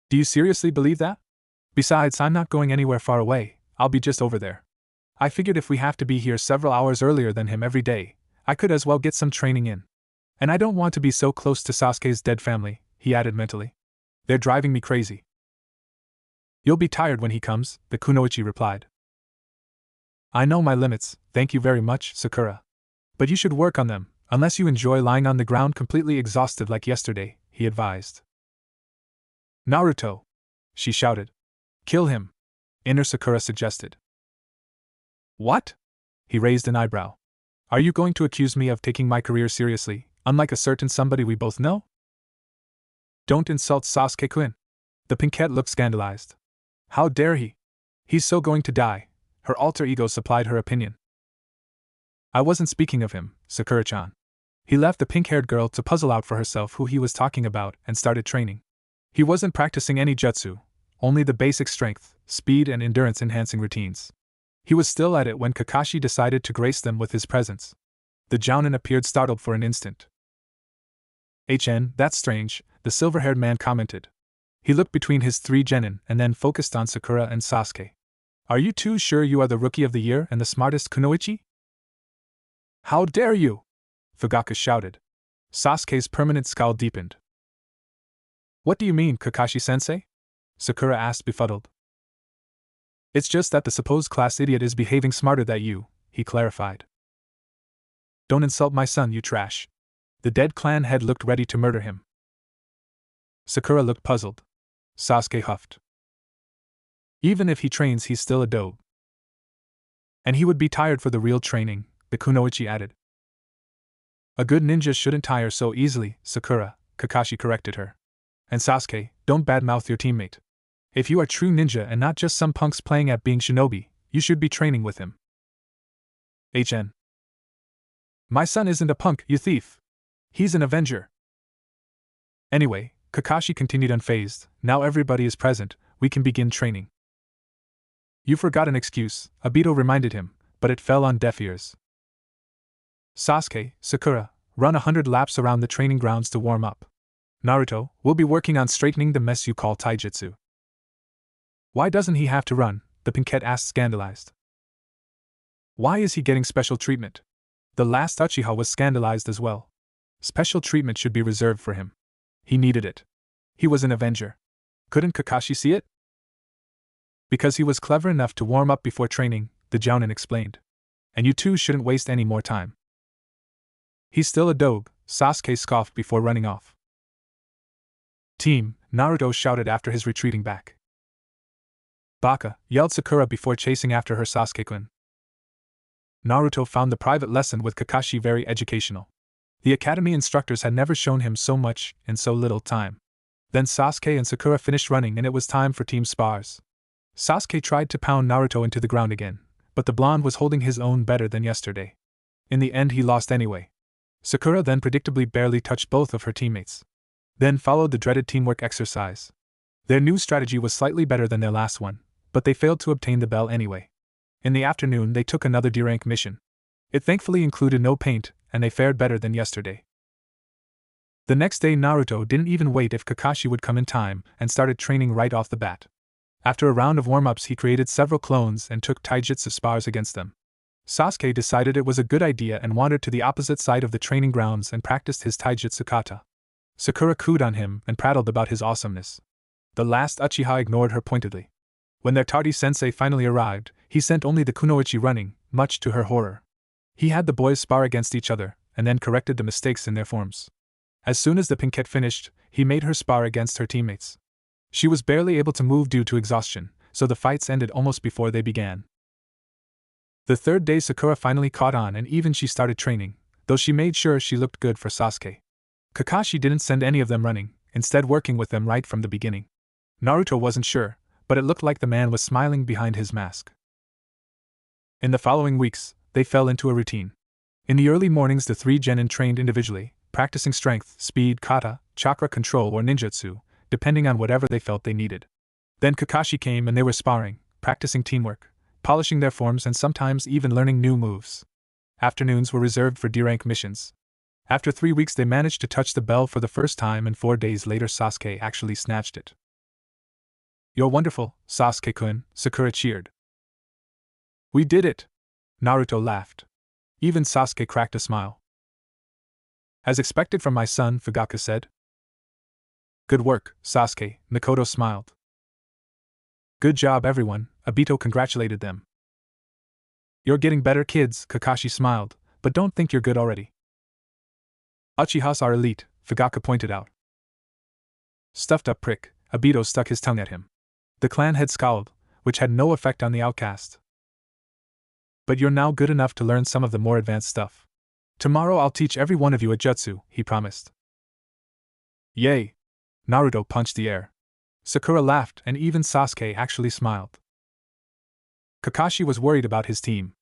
Speaker 1: Do you seriously believe that? Besides, I'm not going anywhere far away, I'll be just over there. I figured if we have to be here several hours earlier than him every day, I could as well get some training in. And I don't want to be so close to Sasuke's dead family, he added mentally. They're driving me crazy. You'll be tired when he comes, the kunoichi replied. I know my limits, thank you very much, Sakura. But you should work on them, unless you enjoy lying on the ground completely exhausted like yesterday, he advised. Naruto! She shouted. Kill him, Inner Sakura suggested. What? He raised an eyebrow. Are you going to accuse me of taking my career seriously, unlike a certain somebody we both know? Don't insult Sasuke-kun. The pinkette looked scandalized. How dare he? He's so going to die, her alter ego supplied her opinion. I wasn't speaking of him, Sakura-chan. He left the pink-haired girl to puzzle out for herself who he was talking about and started training. He wasn't practicing any jutsu, only the basic strength, speed and endurance-enhancing routines. He was still at it when Kakashi decided to grace them with his presence. The Jounin appeared startled for an instant. That's strange, the silver-haired man commented. He looked between his three genin and then focused on Sakura and Sasuke. Are you two sure you are the rookie of the year and the smartest kunoichi? How dare you! Fugaku shouted. Sasuke's permanent scowl deepened. What do you mean, Kakashi-sensei? Sakura asked befuddled. It's just that the supposed class idiot is behaving smarter than you, he clarified. Don't insult my son, you trash. The dead clan head looked ready to murder him. Sakura looked puzzled. Sasuke huffed. Even if he trains, he's still a dobe. And he would be tired for the real training, the kunoichi added. A good ninja shouldn't tire so easily, Sakura, Kakashi corrected her. And Sasuke, don't badmouth your teammate. If you are true ninja and not just some punks playing at being shinobi, you should be training with him. HN. My son isn't a punk, you thief. He's an Avenger. Anyway, Kakashi continued unfazed, now everybody is present, we can begin training. You forgot an excuse, Obito reminded him, but it fell on deaf ears. Sasuke, Sakura, run 100 laps around the training grounds to warm up. Naruto, we'll be working on straightening the mess you call taijutsu. Why doesn't he have to run? The pinkette asked scandalized. Why is he getting special treatment? The last Uchiha was scandalized as well. Special treatment should be reserved for him. He needed it. He was an Avenger. Couldn't Kakashi see it? Because he was clever enough to warm up before training, the Jounin explained. And you two shouldn't waste any more time. He's still a dogue, Sasuke scoffed before running off. Team, Naruto shouted after his retreating back. Baka, yelled Sakura before chasing after her Sasuke-kun. Naruto found the private lesson with Kakashi very educational. The academy instructors had never shown him so much in so little time. Then Sasuke and Sakura finished running and it was time for team spars. Sasuke tried to pound Naruto into the ground again, but the blonde was holding his own better than yesterday. In the end he lost anyway. Sakura then predictably barely touched both of her teammates. Then followed the dreaded teamwork exercise. Their new strategy was slightly better than their last one, but they failed to obtain the bell anyway. In the afternoon they took another D-rank mission. It thankfully included no paint, and they fared better than yesterday. The next day Naruto didn't even wait if Kakashi would come in time, and started training right off the bat. After a round of warm-ups he created several clones and took taijutsu spars against them. Sasuke decided it was a good idea and wandered to the opposite side of the training grounds and practiced his taijutsu kata. Sakura cooed on him and prattled about his awesomeness. The last Uchiha ignored her pointedly. When their tardy sensei finally arrived, he sent only the kunoichi running, much to her horror. He had the boys spar against each other, and then corrected the mistakes in their forms. As soon as the pinkette finished, he made her spar against her teammates. She was barely able to move due to exhaustion, so the fights ended almost before they began. The third day Sakura finally caught on and even she started training, though she made sure she looked good for Sasuke. Kakashi didn't send any of them running, instead working with them right from the beginning. Naruto wasn't sure, but it looked like the man was smiling behind his mask. In the following weeks, they fell into a routine. In the early mornings the three genin trained individually, practicing strength, speed, kata, chakra control or ninjutsu, depending on whatever they felt they needed. Then Kakashi came and they were sparring, practicing teamwork, polishing their forms and sometimes even learning new moves. Afternoons were reserved for D-rank missions. After 3 weeks they managed to touch the bell for the first time and 4 days later Sasuke actually snatched it. You're wonderful, Sasuke-kun, Sakura cheered. We did it! Naruto laughed. Even Sasuke cracked a smile. As expected from my son, Fugaka said. Good work, Sasuke, Mikoto smiled. Good job everyone, Obito congratulated them. You're getting better kids, Kakashi smiled, but don't think you're good already. Uchihas are elite, Fugaka pointed out. Stuffed up prick, Obito stuck his tongue at him. The clan head scowled, which had no effect on the outcast. But you're now good enough to learn some of the more advanced stuff. Tomorrow I'll teach every one of you a jutsu, he promised. Yay! Naruto punched the air. Sakura laughed and even Sasuke actually smiled. Kakashi was worried about his team.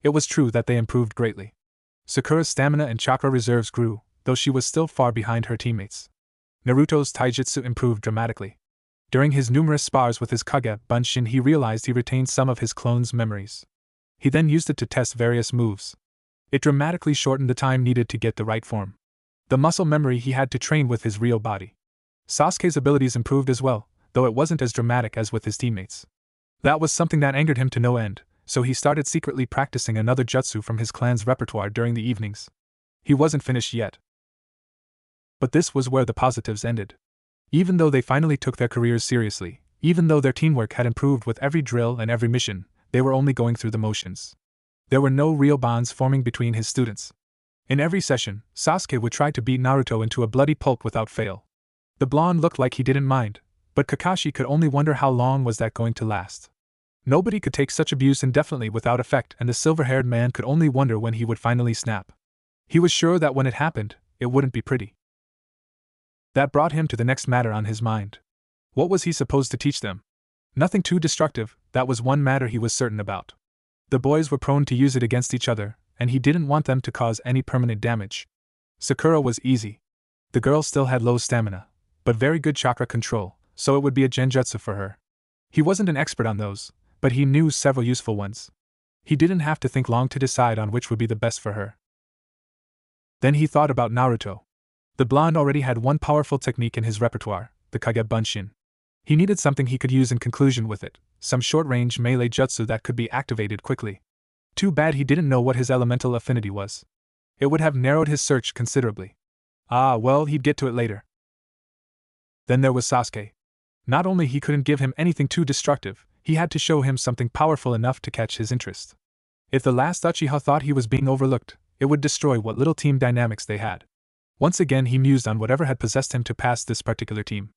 Speaker 1: It was true that they improved greatly. Sakura's stamina and chakra reserves grew, though she was still far behind her teammates. Naruto's taijutsu improved dramatically. During his numerous spars with his Kage Bunshin he realized he retained some of his clone's memories. He then used it to test various moves. It dramatically shortened the time needed to get the right form. The muscle memory he had to train with his real body. Sasuke's abilities improved as well, though it wasn't as dramatic as with his teammates. That was something that angered him to no end, so he started secretly practicing another jutsu from his clan's repertoire during the evenings. He wasn't finished yet. But this was where the positives ended. Even though they finally took their careers seriously, even though their teamwork had improved with every drill and every mission, they were only going through the motions. There were no real bonds forming between his students. In every session, Sasuke would try to beat Naruto into a bloody pulp without fail. The blonde looked like he didn't mind, but Kakashi could only wonder how long was that going to last. Nobody could take such abuse indefinitely without effect and the silver-haired man could only wonder when he would finally snap. He was sure that when it happened, it wouldn't be pretty. That brought him to the next matter on his mind. What was he supposed to teach them? Nothing too destructive, that was one matter he was certain about. The boys were prone to use it against each other, and he didn't want them to cause any permanent damage. Sakura was easy. The girl still had low stamina, but very good chakra control, so it would be a genjutsu for her. He wasn't an expert on those, but he knew several useful ones. He didn't have to think long to decide on which would be the best for her. Then he thought about Naruto. The blonde already had one powerful technique in his repertoire, the Kage Bunshin. He needed something he could use in conclusion with it, some short-range melee jutsu that could be activated quickly. Too bad he didn't know what his elemental affinity was. It would have narrowed his search considerably. Ah, well, he'd get to it later. Then there was Sasuke. Not only he couldn't give him anything too destructive, he had to show him something powerful enough to catch his interest. If the last Uchiha thought he was being overlooked, it would destroy what little team dynamics they had. Once again he mused on whatever had possessed him to pass this particular team.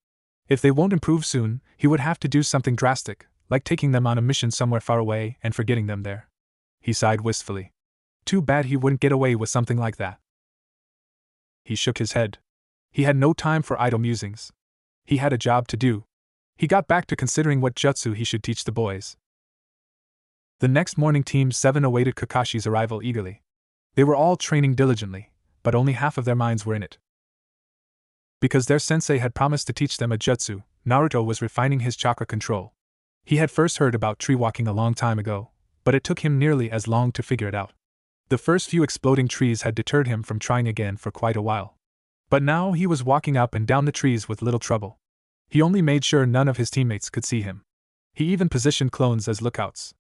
Speaker 1: If they won't improve soon, he would have to do something drastic, like taking them on a mission somewhere far away and forgetting them there. He sighed wistfully. Too bad he wouldn't get away with something like that. He shook his head. He had no time for idle musings. He had a job to do. He got back to considering what jutsu he should teach the boys. The next morning Team 7 awaited Kakashi's arrival eagerly. They were all training diligently, but only half of their minds were in it. Because their sensei had promised to teach them a jutsu, Naruto was refining his chakra control. He had first heard about tree walking a long time ago, but it took him nearly as long to figure it out. The first few exploding trees had deterred him from trying again for quite a while. But now he was walking up and down the trees with little trouble. He only made sure none of his teammates could see him. He even positioned clones as lookouts.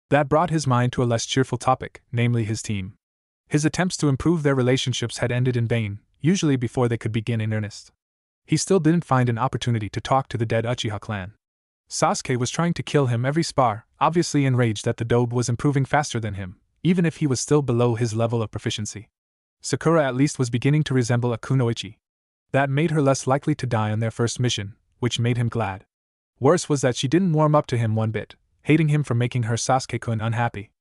Speaker 1: That brought his mind to a less cheerful topic, namely his team. His attempts to improve their relationships had ended in vain, usually before they could begin in earnest. He still didn't find an opportunity to talk to the dead Uchiha clan. Sasuke was trying to kill him every spar, obviously enraged that the dobe was improving faster than him, even if he was still below his level of proficiency. Sakura at least was beginning to resemble a kunoichi. That made her less likely to die on their first mission, which made him glad. Worse was that she didn't warm up to him one bit, hating him for making her Sasuke-kun unhappy.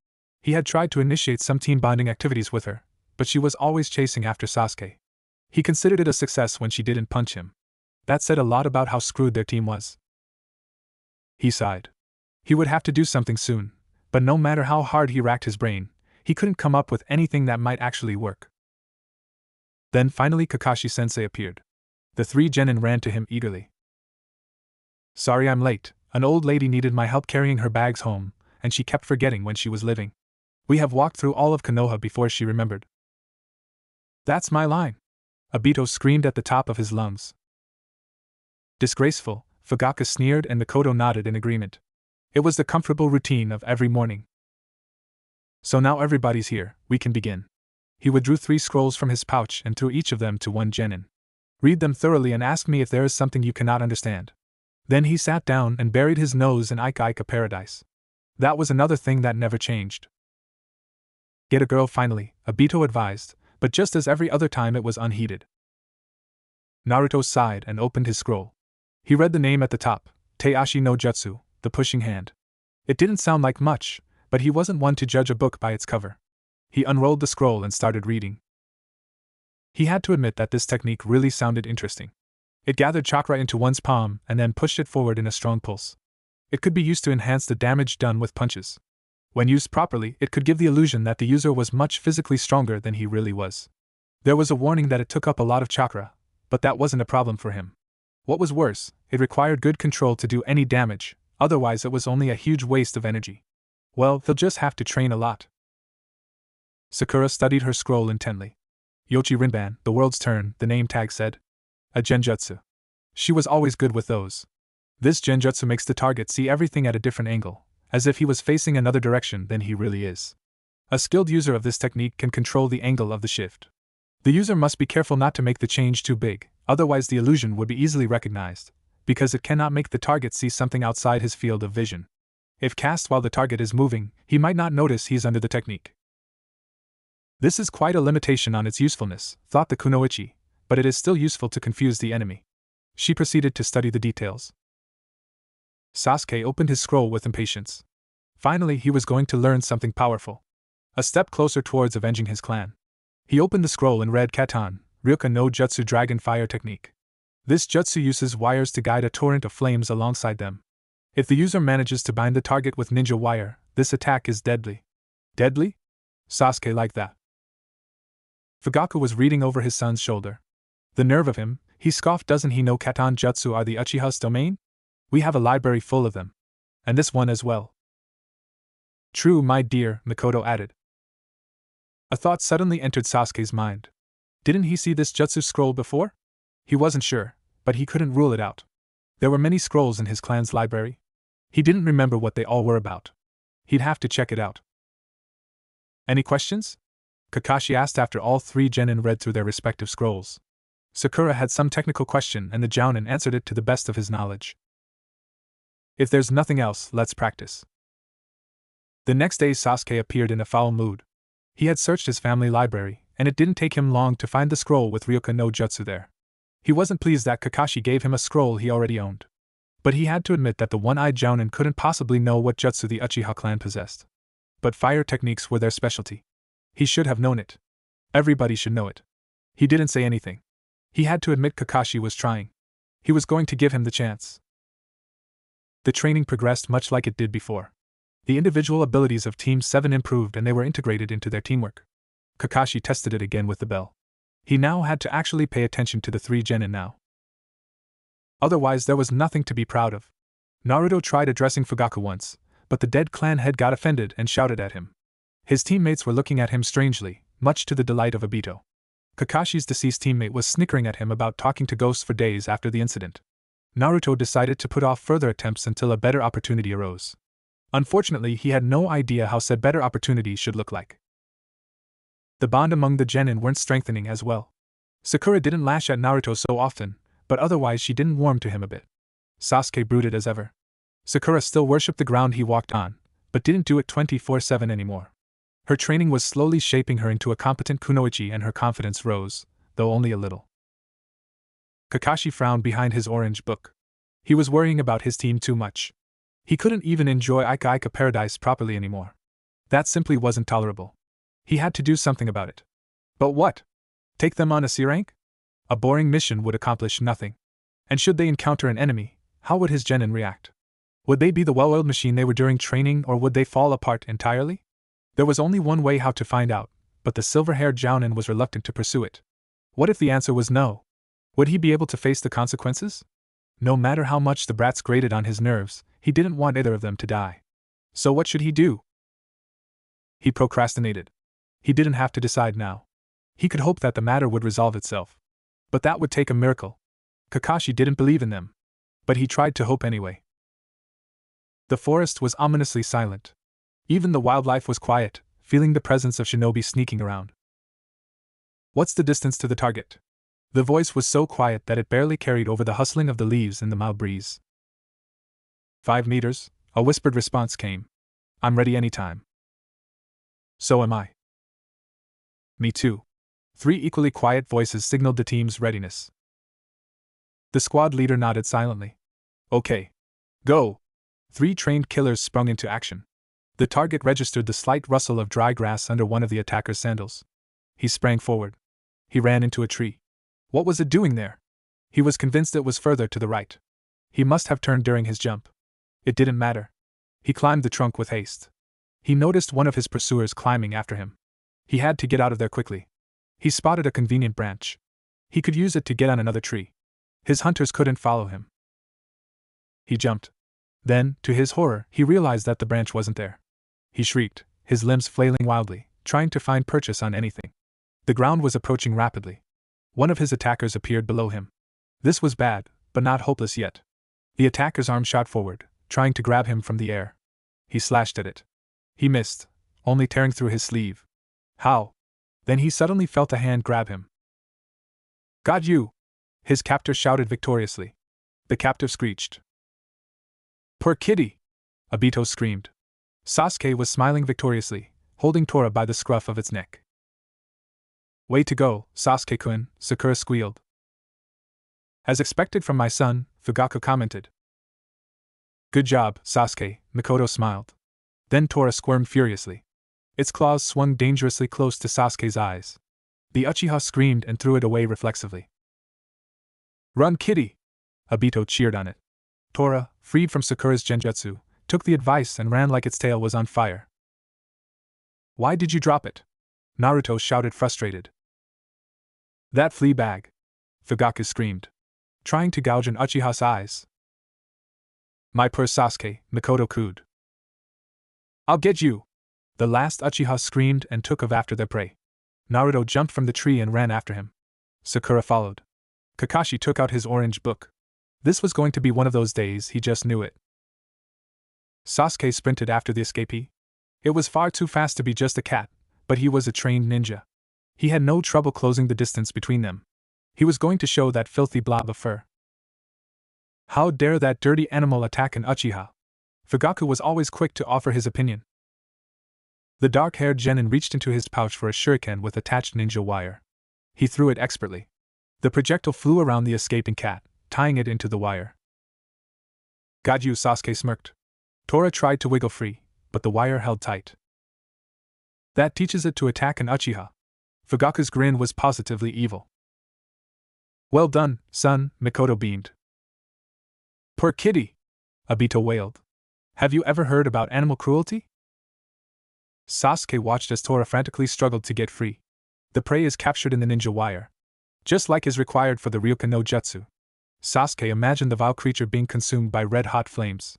Speaker 1: He had tried to initiate some team bonding activities with her, but she was always chasing after Sasuke. He considered it a success when she didn't punch him. That said a lot about how screwed their team was. He sighed. He would have to do something soon, but no matter how hard he racked his brain, he couldn't come up with anything that might actually work. Then finally Kakashi-sensei appeared. The three genin ran to him eagerly. Sorry I'm late, an old lady needed my help carrying her bags home, and she kept forgetting when she was living. We have walked through all of Konoha before she remembered. That's my line. Obito screamed at the top of his lungs. Disgraceful, Fugaka sneered and Mikoto nodded in agreement. It was the comfortable routine of every morning. So now everybody's here, we can begin. He withdrew 3 scrolls from his pouch and threw each of them to one genin. Read them thoroughly and ask me if there is something you cannot understand. Then he sat down and buried his nose in Ika Ika Paradise. That was another thing that never changed. Get a girl finally, Obito advised, but just as every other time it was unheeded. Naruto sighed and opened his scroll. He read the name at the top, Teiashi no Jutsu, the pushing hand. It didn't sound like much, but he wasn't one to judge a book by its cover. He unrolled the scroll and started reading. He had to admit that this technique really sounded interesting. It gathered chakra into one's palm and then pushed it forward in a strong pulse. It could be used to enhance the damage done with punches. When used properly, it could give the illusion that the user was much physically stronger than he really was. There was a warning that it took up a lot of chakra, but that wasn't a problem for him. What was worse, it required good control to do any damage, otherwise it was only a huge waste of energy. Well, they'll just have to train a lot. Sakura studied her scroll intently. Yochi Rinban, the world's turn, the name tag said. A genjutsu. She was always good with those. This genjutsu makes the target see everything at a different angle, as if he was facing another direction than he really is. A skilled user of this technique can control the angle of the shift. The user must be careful not to make the change too big, otherwise the illusion would be easily recognized, because it cannot make the target see something outside his field of vision. If cast while the target is moving, he might not notice he's under the technique. This is quite a limitation on its usefulness, thought the kunoichi, but it is still useful to confuse the enemy. She proceeded to study the details. Sasuke opened his scroll with impatience. Finally he was going to learn something powerful. A step closer towards avenging his clan. He opened the scroll and read Katan, Ryoka no Jutsu Dragon Fire Technique. This jutsu uses wires to guide a torrent of flames alongside them. If the user manages to bind the target with ninja wire, this attack is deadly. Deadly? Sasuke liked that. Fugaku was reading over his son's shoulder. The nerve of him, he scoffed. Doesn't he know Katan jutsu are the Uchiha's domain? We have a library full of them. And this one as well. True, my dear, Mikoto added. A thought suddenly entered Sasuke's mind. Didn't he see this jutsu scroll before? He wasn't sure, but he couldn't rule it out. There were many scrolls in his clan's library. He didn't remember what they all were about. He'd have to check it out. Any questions? Kakashi asked after all three genin read through their respective scrolls. Sakura had some technical question and the jounin answered it to the best of his knowledge. If there's nothing else, let's practice. The next day Sasuke appeared in a foul mood. He had searched his family library, and it didn't take him long to find the scroll with Ryoka no Jutsu there. He wasn't pleased that Kakashi gave him a scroll he already owned. But he had to admit that the one-eyed jounin couldn't possibly know what jutsu the Uchiha clan possessed. But fire techniques were their specialty. He should have known it. Everybody should know it. He didn't say anything. He had to admit Kakashi was trying. He was going to give him the chance. The training progressed much like it did before. The individual abilities of Team 7 improved and they were integrated into their teamwork. Kakashi tested it again with the bell. He now had to actually pay attention to the three genin now. Otherwise there was nothing to be proud of. Naruto tried addressing Fugaku once, but the dead clan head got offended and shouted at him. His teammates were looking at him strangely, much to the delight of Obito. Kakashi's deceased teammate was snickering at him about talking to ghosts for days after the incident. Naruto decided to put off further attempts until a better opportunity arose. Unfortunately, he had no idea how said better opportunity should look like. The bond among the genin weren't strengthening as well. Sakura didn't lash at Naruto so often, but otherwise she didn't warm to him a bit. Sasuke brooded as ever. Sakura still worshipped the ground he walked on, but didn't do it 24/7 anymore. Her training was slowly shaping her into a competent kunoichi and her confidence rose, though only a little. Kakashi frowned behind his orange book. He was worrying about his team too much. He couldn't even enjoy Ika Ika Paradise properly anymore. That simply wasn't tolerable. He had to do something about it. But what? Take them on a C rank? A boring mission would accomplish nothing. And should they encounter an enemy, how would his genin react? Would they be the well-oiled machine they were during training or would they fall apart entirely? There was only one way how to find out, but the silver-haired jounin was reluctant to pursue it. What if the answer was no? Would he be able to face the consequences? No matter how much the brats grated on his nerves, he didn't want either of them to die. So what should he do? He procrastinated. He didn't have to decide now. He could hope that the matter would resolve itself. But that would take a miracle. Kakashi didn't believe in them. But he tried to hope anyway. The forest was ominously silent. Even the wildlife was quiet, feeling the presence of shinobi sneaking around. What's the distance to the target? The voice was so quiet that it barely carried over the hustling of the leaves in the mild breeze. 5 meters, a whispered response came. I'm ready anytime. So am I. Me too. 3 equally quiet voices signaled the team's readiness. The squad leader nodded silently. Okay. Go! 3 trained killers sprung into action. The target registered the slight rustle of dry grass under one of the attacker's sandals. He sprang forward. He ran into a tree. What was it doing there? He was convinced it was further to the right. He must have turned during his jump. It didn't matter. He climbed the trunk with haste. He noticed one of his pursuers climbing after him. He had to get out of there quickly. He spotted a convenient branch. He could use it to get on another tree. His hunters couldn't follow him. He jumped. Then, to his horror, he realized that the branch wasn't there. He shrieked, his limbs flailing wildly, trying to find purchase on anything. The ground was approaching rapidly. One of his attackers appeared below him. This was bad, but not hopeless yet. The attacker's arm shot forward, trying to grab him from the air. He slashed at it. He missed, only tearing through his sleeve. How? Then he suddenly felt a hand grab him. Got you! His captor shouted victoriously. The captive screeched. Poor kitty! Obito screamed. Sasuke was smiling victoriously, holding Tora by the scruff of its neck. Way to go, Sasuke-kun, Sakura squealed. As expected from my son, Fugaku commented. Good job, Sasuke, Mikoto smiled. Then Tora squirmed furiously. Its claws swung dangerously close to Sasuke's eyes. The Uchiha screamed and threw it away reflexively. Run, kitty! Obito cheered on it. Tora, freed from Sakura's genjutsu, took the advice and ran like its tail was on fire. Why did you drop it? Naruto shouted, frustrated. That flea bag! Fugaku screamed, trying to gouge an Uchiha's eyes. My poor Sasuke, Mikoto cooed. I'll get you! The last Uchiha screamed and took off after their prey. Naruto jumped from the tree and ran after him. Sakura followed. Kakashi took out his orange book. This was going to be one of those days, he just knew it. Sasuke sprinted after the escapee. It was far too fast to be just a cat, but he was a trained ninja. He had no trouble closing the distance between them. He was going to show that filthy blob of fur. How dare that dirty animal attack an Uchiha? Fugaku was always quick to offer his opinion. The dark-haired genin reached into his pouch for a shuriken with attached ninja wire. He threw it expertly. The projectile flew around the escaping cat, tying it into the wire. Got you, Sasuke smirked. Tora tried to wiggle free, but the wire held tight. That teaches it to attack an Uchiha. Fugaku's grin was positively evil. Well done, son, Mikoto beamed. Poor kitty! Obito wailed. Have you ever heard about animal cruelty? Sasuke watched as Tora frantically struggled to get free. The prey is captured in the ninja wire, just like is required for the Ryuken no Jutsu. Sasuke imagined the vile creature being consumed by red-hot flames.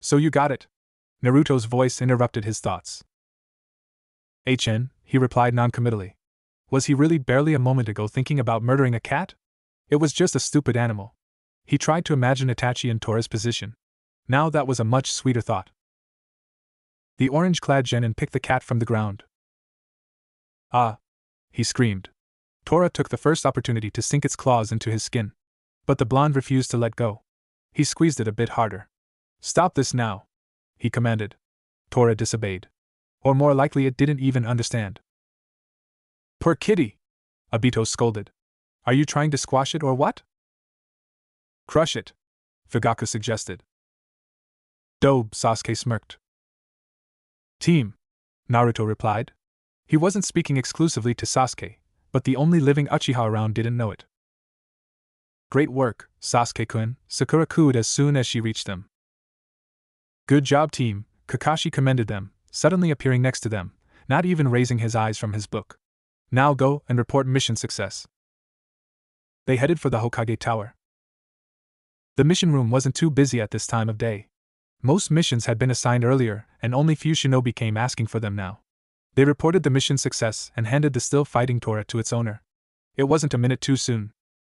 Speaker 1: So you got it? Naruto's voice interrupted his thoughts. HN, he replied noncommittally. Was he really barely a moment ago thinking about murdering a cat? It was just a stupid animal. He tried to imagine Itachi in Tora's position. Now that was a much sweeter thought. The orange-clad genin picked the cat from the ground. Ah! He screamed. Tora took the first opportunity to sink its claws into his skin. But the blonde refused to let go. He squeezed it a bit harder. Stop this now! He commanded. Tora disobeyed. Or more likely it didn't even understand. Poor kitty! Obito scolded. Are you trying to squash it or what? Crush it, Fugaku suggested. Dope, Sasuke smirked. Team, Naruto replied. He wasn't speaking exclusively to Sasuke, but the only living Uchiha around didn't know it. Great work, Sasuke-kun, Sakura cooed as soon as she reached them. Good job, team, Kakashi commended them, suddenly appearing next to them, not even raising his eyes from his book. Now go and report mission success. They headed for the Hokage Tower. The mission room wasn't too busy at this time of day. Most missions had been assigned earlier, and only few shinobi came asking for them now. They reported the mission success and handed the still-fighting Tora to its owner. It wasn't a minute too soon.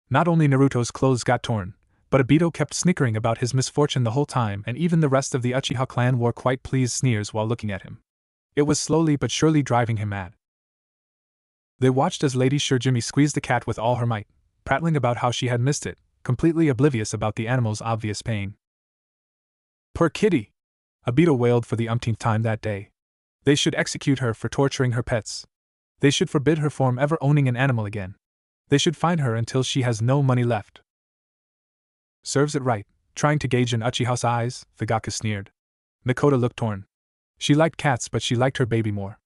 Speaker 1: Not only Naruto's clothes got torn, but Obito kept snickering about his misfortune the whole time, and even the rest of the Uchiha clan wore quite pleased sneers while looking at him. It was slowly but surely driving him mad. They watched as Lady Shurjimi squeezed the cat with all her might, prattling about how she had missed it, completely oblivious about the animal's obvious pain. Poor kitty! Obito wailed for the umpteenth time that day. They should execute her for torturing her pets. They should forbid her from ever owning an animal again. They should fine her until she has no money left. Serves it right, trying to gauge an Uchiha's eyes, Fugaku sneered. Mikoto looked torn. She liked cats, but she liked her baby more.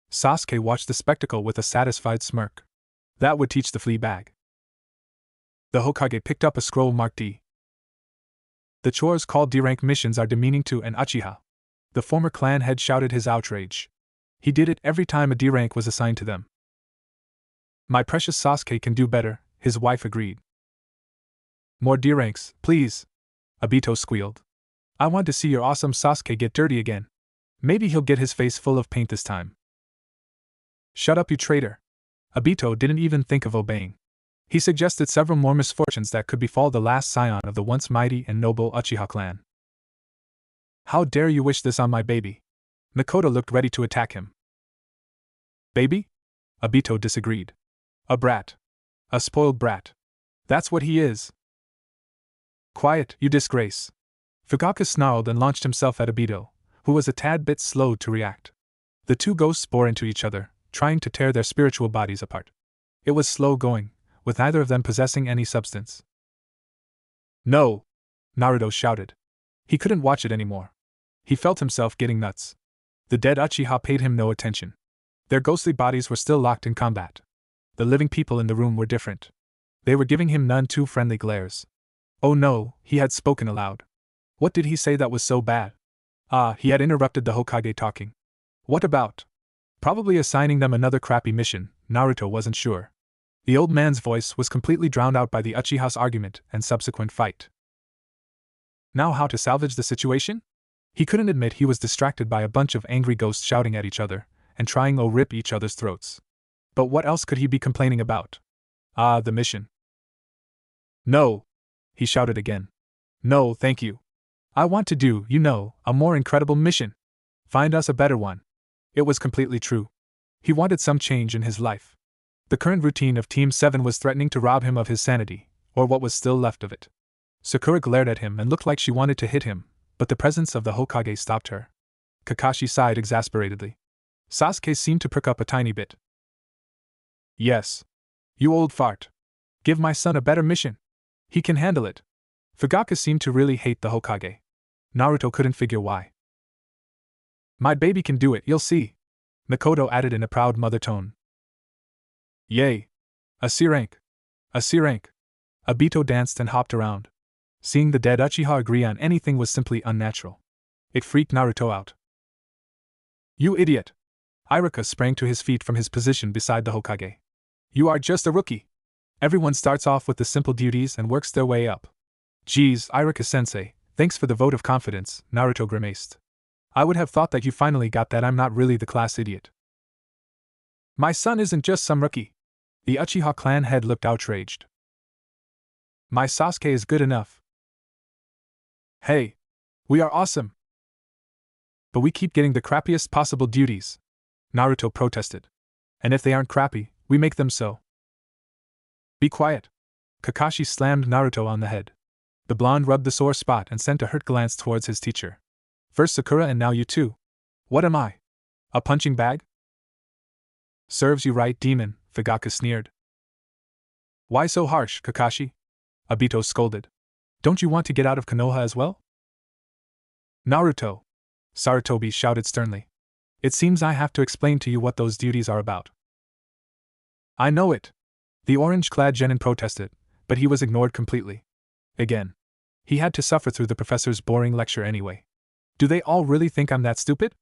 Speaker 1: Sasuke watched the spectacle with a satisfied smirk. That would teach the flea bag. The Hokage picked up a scroll marked D. The chores called D-rank missions are demeaning to an Uchiha. The former clan head shouted his outrage. He did it every time a D-rank was assigned to them. My precious Sasuke can do better, his wife agreed. More D-ranks, please, Obito squealed. I want to see your awesome Sasuke get dirty again. Maybe he'll get his face full of paint this time. Shut up, you traitor. Obito didn't even think of obeying. He suggested several more misfortunes that could befall the last scion of the once mighty and noble Uchiha clan. How dare you wish this on my baby? Mikoto looked ready to attack him. Baby? Obito disagreed. A brat. A spoiled brat. That's what he is. Quiet, you disgrace. Fugaku snarled and launched himself at Obito, who was a tad bit slow to react. The two ghosts bore into each other, trying to tear their spiritual bodies apart. It was slow going, with neither of them possessing any substance. No! Naruto shouted. He couldn't watch it anymore. He felt himself getting nuts. The dead Uchiha paid him no attention. Their ghostly bodies were still locked in combat. The living people in the room were different. They were giving him none too friendly glares. Oh no, he had spoken aloud. What did he say that was so bad? Ah, he had interrupted the Hokage talking. What about? Probably assigning them another crappy mission, Naruto wasn't sure. The old man's voice was completely drowned out by the Uchiha's argument and subsequent fight. Now how to salvage the situation? He couldn't admit he was distracted by a bunch of angry ghosts shouting at each other and trying to rip each other's throats. But what else could he be complaining about? Ah, the mission. No! He shouted again. No, thank you. I want to do, a more incredible mission. Find us a better one. It was completely true. He wanted some change in his life. The current routine of Team 7 was threatening to rob him of his sanity, or what was still left of it. Sakura glared at him and looked like she wanted to hit him, but the presence of the Hokage stopped her. Kakashi sighed exasperatedly. Sasuke seemed to prick up a tiny bit. Yes. You old fart. Give my son a better mission. He can handle it. Fugaka seemed to really hate the Hokage. Naruto couldn't figure why. My baby can do it, you'll see. Mikoto added in a proud mother tone. Yay! A C rank! A C rank! Obito danced and hopped around. Seeing the dead Uchiha agree on anything was simply unnatural. It freaked Naruto out. You idiot! Iruka sprang to his feet from his position beside the Hokage. You are just a rookie! Everyone starts off with the simple duties and works their way up. Geez, Iruka-sensei, thanks for the vote of confidence, Naruto grimaced. I would have thought that you finally got that I'm not really the class idiot. My son isn't just some rookie. The Uchiha clan head looked outraged. My Sasuke is good enough. Hey! We are awesome! But we keep getting the crappiest possible duties, Naruto protested. And if they aren't crappy, we make them so. Be quiet. Kakashi slammed Naruto on the head. The blonde rubbed the sore spot and sent a hurt glance towards his teacher. First Sakura and now you too. What am I? A punching bag? Serves you right, demon, Fugaka sneered. Why so harsh, Kakashi? Obito scolded. Don't you want to get out of Konoha as well? Naruto! Sarutobi shouted sternly. It seems I have to explain to you what those duties are about. I know it. The orange-clad genin protested, but he was ignored completely. Again. He had to suffer through the professor's boring lecture anyway. Do they all really think I'm that stupid?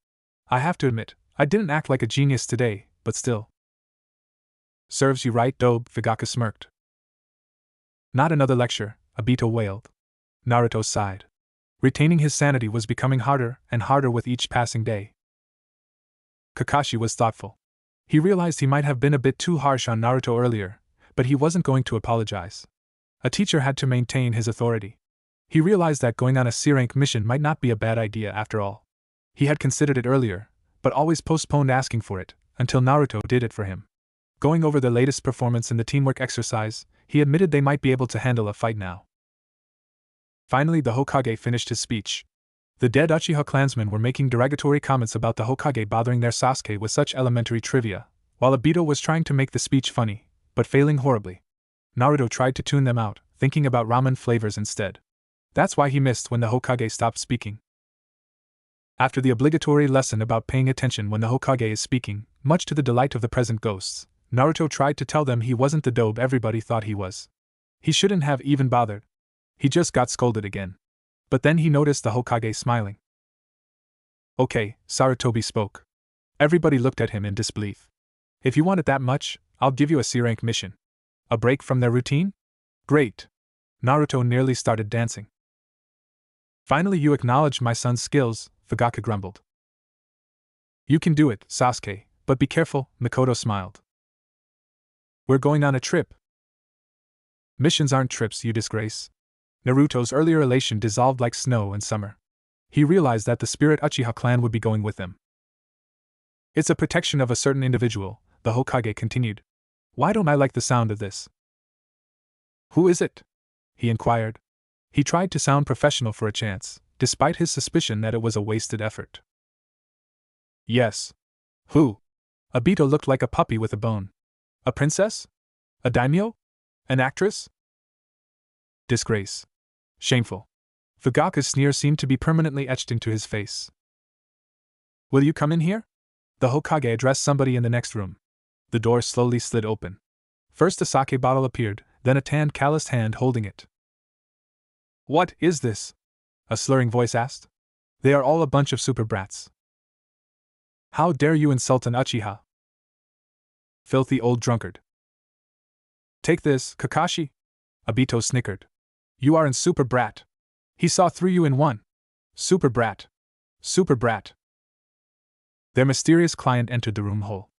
Speaker 1: I have to admit, I didn't act like a genius today, but still. Serves you right, Dobe, Fugaka smirked. Not another lecture, Obito wailed. Naruto sighed. Retaining his sanity was becoming harder and harder with each passing day. Kakashi was thoughtful. He realized he might have been a bit too harsh on Naruto earlier, but he wasn't going to apologize. A teacher had to maintain his authority. He realized that going on a C-rank mission might not be a bad idea after all. He had considered it earlier, but always postponed asking for it, until Naruto did it for him. Going over the latest performance in the teamwork exercise, he admitted they might be able to handle a fight now. Finally, the Hokage finished his speech. The dead Uchiha clansmen were making derogatory comments about the Hokage bothering their Sasuke with such elementary trivia, while Obito was trying to make the speech funny, but failing horribly. Naruto tried to tune them out, thinking about ramen flavors instead. That's why he missed when the Hokage stopped speaking. After the obligatory lesson about paying attention when the Hokage is speaking, much to the delight of the present ghosts, Naruto tried to tell them he wasn't the dope everybody thought he was. He shouldn't have even bothered. He just got scolded again. But then he noticed the Hokage smiling. Okay, Sarutobi spoke. Everybody looked at him in disbelief. If you want it that much, I'll give you a C-rank mission. A break from their routine? Great. Naruto nearly started dancing. Finally you acknowledge my son's skills, Fugaka grumbled. You can do it, Sasuke, but be careful, Mikoto smiled. We're going on a trip. Missions aren't trips, you disgrace. Naruto's earlier elation dissolved like snow in summer. He realized that the spirit Uchiha clan would be going with them. It's a protection of a certain individual, the Hokage continued. Why don't I like the sound of this? Who is it? He inquired. He tried to sound professional for a chance, despite his suspicion that it was a wasted effort. Yes. Who? Obito looked like a puppy with a bone. A princess? A daimyo? An actress? Disgrace. Shameful. Fugaka's sneer seemed to be permanently etched into his face. Will you come in here? The Hokage addressed somebody in the next room. The door slowly slid open. First a sake bottle appeared, then a tanned, calloused hand holding it. "What is this?" a slurring voice asked. "They are all a bunch of super brats. How dare you insult an Uchiha? Filthy old drunkard." "Take this, Kakashi," Obito snickered. "You are an super brat. He saw through you in one. Super brat. Super brat." Their mysterious client entered the room whole.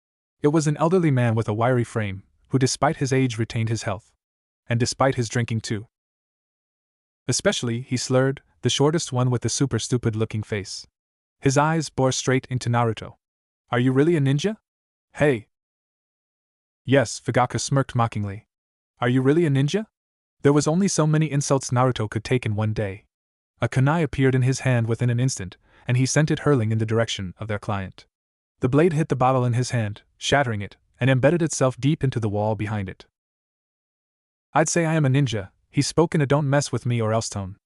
Speaker 1: It was an elderly man with a wiry frame, who despite his age retained his health. And despite his drinking too. Especially, he slurred, the shortest one with the super stupid looking face. His eyes bore straight into Naruto. "Are you really a ninja? Hey!" "Yes," Fugaku smirked mockingly. "Are you really a ninja?" There was only so many insults Naruto could take in one day. A kunai appeared in his hand within an instant, and he sent it hurling in the direction of their client. The blade hit the bottle in his hand, shattering it, and embedded itself deep into the wall behind it. "I'd say I am a ninja," he spoke in a "don't mess with me or else" tone.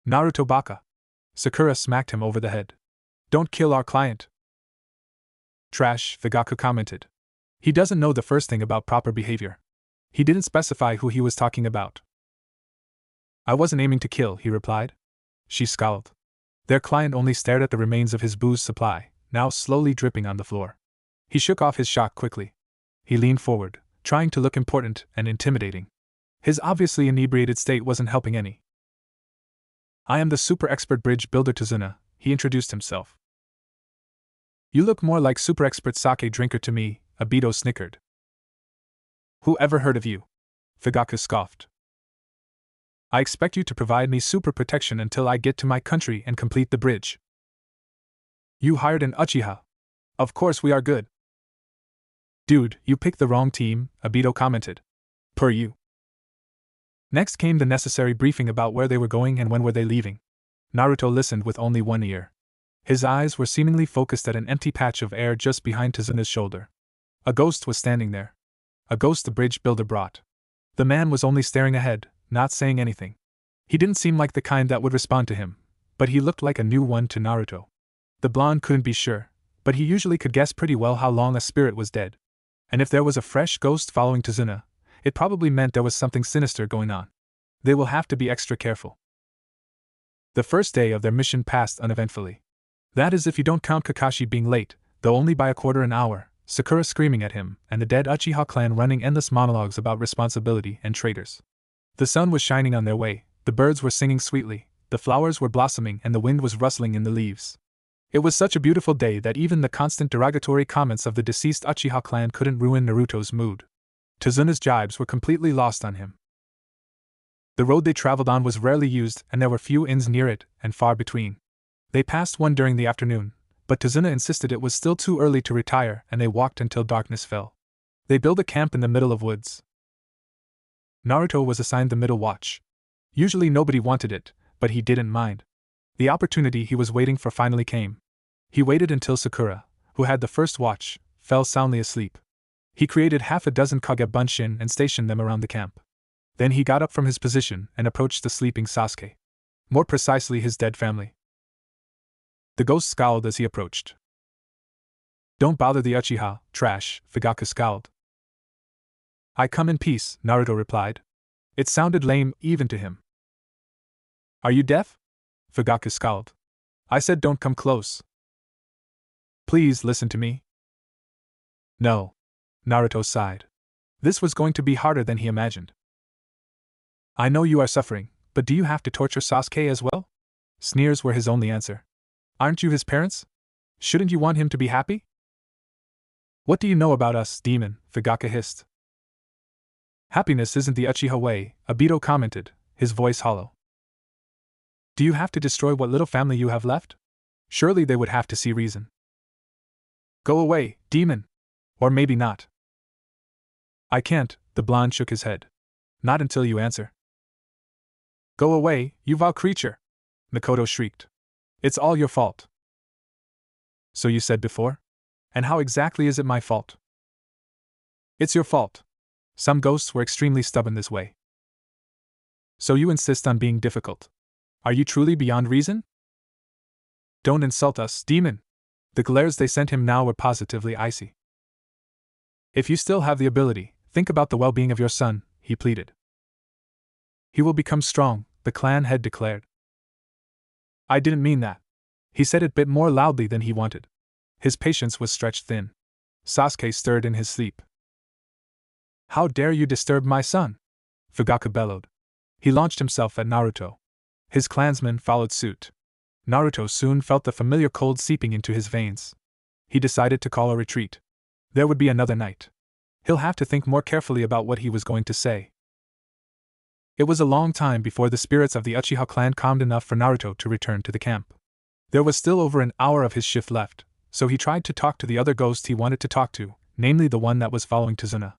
Speaker 1: "Naruto baka." Sakura smacked him over the head. "Don't kill our client." "Trash," Fugaku commented. "He doesn't know the first thing about proper behavior." He didn't specify who he was talking about. "I wasn't aiming to kill," he replied. She scowled. Their client only stared at the remains of his booze supply, now slowly dripping on the floor. He shook off his shock quickly. He leaned forward, trying to look important and intimidating. His obviously inebriated state wasn't helping any. "I am the super expert bridge builder Tazuna," he introduced himself. "You look more like super expert sake drinker to me," Obito snickered. "Who ever heard of you?" Fugaku scoffed. "I expect you to provide me super protection until I get to my country and complete the bridge." "You hired an Uchiha. Of course we are good." "Dude, you picked the wrong team," Obito commented. "Per you." Next came the necessary briefing about where they were going and when were they leaving. Naruto listened with only one ear. His eyes were seemingly focused at an empty patch of air just behind Tazuna's shoulder. A ghost was standing there. A ghost the bridge builder brought. The man was only staring ahead, not saying anything. He didn't seem like the kind that would respond to him, but he looked like a new one to Naruto. The blonde couldn't be sure, but he usually could guess pretty well how long a spirit was dead. And if there was a fresh ghost following Tazuna, it probably meant there was something sinister going on. They will have to be extra careful. The first day of their mission passed uneventfully. That is if you don't count Kakashi being late, though only by a quarter an hour, Sakura screaming at him, and the dead Uchiha clan running endless monologues about responsibility and traitors. The sun was shining on their way, the birds were singing sweetly, the flowers were blossoming and the wind was rustling in the leaves. It was such a beautiful day that even the constant derogatory comments of the deceased Uchiha clan couldn't ruin Naruto's mood. Tazuna's jibes were completely lost on him. The road they traveled on was rarely used and there were few inns near it, and far between. They passed one during the afternoon, but Tazuna insisted it was still too early to retire and they walked until darkness fell. They built a camp in the middle of woods. Naruto was assigned the middle watch. Usually nobody wanted it, but he didn't mind. The opportunity he was waiting for finally came. He waited until Sakura, who had the first watch, fell soundly asleep. He created half a dozen Kage Bunshin and stationed them around the camp. Then he got up from his position and approached the sleeping Sasuke. More precisely, his dead family. The ghost scowled as he approached. "Don't bother the Uchiha, trash," Fugaku scowled. "I come in peace," Naruto replied. It sounded lame, even to him. "Are you deaf?" Fugaku scowled. "I said don't come close. Please listen to me." "No." Naruto sighed. This was going to be harder than he imagined. "I know you are suffering, but do you have to torture Sasuke as well?" Sneers were his only answer. "Aren't you his parents? Shouldn't you want him to be happy?" "What do you know about us, demon?" Fugaku hissed. "Happiness isn't the Uchiha way," Obito commented, his voice hollow. "Do you have to destroy what little family you have left? Surely they would have to see reason." "Go away, demon! Or maybe not." "I can't," the blonde shook his head. "Not until you answer." "Go away, you vile creature!" Mikoto shrieked. "It's all your fault." "So you said before? And how exactly is it my fault?" "It's your fault. Some ghosts were extremely stubborn this way." "So you insist on being difficult. Are you truly beyond reason?" "Don't insult us, demon!" The glares they sent him now were positively icy. If you still have the ability, think about the well-being of your son, he pleaded. He will become strong, the clan head declared. I didn't mean that. He said it a bit more loudly than he wanted. His patience was stretched thin. Sasuke stirred in his sleep. How dare you disturb my son? Fugaku bellowed. He launched himself at Naruto. His clansmen followed suit. Naruto soon felt the familiar cold seeping into his veins. He decided to call a retreat. There would be another night. He'll have to think more carefully about what he was going to say. It was a long time before the spirits of the Uchiha clan calmed enough for Naruto to return to the camp. There was still over an hour of his shift left, so he tried to talk to the other ghost he wanted to talk to, namely the one that was following Tazuna.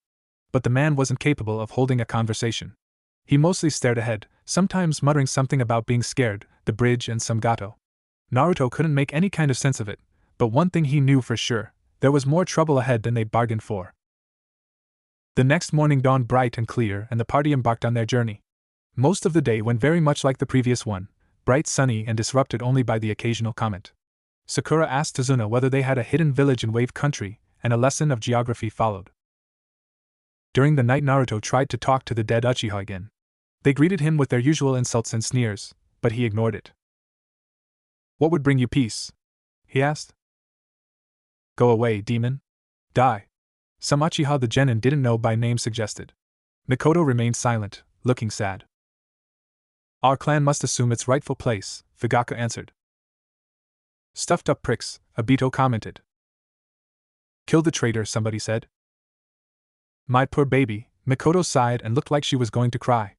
Speaker 1: But the man wasn't capable of holding a conversation. He mostly stared ahead, sometimes muttering something about being scared, the bridge and some gato. Naruto couldn't make any kind of sense of it, but one thing he knew for sure, there was more trouble ahead than they bargained for. The next morning dawned bright and clear and the party embarked on their journey. Most of the day went very much like the previous one, bright, sunny and disrupted only by the occasional comet. Sakura asked Tazuna whether they had a hidden village in Wave Country, and a lesson of geography followed. During the night Naruto tried to talk to the dead Uchiha again. They greeted him with their usual insults and sneers, but he ignored it. What would bring you peace? He asked. Go away, demon. Die. Some Uchiha the genin didn't know by name suggested. Mikoto remained silent, looking sad. Our clan must assume its rightful place, Fugaku answered. Stuffed up pricks, Obito commented. Kill the traitor, somebody said. My poor baby, Mikoto sighed and looked like she was going to cry.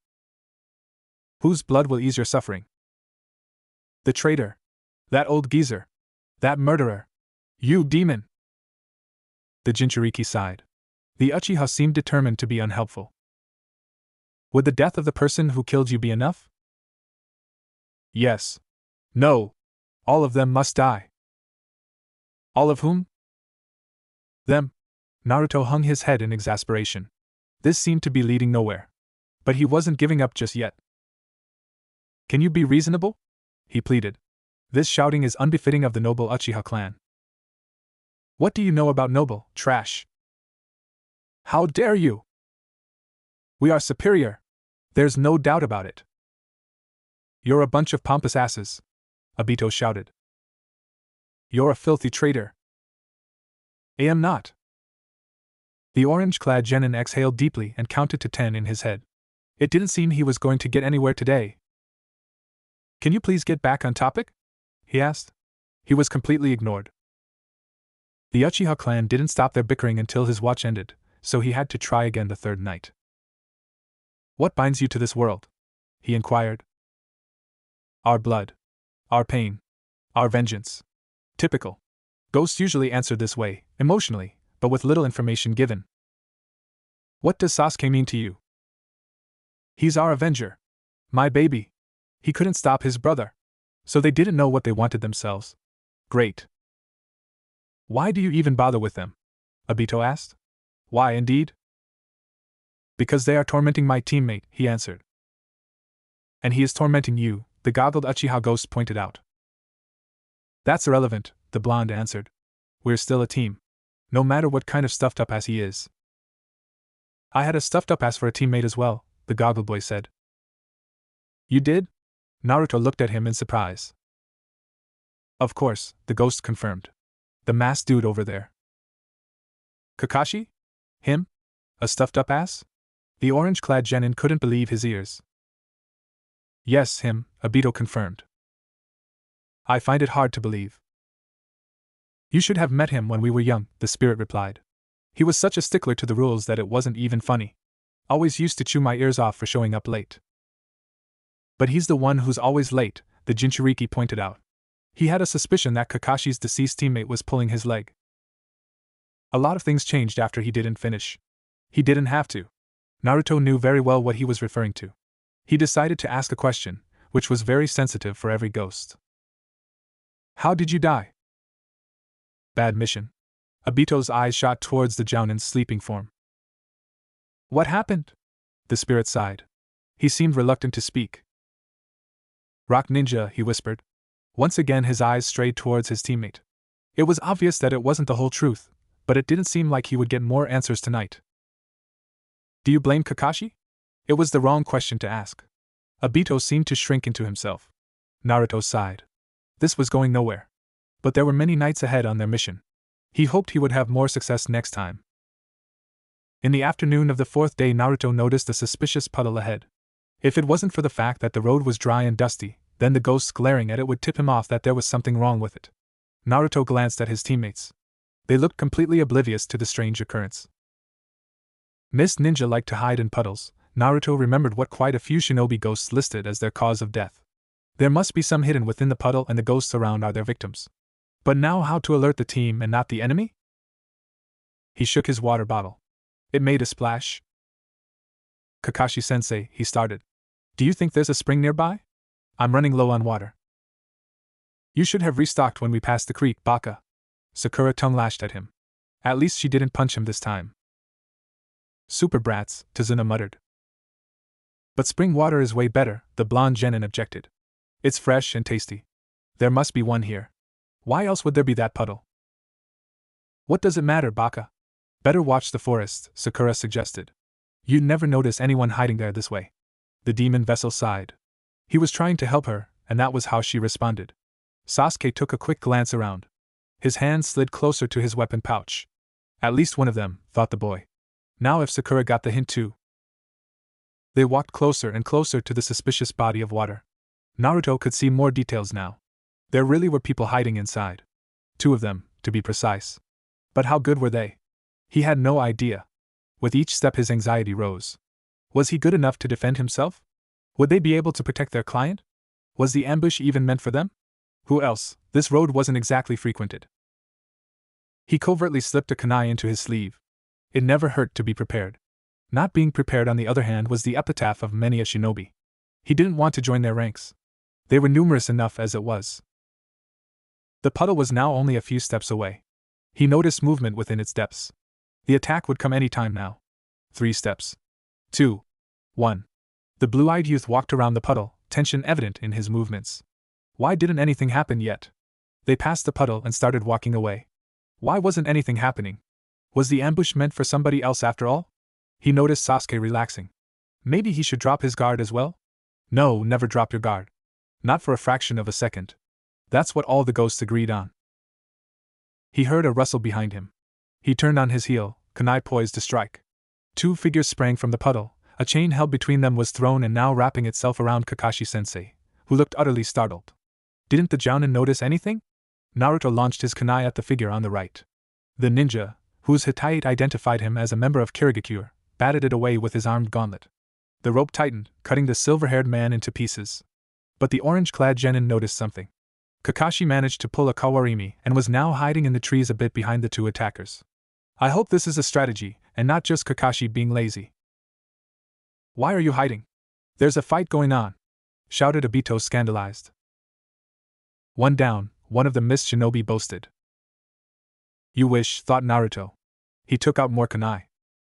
Speaker 1: Whose blood will ease your suffering? The traitor. That old geezer. That murderer. You demon! The Jinchuriki sighed. The Uchiha seemed determined to be unhelpful. Would the death of the person who killed you be enough? Yes. No. All of them must die. All of whom? Them. Naruto hung his head in exasperation. This seemed to be leading nowhere. But he wasn't giving up just yet. Can you be reasonable? He pleaded. This shouting is unbefitting of the noble Uchiha clan. What do you know about noble, trash? How dare you? We are superior. There's no doubt about it. You're a bunch of pompous asses, Obito shouted. You're a filthy traitor. I am not. The orange-clad genin exhaled deeply and counted to 10 in his head. It didn't seem he was going to get anywhere today. Can you please get back on topic? He asked. He was completely ignored. The Uchiha clan didn't stop their bickering until his watch ended, so he had to try again the third night. What binds you to this world? He inquired. Our blood. Our pain. Our vengeance. Typical. Ghosts usually answer this way, emotionally, but with little information given. What does Sasuke mean to you? He's our avenger. My baby. He couldn't stop his brother. So they didn't know what they wanted themselves. Great. Why do you even bother with them? Obito asked. Why indeed? Because they are tormenting my teammate, he answered. And he is tormenting you, the goggled Uchiha ghost pointed out. That's irrelevant, the blonde answered. We're still a team. No matter what kind of stuffed up ass he is. I had a stuffed up ass for a teammate as well, the goggle boy said. You did? Naruto looked at him in surprise. Of course, the ghost confirmed. The masked dude over there. Kakashi? Him? A stuffed up ass? The orange-clad genin couldn't believe his ears. Yes, him, Obito confirmed. I find it hard to believe. You should have met him when we were young, the spirit replied. He was such a stickler to the rules that it wasn't even funny. Always used to chew my ears off for showing up late. But he's the one who's always late, the Jinchuriki pointed out. He had a suspicion that Kakashi's deceased teammate was pulling his leg. A lot of things changed after he didn't finish. He didn't have to. Naruto knew very well what he was referring to. He decided to ask a question, which was very sensitive for every ghost. How did you die? Bad mission. Obito's eyes shot towards the Jounin's sleeping form. What happened? The spirit sighed. He seemed reluctant to speak. Rock ninja, he whispered. Once again his eyes strayed towards his teammate. It was obvious that it wasn't the whole truth, but it didn't seem like he would get more answers tonight. Do you blame Kakashi? It was the wrong question to ask. Obito seemed to shrink into himself. Naruto sighed. This was going nowhere. But there were many nights ahead on their mission. He hoped he would have more success next time. In the afternoon of the fourth day, Naruto noticed a suspicious puddle ahead. If it wasn't for the fact that the road was dry and dusty, then the ghosts glaring at it would tip him off that there was something wrong with it. Naruto glanced at his teammates. They looked completely oblivious to the strange occurrence. Mist ninja liked to hide in puddles. Naruto remembered what quite a few shinobi ghosts listed as their cause of death. There must be some hidden within the puddle, and the ghosts around are their victims. But now how to alert the team and not the enemy? He shook his water bottle. It made a splash. Kakashi-sensei, he started. Do you think there's a spring nearby? I'm running low on water. You should have restocked when we passed the creek, Baka. Sakura tongue-lashed at him. At least she didn't punch him this time. Super brats, Tazuna muttered. But spring water is way better, the blonde genin objected. It's fresh and tasty. There must be one here. Why else would there be that puddle? What does it matter, Baka? Better watch the forest, Sakura suggested. You'd never notice anyone hiding there this way. The demon vessel sighed. He was trying to help her, and that was how she responded. Sasuke took a quick glance around. His hand slid closer to his weapon pouch. At least one of them, thought the boy. Now if Sakura got the hint too. They walked closer and closer to the suspicious body of water. Naruto could see more details now. There really were people hiding inside. 2 of them, to be precise. But how good were they? He had no idea. With each step his anxiety rose. Was he good enough to defend himself? Would they be able to protect their client? Was the ambush even meant for them? Who else? This road wasn't exactly frequented. He covertly slipped a kunai into his sleeve. It never hurt to be prepared. Not being prepared, on the other hand, was the epitaph of many a shinobi. He didn't want to join their ranks. They were numerous enough as it was. The puddle was now only a few steps away. He noticed movement within its depths. The attack would come any time now. 3 steps. 2. 1. The blue-eyed youth walked around the puddle, tension evident in his movements. Why didn't anything happen yet? They passed the puddle and started walking away. Why wasn't anything happening? Was the ambush meant for somebody else after all? He noticed Sasuke relaxing. Maybe he should drop his guard as well? No, never drop your guard. Not for a fraction of a second. That's what all the ghosts agreed on. He heard a rustle behind him. He turned on his heel, kunai poised to strike. 2 figures sprang from the puddle. A chain held between them was thrown and now wrapping itself around Kakashi-sensei, who looked utterly startled. Didn't the jounin notice anything? Naruto launched his kunai at the figure on the right. The ninja, whose Hittite identified him as a member of Kirigakure, batted it away with his armed gauntlet. The rope tightened, cutting the silver-haired man into pieces. But the orange-clad genin noticed something. Kakashi managed to pull a kawarimi and was now hiding in the trees a bit behind the 2 attackers. I hope this is a strategy, and not just Kakashi being lazy. Why are you hiding? There's a fight going on, shouted Obito, scandalized. 1 down, one of the mist shinobi boasted. You wish, thought Naruto. He took out more kunai.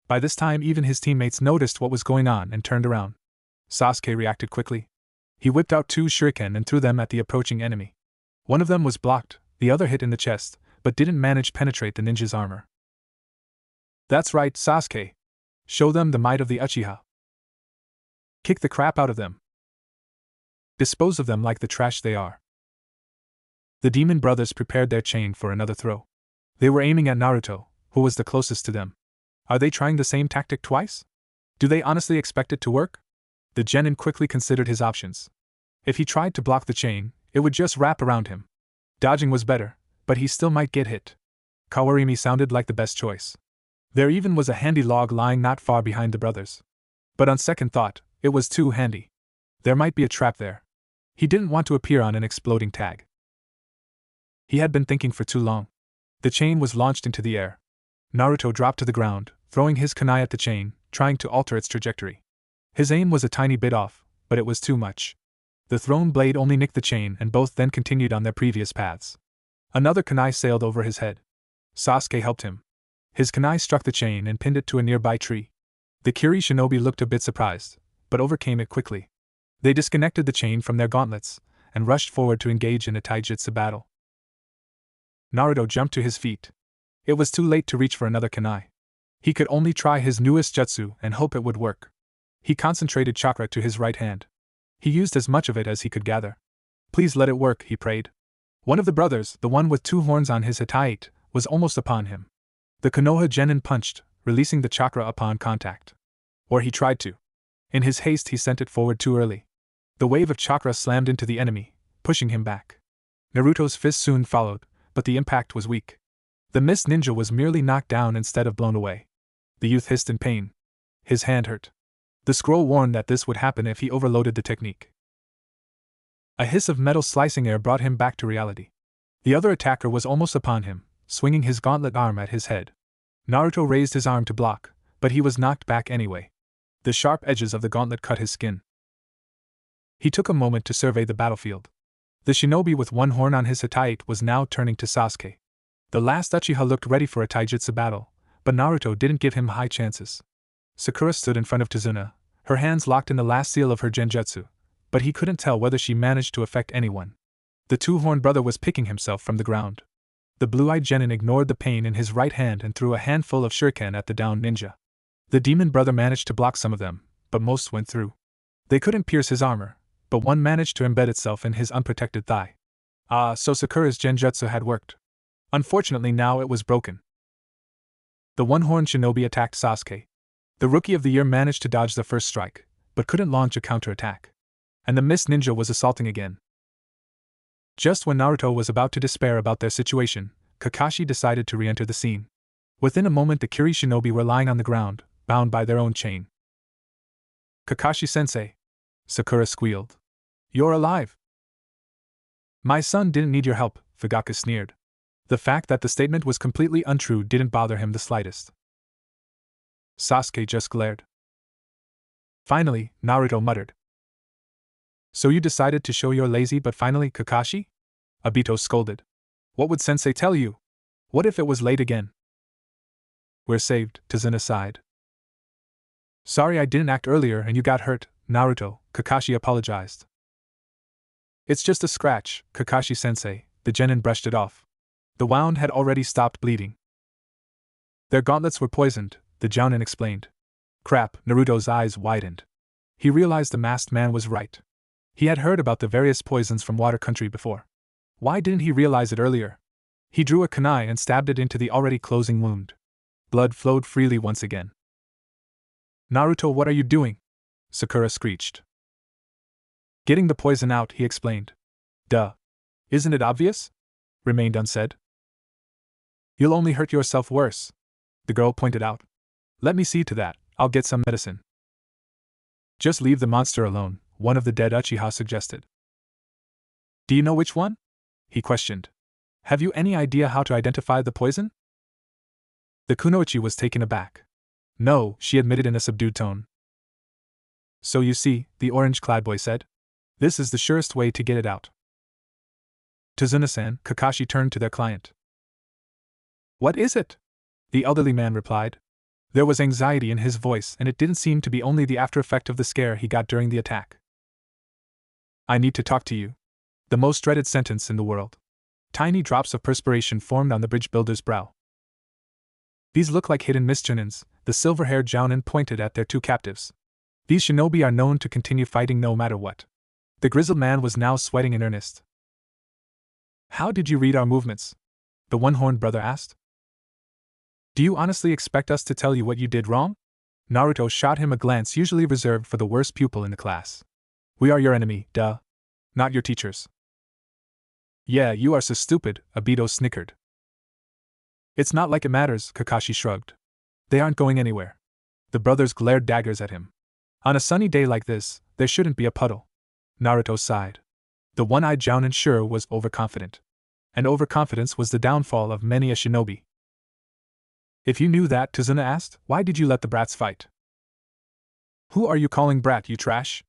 Speaker 1: By this time even his teammates noticed what was going on and turned around. Sasuke reacted quickly. He whipped out 2 shuriken and threw them at the approaching enemy. One of them was blocked, the other hit in the chest, but didn't manage to penetrate the ninja's armor. That's right, Sasuke. Show them the might of the Uchiha. Kick the crap out of them. Dispose of them like the trash they are. The demon brothers prepared their chain for another throw. They were aiming at Naruto, who was the closest to them. Are they trying the same tactic twice? Do they honestly expect it to work? The genin quickly considered his options. If he tried to block the chain, it would just wrap around him. Dodging was better, but he still might get hit. Kawarimi sounded like the best choice. There even was a handy log lying not far behind the brothers. But on second thought, it was too handy. There might be a trap there. He didn't want to appear on an exploding tag. He had been thinking for too long. The chain was launched into the air. Naruto dropped to the ground, throwing his kunai at the chain, trying to alter its trajectory. His aim was a tiny bit off, but it was too much. The thrown blade only nicked the chain and both then continued on their previous paths. Another kunai sailed over his head. Sasuke helped him. His kunai struck the chain and pinned it to a nearby tree. The Kiri shinobi looked a bit surprised, but overcame it quickly. They disconnected the chain from their gauntlets, and rushed forward to engage in a taijutsu battle. Naruto jumped to his feet. It was too late to reach for another kunai. He could only try his newest jutsu and hope it would work. He concentrated chakra to his right hand. He used as much of it as he could gather. Please let it work, he prayed. One of the brothers, the one with 2 horns on his hitate, was almost upon him. The Konoha genin punched, releasing the chakra upon contact. Or he tried to. In his haste he sent it forward too early. The wave of chakra slammed into the enemy, pushing him back. Naruto's fist soon followed, but the impact was weak. The mist ninja was merely knocked down instead of blown away. The youth hissed in pain. His hand hurt. The scroll warned that this would happen if he overloaded the technique. A hiss of metal slicing air brought him back to reality. The other attacker was almost upon him, swinging his gauntlet arm at his head. Naruto raised his arm to block, but he was knocked back anyway. The sharp edges of the gauntlet cut his skin. He took a moment to survey the battlefield. The shinobi with 1 horn on his hitate was now turning to Sasuke. The last Uchiha looked ready for a taijutsu battle, but Naruto didn't give him high chances. Sakura stood in front of Tazuna, her hands locked in the last seal of her genjutsu, but he couldn't tell whether she managed to affect anyone. The 2-horned brother was picking himself from the ground. The blue-eyed genin ignored the pain in his right hand and threw a handful of shuriken at the downed ninja. The demon brother managed to block some of them, but most went through. They couldn't pierce his armor, but one managed to embed itself in his unprotected thigh. So Sakura's genjutsu had worked. Unfortunately now it was broken. The 1-horned shinobi attacked Sasuke. The Rookie of the Year managed to dodge the first strike, but couldn't launch a counterattack. And the Mist Ninja was assaulting again. Just when Naruto was about to despair about their situation, Kakashi decided to re-enter the scene. Within a moment the Kiri shinobi were lying on the ground, bound by their own chain. Kakashi-sensei, Sakura squealed. You're alive. My son didn't need your help, Fugaku sneered. The fact that the statement was completely untrue didn't bother him the slightest. Sasuke just glared. Finally, Naruto muttered. So you decided to show you're lazy but finally, Kakashi? Obito scolded. What would sensei tell you? What if it was late again? We're saved, Tazuna sighed. Sorry I didn't act earlier and you got hurt, Naruto, Kakashi apologized. It's just a scratch, Kakashi-sensei, the genin brushed it off. The wound had already stopped bleeding. Their gauntlets were poisoned, the jounin explained. Crap, Naruto's eyes widened. He realized the masked man was right. He had heard about the various poisons from Water Country before. Why didn't he realize it earlier? He drew a kunai and stabbed it into the already closing wound. Blood flowed freely once again. Naruto, what are you doing? Sakura screeched. Getting the poison out, he explained. Duh. Isn't it obvious? Remained unsaid. You'll only hurt yourself worse, the girl pointed out. Let me see to that, I'll get some medicine. Just leave the monster alone, one of the dead Uchiha suggested. Do you know which one? He questioned. Have you any idea how to identify the poison? The kunoichi was taken aback. No, she admitted in a subdued tone. So you see, the orange-clad boy said. This is the surest way to get it out. Tazuna-san, Kakashi turned to their client. What is it? The elderly man replied. There was anxiety in his voice and it didn't seem to be only the after-effect of the scare he got during the attack. I need to talk to you. The most dreaded sentence in the world. Tiny drops of perspiration formed on the bridge builder's brow. These look like hidden misgenins, the silver-haired jounin pointed at their 2 captives. These shinobi are known to continue fighting no matter what. The grizzled man was now sweating in earnest. How did you read our movements? The 1-horned brother asked. Do you honestly expect us to tell you what you did wrong? Naruto shot him a glance usually reserved for the worst pupil in the class. We are your enemy, duh. Not your teachers. Yeah, you are so stupid, Obito snickered. It's not like it matters, Kakashi shrugged. They aren't going anywhere. The brothers glared daggers at him. On a sunny day like this, there shouldn't be a puddle. Naruto sighed. The one-eyed jounin sure was overconfident. And overconfidence was the downfall of many a shinobi. If you knew that, Tazuna asked, why did you let the brats fight? Who are you calling brat, you trash?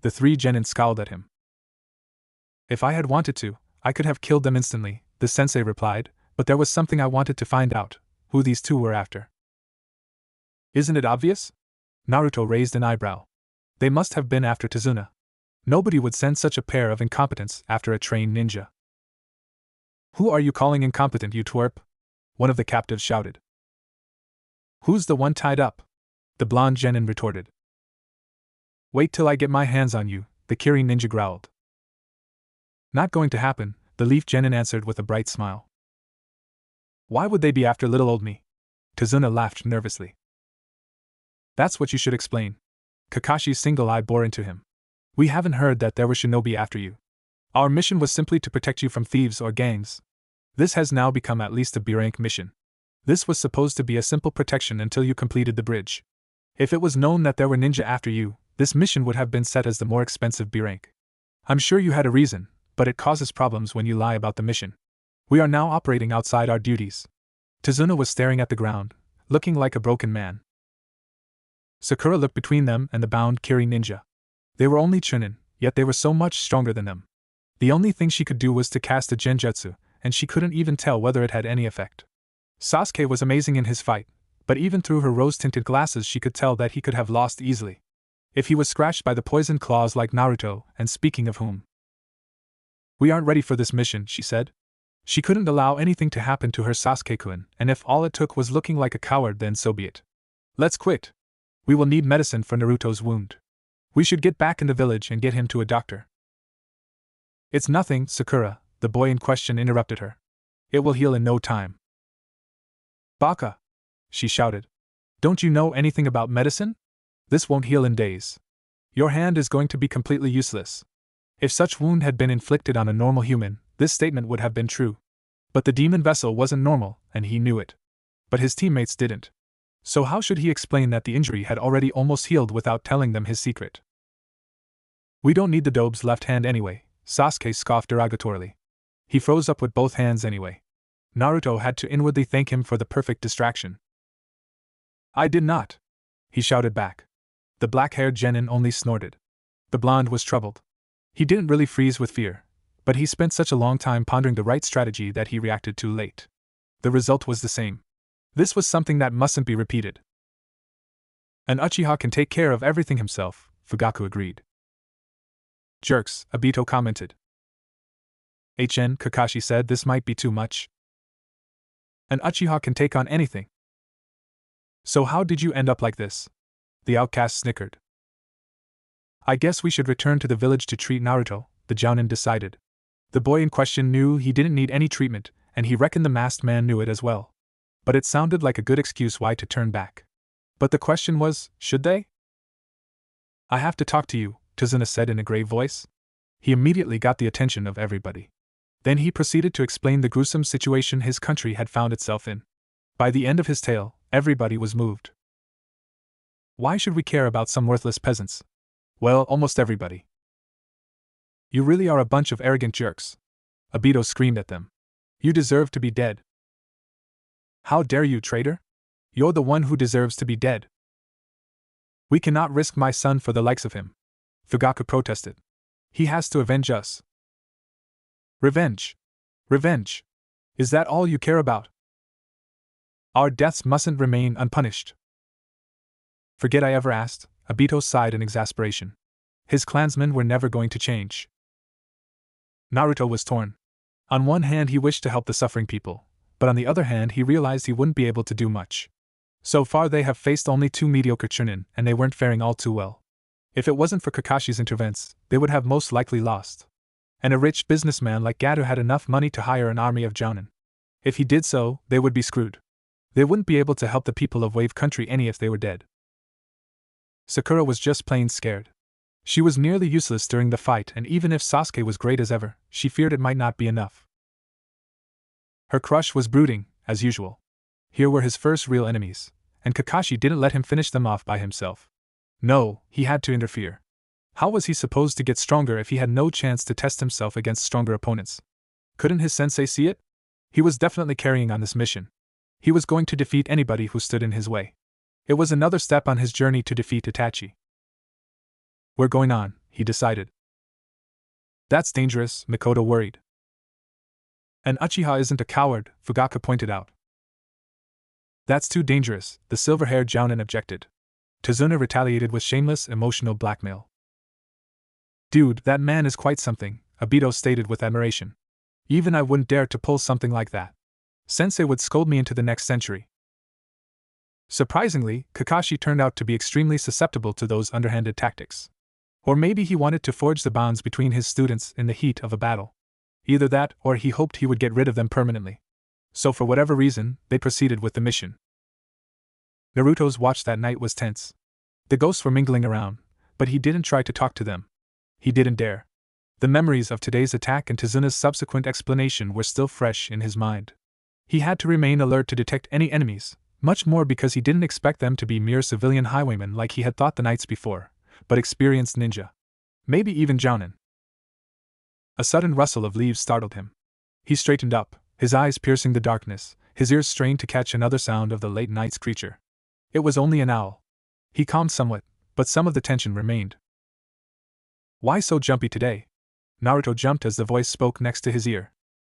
Speaker 1: The 3 genin scowled at him. If I had wanted to, I could have killed them instantly, the sensei replied, but there was something I wanted to find out, who these 2 were after. Isn't it obvious? Naruto raised an eyebrow. They must have been after Tazuna. Nobody would send such a pair of incompetents after a trained ninja. Who are you calling incompetent, you twerp? One of the captives shouted. Who's the one tied up? The blonde genin retorted. Wait till I get my hands on you, the Kirin ninja growled. Not going to happen, the leaf genin answered with a bright smile. Why would they be after little old me? Tazuna laughed nervously. That's what you should explain. Kakashi's single eye bore into him. We haven't heard that there were shinobi after you. Our mission was simply to protect you from thieves or gangs. This has now become at least a B-rank mission. This was supposed to be a simple protection until you completed the bridge. If it was known that there were ninja after you, this mission would have been set as the more expensive B-rank. I'm sure you had a reason, but it causes problems when you lie about the mission. We are now operating outside our duties. Tazuna was staring at the ground, looking like a broken man. Sakura looked between them and the bound Kiri ninja. They were only chunin, yet they were so much stronger than them. The only thing she could do was to cast a genjutsu, and she couldn't even tell whether it had any effect. Sasuke was amazing in his fight, but even through her rose-tinted glasses she could tell that he could have lost easily. If he was scratched by the poisoned claws like Naruto, and speaking of whom. We aren't ready for this mission, she said. She couldn't allow anything to happen to her Sasuke-kun, and if all it took was looking like a coward, then so be it. Let's quit. We will need medicine for Naruto's wound. We should get back in the village and get him to a doctor. It's nothing, Sakura, the boy in question interrupted her. It will heal in no time. Baka! She shouted. Don't you know anything about medicine? This won't heal in days. Your hand is going to be completely useless. If such wound had been inflicted on a normal human, this statement would have been true. But the demon vessel wasn't normal, and he knew it. But his teammates didn't. So how should he explain that the injury had already almost healed without telling them his secret? We don't need the Dobe's left hand anyway, Sasuke scoffed derogatorily. He froze up with both hands anyway. Naruto had to inwardly thank him for the perfect distraction. I did not, he shouted back. The black-haired genin only snorted. The blonde was troubled. He didn't really freeze with fear, but he spent such a long time pondering the right strategy that he reacted too late. The result was the same. This was something that mustn't be repeated. An Uchiha can take care of everything himself, Fugaku agreed. Jerks, Obito commented. Kakashi said this might be too much. An Uchiha can take on anything. So how did you end up like this? The outcast snickered. I guess we should return to the village to treat Naruto, the Jounin decided. The boy in question knew he didn't need any treatment, and he reckoned the masked man knew it as well. But it sounded like a good excuse why to turn back. But the question was, should they? I have to talk to you, Tazuna said in a grave voice. He immediately got the attention of everybody. Then he proceeded to explain the gruesome situation his country had found itself in. By the end of his tale, everybody was moved. Why should we care about some worthless peasants? Well, almost everybody. You really are a bunch of arrogant jerks. Obito screamed at them. You deserve to be dead. How dare you, traitor? You're the one who deserves to be dead. We cannot risk my son for the likes of him. Fugaku protested. He has to avenge us. Revenge. Revenge. Is that all you care about? Our deaths mustn't remain unpunished. Forget I ever asked, Obito sighed in exasperation. His clansmen were never going to change. Naruto was torn. On one hand he wished to help the suffering people, but on the other hand he realized he wouldn't be able to do much. So far they have faced only two mediocre chunin, and they weren't faring all too well. If it wasn't for Kakashi's interventions, they would have most likely lost. And a rich businessman like Gato had enough money to hire an army of jounin. If he did so, they would be screwed. They wouldn't be able to help the people of Wave Country any if they were dead. Sakura was just plain scared. She was nearly useless during the fight, and even if Sasuke was great as ever, she feared it might not be enough. Her crush was brooding, as usual. Here were his first real enemies, and Kakashi didn't let him finish them off by himself. No, he had to interfere. How was he supposed to get stronger if he had no chance to test himself against stronger opponents? Couldn't his sensei see it? He was definitely carrying on this mission. He was going to defeat anybody who stood in his way. It was another step on his journey to defeat Itachi. We're going on, he decided. That's dangerous, Mikoto worried. An Uchiha isn't a coward, Fugaku pointed out. That's too dangerous, the silver-haired jounin objected. Tazuna retaliated with shameless, emotional blackmail. Dude, that man is quite something, Obito stated with admiration. Even I wouldn't dare to pull something like that. Sensei would scold me into the next century. Surprisingly, Kakashi turned out to be extremely susceptible to those underhanded tactics. Or maybe he wanted to forge the bonds between his students in the heat of a battle. Either that, or he hoped he would get rid of them permanently. So for whatever reason, they proceeded with the mission. Naruto's watch that night was tense. The ghosts were mingling around, but he didn't try to talk to them. He didn't dare. The memories of today's attack and Tizuna's subsequent explanation were still fresh in his mind. He had to remain alert to detect any enemies, much more because he didn't expect them to be mere civilian highwaymen like he had thought the nights before, but experienced ninja. Maybe even jounin. A sudden rustle of leaves startled him. He straightened up, his eyes piercing the darkness, his ears strained to catch another sound of the late night's creature. It was only an owl. He calmed somewhat, but some of the tension remained. Why so jumpy today? Naruto jumped as the voice spoke next to his ear.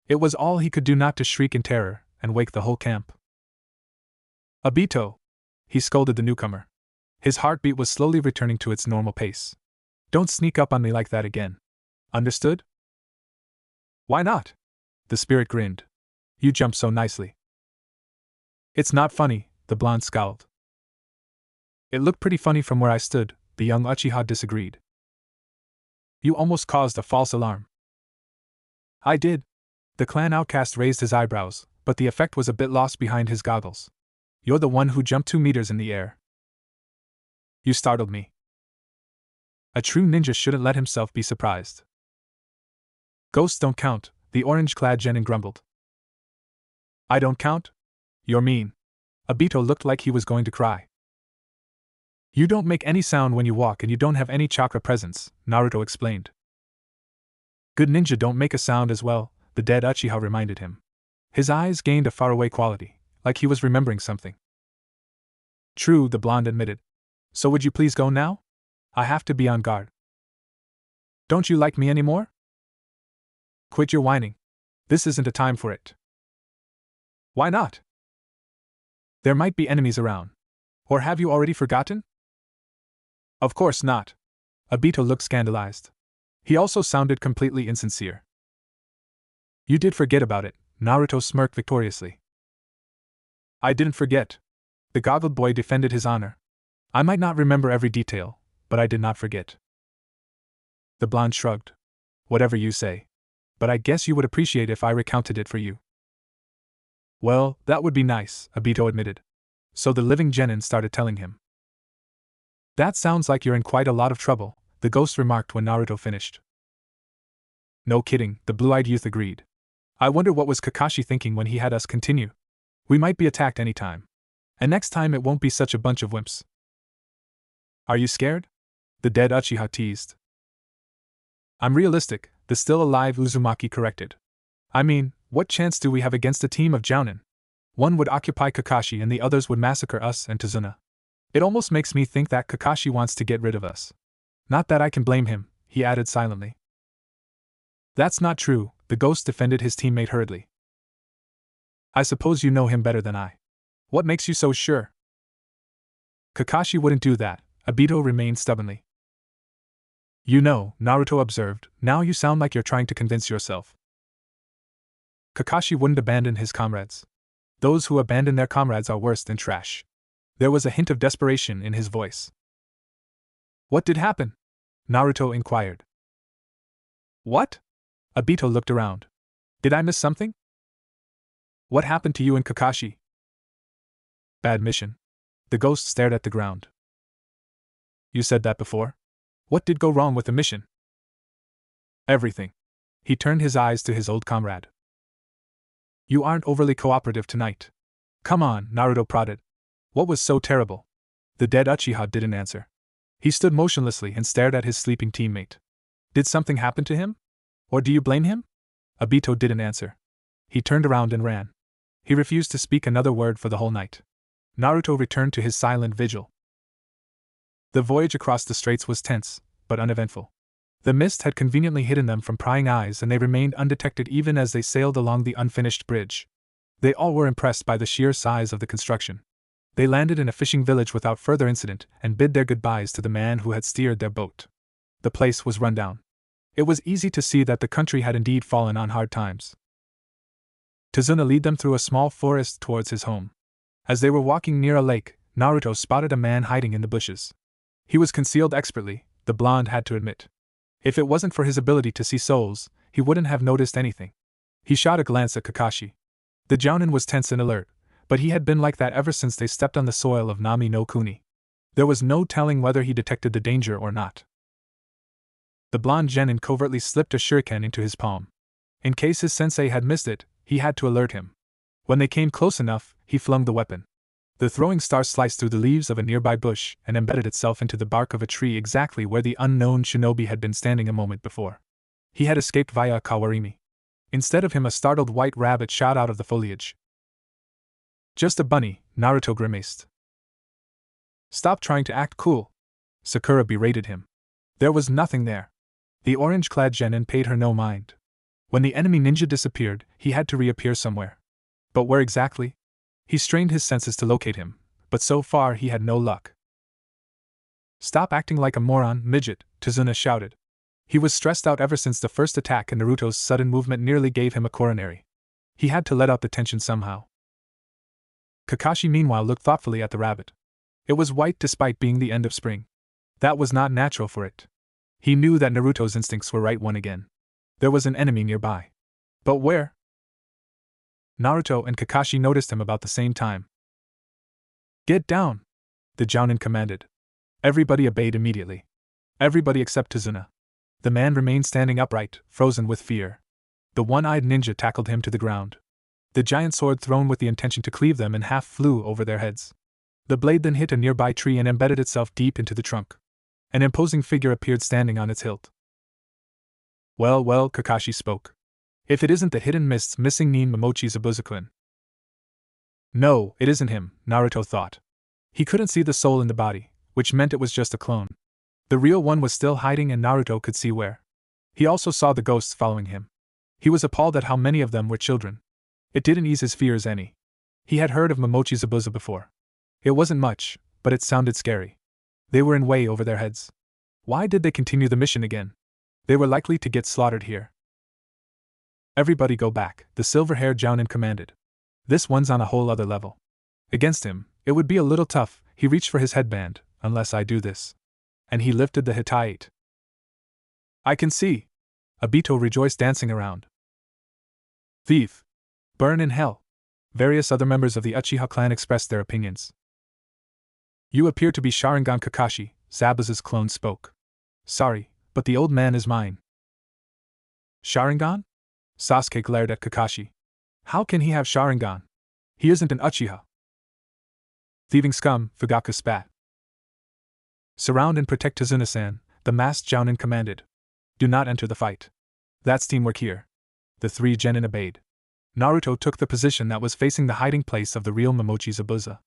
Speaker 1: It was all he could do not to shriek in terror and wake the whole camp. Obito! He scolded the newcomer. His heartbeat was slowly returning to its normal pace. Don't sneak up on me like that again. Understood? Why not? The spirit grinned. You jumped so nicely. It's not funny, the blonde scowled. It looked pretty funny from where I stood, the young Uchiha disagreed. You almost caused a false alarm. I did. The clan outcast raised his eyebrows, but the effect was a bit lost behind his goggles. You're the one who jumped 2 meters in the air. You startled me. A true ninja shouldn't let himself be surprised. Ghosts don't count, the orange-clad genin grumbled. I don't count? You're mean. Obito looked like he was going to cry. You don't make any sound when you walk and you don't have any chakra presence, Naruto explained. Good ninja don't make a sound as well, the dead Uchiha reminded him. His eyes gained a faraway quality, like he was remembering something. True, the blonde admitted. So would you please go now? I have to be on guard. Don't you like me anymore? Quit your whining. This isn't a time for it. Why not? There might be enemies around. Or have you already forgotten? Of course not. Obito looked scandalized. He also sounded completely insincere. You did forget about it, Naruto smirked victoriously. I didn't forget. The goggled boy defended his honor. I might not remember every detail, but I did not forget. The blonde shrugged. Whatever you say. But I guess you would appreciate if I recounted it for you. Well, that would be nice, Obito admitted. So the living genin started telling him. That sounds like you're in quite a lot of trouble, the ghost remarked when Naruto finished. No kidding, the blue-eyed youth agreed. I wonder what was Kakashi thinking when he had us continue. We might be attacked any time. And next time it won't be such a bunch of wimps. Are you scared? The dead Uchiha teased. I'm realistic, the still-alive Uzumaki corrected. I mean, what chance do we have against a team of jounin? One would occupy Kakashi and the others would massacre us and Tizuna. It almost makes me think that Kakashi wants to get rid of us. Not that I can blame him, he added silently. That's not true, the ghost defended his teammate hurriedly. I suppose you know him better than I. What makes you so sure? Kakashi wouldn't do that, Obito remained stubbornly. You know, Naruto observed, now you sound like you're trying to convince yourself. Kakashi wouldn't abandon his comrades. Those who abandon their comrades are worse than trash. There was a hint of desperation in his voice. What did happen? Naruto inquired. What? Obito looked around. Did I miss something? What happened to you and Kakashi? Bad mission. The ghost stared at the ground. You said that before? What did go wrong with the mission? Everything. He turned his eyes to his old comrade. You aren't overly cooperative tonight. Come on, Naruto prodded. What was so terrible? The dead Uchiha didn't answer. He stood motionlessly and stared at his sleeping teammate. Did something happen to him? Or do you blame him? Obito didn't answer. He turned around and ran. He refused to speak another word for the whole night. Naruto returned to his silent vigil. The voyage across the straits was tense, but uneventful. The mist had conveniently hidden them from prying eyes and they remained undetected even as they sailed along the unfinished bridge. They all were impressed by the sheer size of the construction. They landed in a fishing village without further incident and bid their goodbyes to the man who had steered their boat. The place was run down. It was easy to see that the country had indeed fallen on hard times. Tazuna led them through a small forest towards his home. As they were walking near a lake, Naruto spotted a man hiding in the bushes. He was concealed expertly, the blonde had to admit. If it wasn't for his ability to see souls, he wouldn't have noticed anything. He shot a glance at Kakashi. The Jounin was tense and alert, but he had been like that ever since they stepped on the soil of Nami no Kuni. There was no telling whether he detected the danger or not. The blonde genin covertly slipped a shuriken into his palm. In case his sensei had missed it, he had to alert him. When they came close enough, he flung the weapon. The throwing star sliced through the leaves of a nearby bush and embedded itself into the bark of a tree exactly where the unknown shinobi had been standing a moment before. He had escaped via a kawarimi. Instead of him, a startled white rabbit shot out of the foliage. Just a bunny, Naruto grimaced. Stop trying to act cool, Sakura berated him. There was nothing there. The orange-clad genin paid her no mind. When the enemy ninja disappeared, he had to reappear somewhere. But where exactly? He strained his senses to locate him, but so far he had no luck. Stop acting like a moron, midget, Tazuna shouted. He was stressed out ever since the first attack, and Naruto's sudden movement nearly gave him a coronary. He had to let out the tension somehow. Kakashi meanwhile looked thoughtfully at the rabbit. It was white despite being the end of spring. That was not natural for it. He knew that Naruto's instincts were right once again. There was an enemy nearby. But where? Naruto and Kakashi noticed him about the same time. Get down! The Jounin commanded. Everybody obeyed immediately. Everybody except Tazuna. The man remained standing upright, frozen with fear. The one-eyed ninja tackled him to the ground. The giant sword thrown with the intention to cleave them in half flew over their heads. The blade then hit a nearby tree and embedded itself deep into the trunk. An imposing figure appeared standing on its hilt. Well, Kakashi spoke. If it isn't the hidden mist's missing Nin Momochi Zabuza-kun. No, it isn't him, Naruto thought. He couldn't see the soul in the body, which meant it was just a clone. The real one was still hiding, and Naruto could see where. He also saw the ghosts following him. He was appalled at how many of them were children. It didn't ease his fears any. He had heard of Momochi Zabuza before. It wasn't much, but it sounded scary. They were in way over their heads. Why did they continue the mission again? They were likely to get slaughtered here. Everybody go back, the silver-haired Jounin commanded. This one's on a whole other level. Against him, it would be a little tough. He reached for his headband, unless I do this. And he lifted the Hittite. I can see. Obito rejoiced, dancing around. Thief! Burn in hell! Various other members of the Uchiha clan expressed their opinions. You appear to be Sharingan Kakashi, Zabuza's clone spoke. Sorry, but the old man is mine. Sharingan? Sasuke glared at Kakashi. How can he have Sharingan? He isn't an Uchiha. Thieving scum, Fugaku spat. Surround and protect Tazuna-san, the masked Jounin commanded. Do not enter the fight. That's teamwork here. The three genin obeyed. Naruto took the position that was facing the hiding place of the real Momochi Zabuza.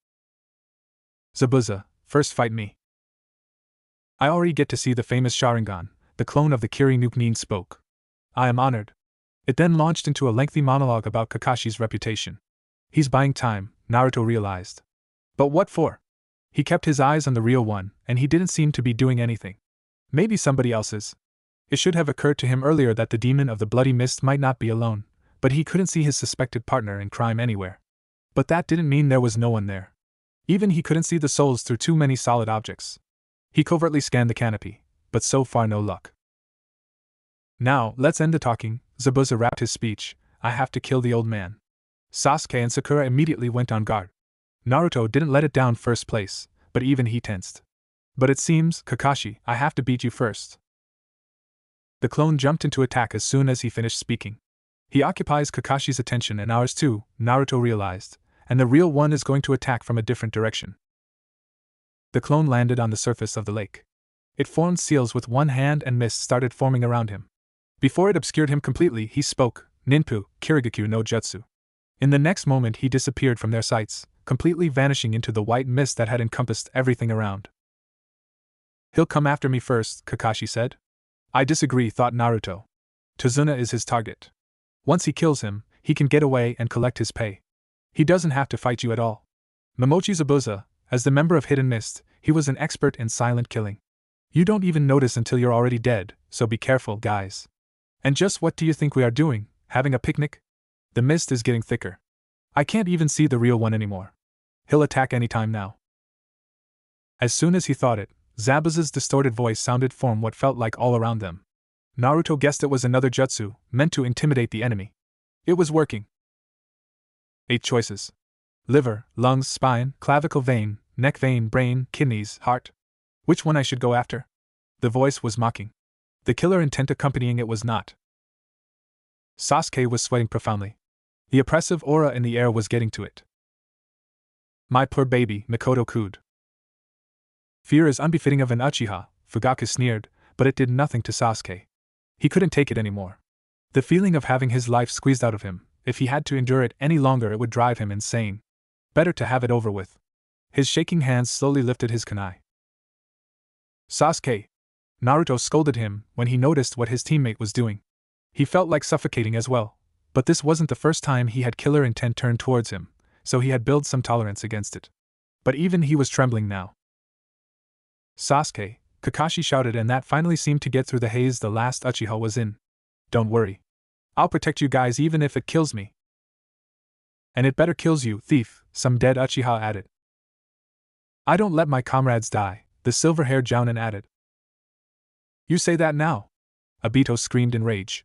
Speaker 1: Zabuza, first fight me. I already get to see the famous Sharingan, the clone of the Kiri-nuke Nin spoke. I am honored. It then launched into a lengthy monologue about Kakashi's reputation. He's buying time, Naruto realized. But what for? He kept his eyes on the real one, and he didn't seem to be doing anything. Maybe somebody else's. It should have occurred to him earlier that the demon of the bloody mist might not be alone, but he couldn't see his suspected partner in crime anywhere. But that didn't mean there was no one there. Even he couldn't see the souls through too many solid objects. He covertly scanned the canopy, but so far no luck. Now, let's end the talking, Zabuza wrapped his speech. I have to kill the old man. Sasuke and Sakura immediately went on guard. Naruto didn't let it down first place, but even he tensed. But it seems, Kakashi, I have to beat you first. The clone jumped into attack as soon as he finished speaking. He occupies Kakashi's attention and ours too, Naruto realized, and the real one is going to attack from a different direction. The clone landed on the surface of the lake. It formed seals with one hand and mist started forming around him. Before it obscured him completely, he spoke, Ninpu, Kirigakyu no Jutsu. In the next moment he disappeared from their sights, completely vanishing into the white mist that had encompassed everything around. He'll come after me first, Kakashi said. I disagree, thought Naruto. Tazuna is his target. Once he kills him, he can get away and collect his pay. He doesn't have to fight you at all. Momochi Zabuza, as the member of Hidden Mist, he was an expert in silent killing. You don't even notice until you're already dead, so be careful, guys. And just what do you think we are doing, having a picnic? The mist is getting thicker. I can't even see the real one anymore. He'll attack any time now. As soon as he thought it, Zabuza's distorted voice sounded from what felt like all around them. Naruto guessed it was another jutsu, meant to intimidate the enemy. It was working. 8 choices. Liver, lungs, spine, clavicle vein, neck vein, brain, kidneys, heart. Which one I should go after? The voice was mocking. The killer intent accompanying it was not. Sasuke was sweating profoundly. The oppressive aura in the air was getting to it. My poor baby, Mikoto cooed. Fear is unbefitting of an Uchiha, Fugaku sneered, but it did nothing to Sasuke. He couldn't take it anymore. The feeling of having his life squeezed out of him, if he had to endure it any longer, it would drive him insane. Better to have it over with. His shaking hands slowly lifted his kunai. Sasuke! Naruto scolded him when he noticed what his teammate was doing. He felt like suffocating as well, but this wasn't the first time he had killer intent turned towards him, so he had built some tolerance against it. But even he was trembling now. Sasuke, Kakashi shouted, and that finally seemed to get through the haze the last Uchiha was in. Don't worry. I'll protect you guys even if it kills me. And it better kills you, thief, some dead Uchiha added. I don't let my comrades die, the silver-haired Jounin added. You say that now? Obito screamed in rage.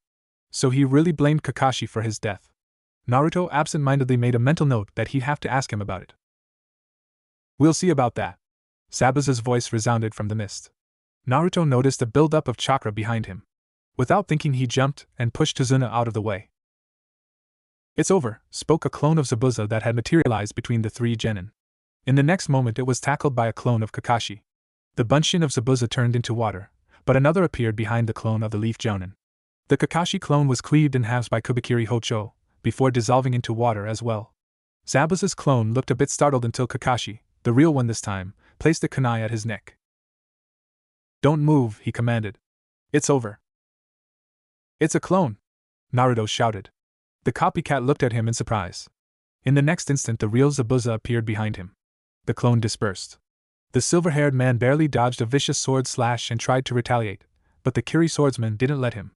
Speaker 1: So he really blamed Kakashi for his death. Naruto absent-mindedly made a mental note that he'd have to ask him about it. We'll see about that. Zabuza's voice resounded from the mist. Naruto noticed a build-up of chakra behind him. Without thinking, he jumped and pushed Tazuna out of the way. It's over, spoke a clone of Zabuza that had materialized between the 3 genin. In the next moment it was tackled by a clone of Kakashi. The bunshin of Zabuza turned into water, but another appeared behind the clone of the leaf Jounin. The Kakashi clone was cleaved in halves by Kubikiri Hocho, before dissolving into water as well. Zabuza's clone looked a bit startled until Kakashi, the real one this time, placed a kunai at his neck. Don't move, he commanded. It's over. It's a clone, Naruto shouted. The copycat looked at him in surprise. In the next instant the real Zabuza appeared behind him. The clone dispersed. The silver-haired man barely dodged a vicious sword slash and tried to retaliate, but the Kiri swordsman didn't let him.